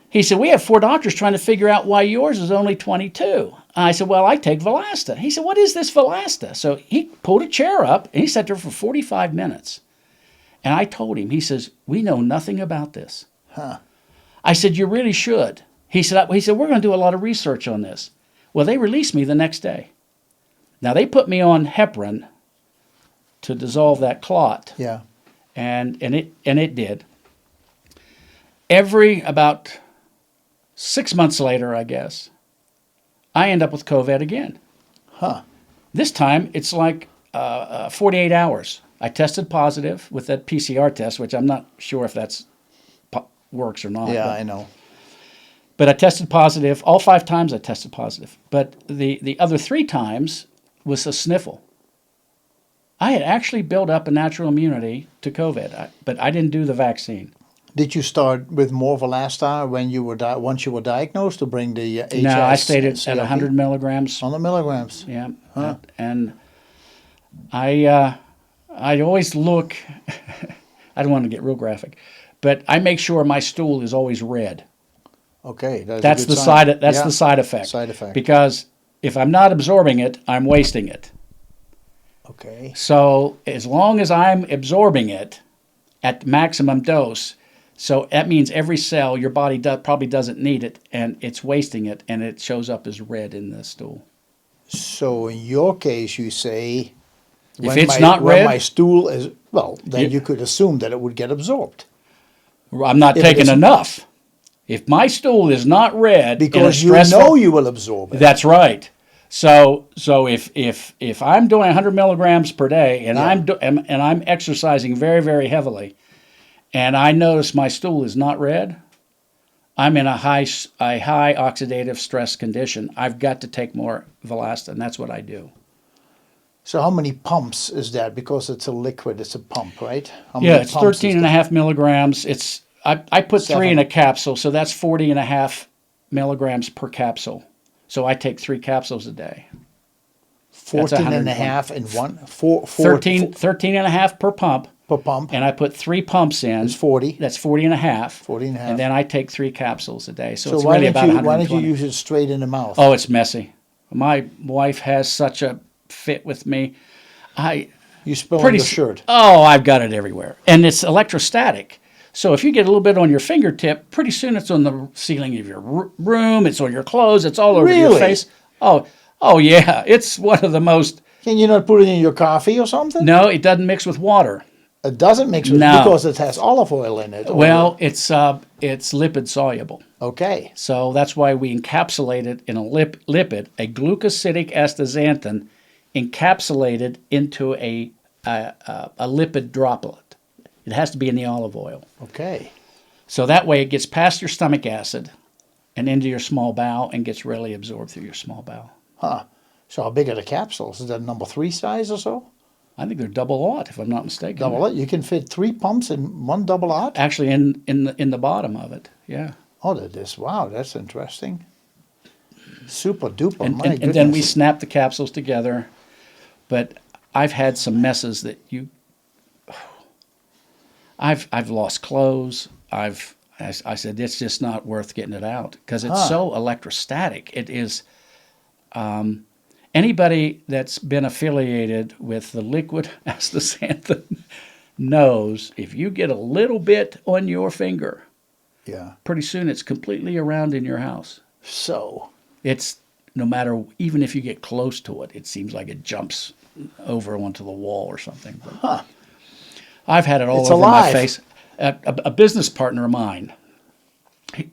He said, "We have 4 doctors trying to figure out why yours is only 22. I said, "Well, I take Velasta." He said, "What is this Velasta?" So he pulled a chair up, and he sat there for 45 minutes. And I told him, he says, "We know nothing about this." Huh. I said, "You really should." He said, "We're going to do a lot of research on this." Well, they released me the next day. Now, they put me on heparin to dissolve that clot. Yeah. And it did. About 6 months later, I guess, I end up with COVID again. Huh. This time, it's like 48 hours. I tested positive with that PCR test, which I'm not sure if that's works or not. Yeah, I know. But I tested positive. All 5 times I tested positive. But the other 3 times was a sniffle. I had actually built up a natural immunity to COVID, but I didn't do the vaccine. Did you start with more Velastar when you were once you were diagnosed to bring the HS? No, I stayed at 100 milligrams. 100 milligrams. Yeah, and I always look. I don't want to get real graphic, but I make sure my stool is always red. Okay, That's the side. That's the side effect. Side effect. Because if I'm not absorbing it, I'm wasting it. Okay. So as long as I'm absorbing it at maximum dose, so that means every cell your body probably doesn't need it, and it's wasting it, and it shows up as red in the stool. So in your case, you say, if it's not red, when my stool is then you could assume that it would get absorbed. I'm not taking enough. If my stool is not red, because you know you will absorb it. That's right. So if I'm doing 100 milligrams per day and I'm exercising very, very heavily, and I notice my stool is not red, I'm in a high oxidative stress condition. I've got to take more Velastin. That's what I do. So how many pumps is that? Because it's a liquid, it's a pump, right? It's 13.5 milligrams. I put 3 in a capsule, so that's 40.5 milligrams per capsule. So I take 3 capsules a day. 14.5 in one? 13.5 per pump. Per pump. And I put 3 pumps in. It's 40. That's 40.5. 40.5. And then I take 3 capsules a day. So it's why really about 120. Why don't you use it straight in the mouth? Oh, it's messy. My wife has such a fit with me. You spill on your shirt. Oh, I've got it everywhere. And it's electrostatic. So if you get a little bit on your fingertip, pretty soon it's on the ceiling of your room, it's on your clothes, it's all over your face. Oh yeah, it's one of the most... Can you not put it in your coffee or something? No, it doesn't mix with water. It doesn't mix with because it has olive oil in it. Well, it's lipid soluble. Okay. So that's why we encapsulate it in a lipid, a glucosidic astaxanthin encapsulated into a lipid droplet. It has to be in the olive oil. Okay. So that way it gets past your stomach acid and into your small bowel and gets readily absorbed through your small bowel. Huh. So how big are the capsules? Is that number 3 size or so? I think they're double-aught, if I'm not mistaken. Double-aught? You can fit 3 pumps in one double-aught? Actually, in the bottom of it, yeah. Oh, that is, wow, that's interesting. Super duper, and, my and, goodness. and then we snap the capsules together. But I've had some messes that I've lost clothes. I said it's just not worth getting it out because it's so electrostatic. It is. Anybody that's been affiliated with the liquid astaxanthin knows if you get a little bit on your finger, pretty soon it's completely around in your house. So it's no matter, even if you get close to it, it seems like it jumps over onto the wall or something. But I've had it all over my face. A business partner of mine,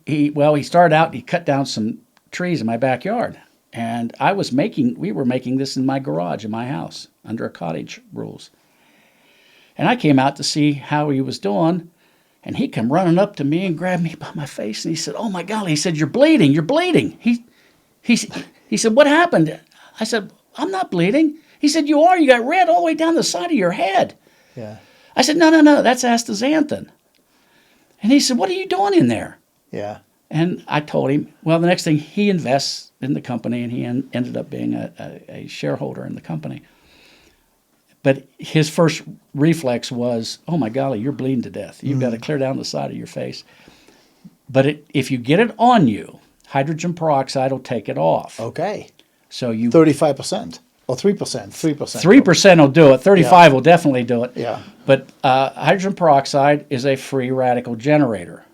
he started out, he cut down some trees in my backyard. And we were making this in my garage in my house under a cottage rules. And I came out to see how he was doing. And he come running up to me and grabbed me by my face. And he said, "Oh my golly," he said, "You're bleeding, you're bleeding." He said, "What happened?" I said, "I'm not bleeding." He said, "You are. You got red all the way down the side of your head." Yeah. I said, No, that's astaxanthin. And he said, "What are you doing in there?" Yeah. And I told him, well, the next thing, he invests in the company, and he ended up being a shareholder in the company. But his first reflex was, "Oh my golly, you're bleeding to death. You've got to clear down the side of your face." But if you get it on you, hydrogen peroxide will take it off. Okay. So you 35% or 3%, 3%. 3% will do it. 35 will definitely do it. Yeah. But hydrogen peroxide is a free radical generator.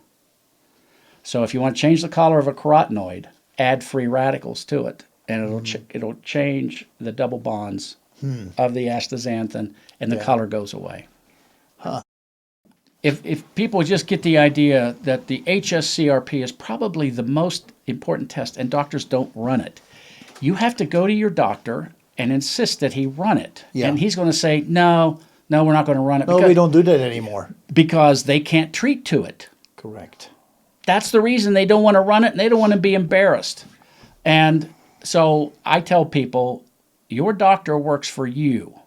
So if you want to change the color of a carotenoid, add free radicals to it, and it'll change the double bonds of the astaxanthin, and the color goes away. Huh. If people just get the idea that the hs-CRP is probably the most important test, and doctors don't run it, you have to go to your doctor and insist that he run it. Yeah. And he's going to say, no, we're not going to run it. No, we don't do that anymore. Because they can't treat to it. Correct. That's the reason they don't want to run it, and they don't want to be embarrassed. And so I tell people, your doctor works for you.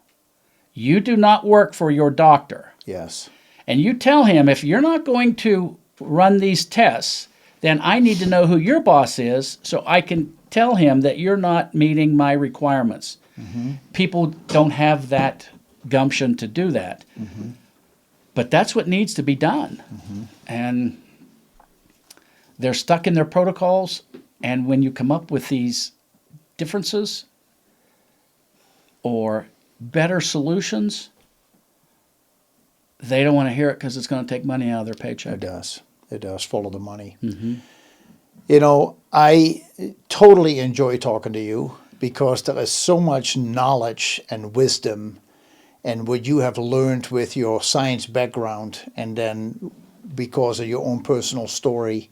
You do not work for your doctor. Yes. And you tell him, if you're not going to run these tests, then I need to know who your boss is so I can tell him that you're not meeting my requirements. People don't have that gumption to do that. But that's what needs to be done. And they're stuck in their protocols. And when you come up with these differences or better solutions, they don't want to hear it because it's going to take money out of their paycheck. It does. It does. Follow the money. You know, I totally enjoy talking to you because there is so much knowledge and wisdom and what you have learned with your science background, and then because of your own personal story,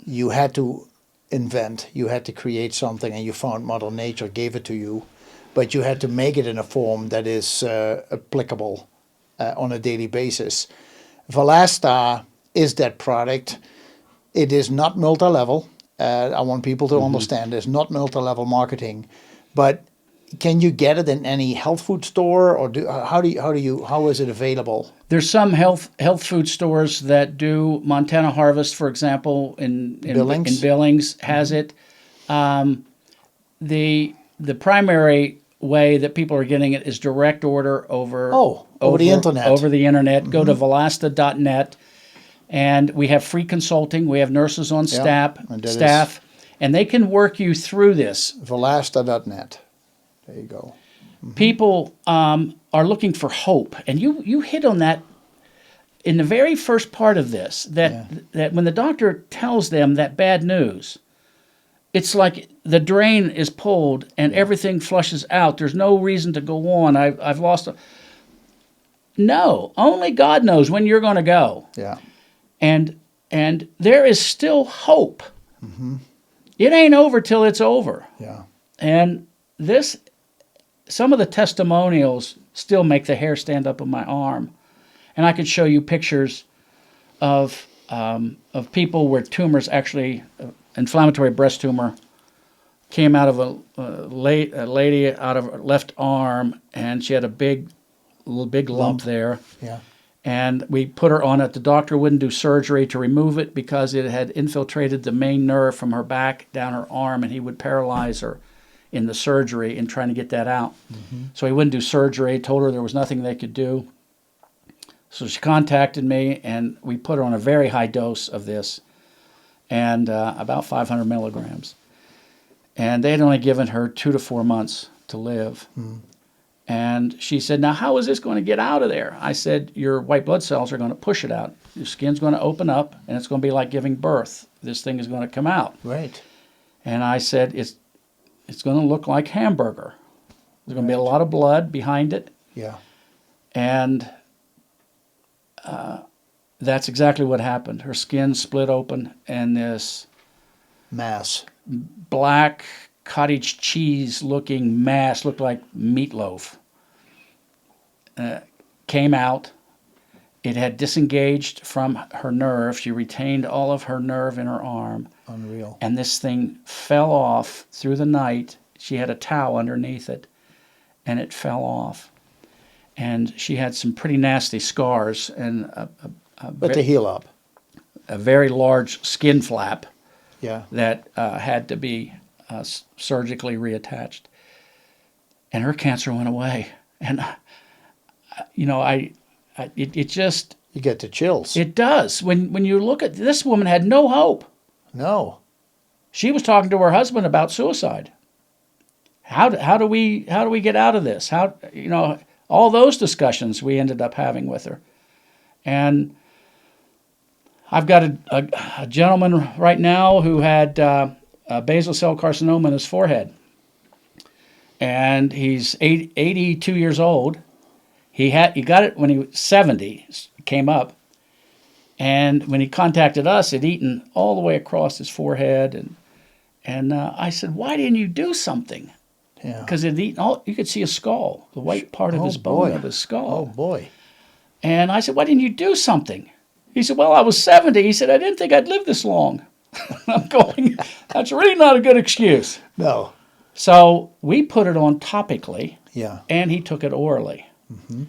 you had to invent, you had to create something, and you found Mother Nature gave it to you, but you had to make it in a form that is applicable on a daily basis. Velasta is that product. It is not multi-level. I want people to understand it's not multi-level marketing, but can you get it in any health food store, or how is it available? There's some health food stores that do. Montana Harvest, for example, in Billings has it. The primary way that people are getting it is direct order over the internet. Over the internet. Go to velasta.net, and we have free consulting. We have nurses on staff, and they can work you through this. Velasta.net. There you go. People are looking for hope, and you hit on that in the very first part of this. That when the doctor tells them that bad news, it's like the drain is pulled and everything flushes out. There's no reason to go on. I've lost. No, only God knows when you're going to go. Yeah. And there is still hope. It ain't over till it's over. Yeah. And some of the testimonials still make the hair stand up on my arm. And I could show you pictures of people where tumors actually, inflammatory breast tumor, came out of a lady out of her left arm, and she had a big lump there. Yeah. And we put her on it. The doctor wouldn't do surgery to remove it because it had infiltrated the main nerve from her back down her arm, and he would paralyze her in the surgery in trying to get that out. So he wouldn't do surgery, told her there was nothing they could do. So she contacted me, and we put her on a very high dose of this, and about 500 milligrams. And they had only given her 2 to 4 months to live. And she said, now how is this going to get out of there? I said, your white blood cells are going to push it out. Your skin's going to open up, and it's going to be like giving birth. This thing is going to come out. Right. And I said, it's going to look like hamburger. There's going to be a lot of blood behind it. Yeah. And that's exactly what happened. Her skin split open, and this Mass. black cottage cheese looking mass, looked like meatloaf, came out. It had disengaged from her nerve. She retained all of her nerve in her arm. Unreal. And this thing fell off through the night. She had a towel underneath it, and it fell off. And she had some pretty nasty scars and But they heal up. a very large skin flap Yeah. that had to be surgically reattached. And her cancer went away. And, it just... You get the chills. It does. When you look at... This woman had no hope. No. She was talking to her husband about suicide. How do we get out of this? All those discussions we ended up having with her. And I've got a gentleman right now who had basal cell carcinoma in his forehead. And he's 82 years old. He got it when he was 70, came up. And when he contacted us, it eaten all the way across his forehead. And I said, why didn't you do something? Yeah. Because it eaten all. You could see a skull, the white part of his bone of his skull. Oh, boy. And I said, why didn't you do something? He said, well, I was 70. He said, I didn't think I'd live this long. I'm going, that's really not a good excuse. No. So we put it on topically, Yeah. and he took it orally. Mm-hmm.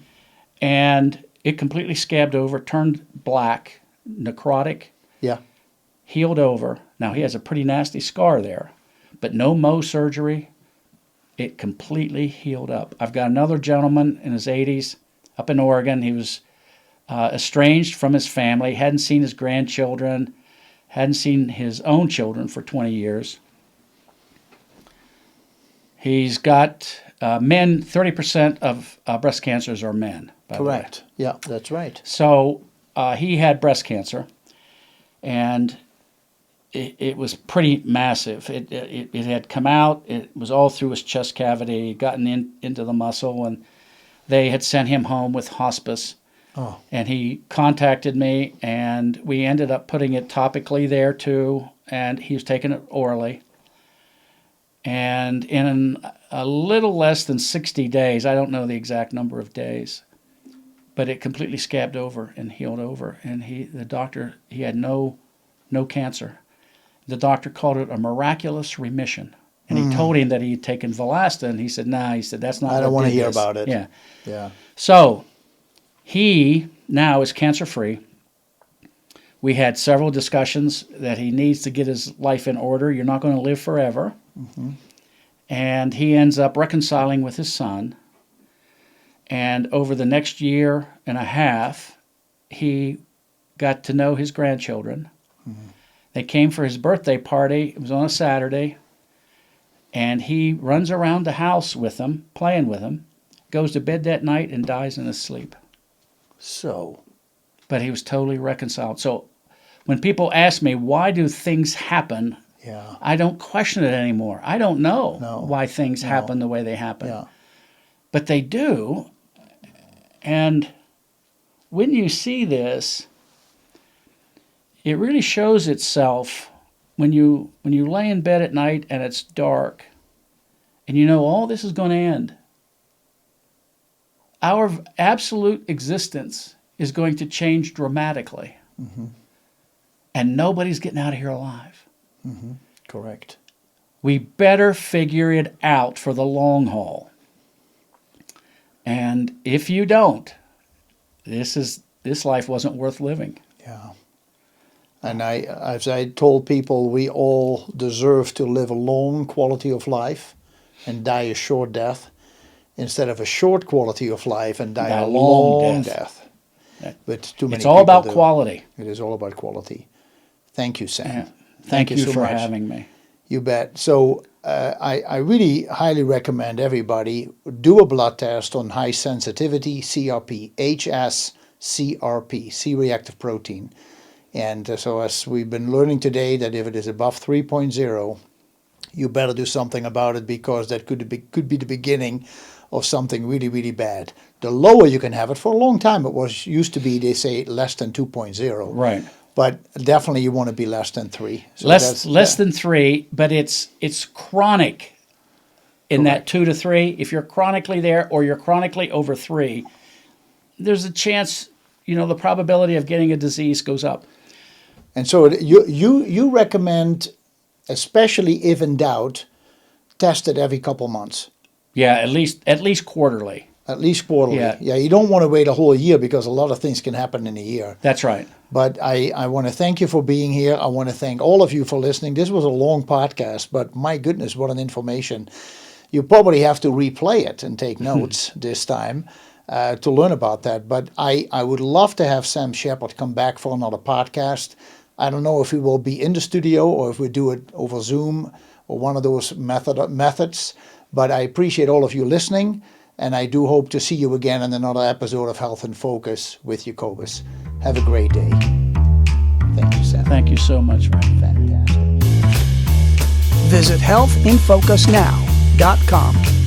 And it completely scabbed over, turned black, necrotic, Yeah. healed over. Now, he has a pretty nasty scar there, but no Mohs surgery. It completely healed up. I've got another gentleman in his 80s up in Oregon. He was estranged from his family, hadn't seen his grandchildren, hadn't seen his own children for 20 years. He's got men, 30% of breast cancers are men, by the way. Correct. Yeah, that's right. So he had breast cancer, and it was pretty massive. It had come out. It was all through his chest cavity, gotten into the muscle, and they had sent him home with hospice. Oh. And he contacted me, and we ended up putting it topically there too, and he was taking it orally. And in a little less than 60 days, I don't know the exact number of days, but it completely scabbed over and healed over. And the doctor, he had no cancer. The doctor called it a miraculous remission. And he told him that he had taken Vilasta, he said, nah, he said, that's not I don't want to hear this. about it. Yeah. Yeah. So he now is cancer-free. We had several discussions that he needs to get his life in order. You're not going to live forever. Mm-hmm. And he ends up reconciling with his son. And over the next year and a half, he got to know his grandchildren. Mm-hmm. They came for his birthday party. It was on a Saturday. And he runs around the house with them, playing with them, goes to bed that night and dies in his sleep. So. But he was totally reconciled. So when people ask me, why do things happen? Yeah. I don't question it anymore. I don't know why things happen the way they happen. Yeah. But they do. And when you see this, it really shows itself when you lay in bed at night and it's dark and you know all this is going to end. Our absolute existence is going to change dramatically. Mm-hmm. And nobody's getting out of here alive. Mm-hmm. Correct. We better figure it out for the long haul. And if you don't, this life wasn't worth living. Yeah. And as I told people, we all deserve to live a long quality of life and die a short death instead of a short quality of life and die a long death. But too many it's all about quality. It is all about quality. Thank you, Sam. Yeah. Thank you so for much. having me. You bet. So I really highly recommend everybody do a blood test on high sensitivity CRP, hs-CRP, C-reactive protein. And so as we've been learning today, that if it is above 3.0, you better do something about it because that could be the beginning of something really, really bad. The lower you can have it, for a long time it was used to be, they say, less than 2.0. Right. But definitely you want to be less than 3. So less than 3, but it's chronic in that 2 to 3. If you're chronically there or you're chronically over 3, there's a chance, the probability of getting a disease goes up. And so you recommend, especially if in doubt, test it every couple months. Yeah, at least quarterly. At least quarterly. Yeah, you don't want to wait a whole year because a lot of things can happen in a year. That's right. But I want to thank you for being here. I want to thank all of you for listening. This was a long podcast, but my goodness, what an information. You probably have to replay it and take notes this time to learn about that. But I would love to have Sam Shepard come back for another podcast. I don't know if we will be in the studio or if we do it over Zoom or one of those methods. But I appreciate all of you listening. And I do hope to see you again in another episode of Health in Focus with Jacobus. Have a great day. Thank you, Sam. Thank you so much, Frank. Fantastic. Visit healthinfocusnow.com.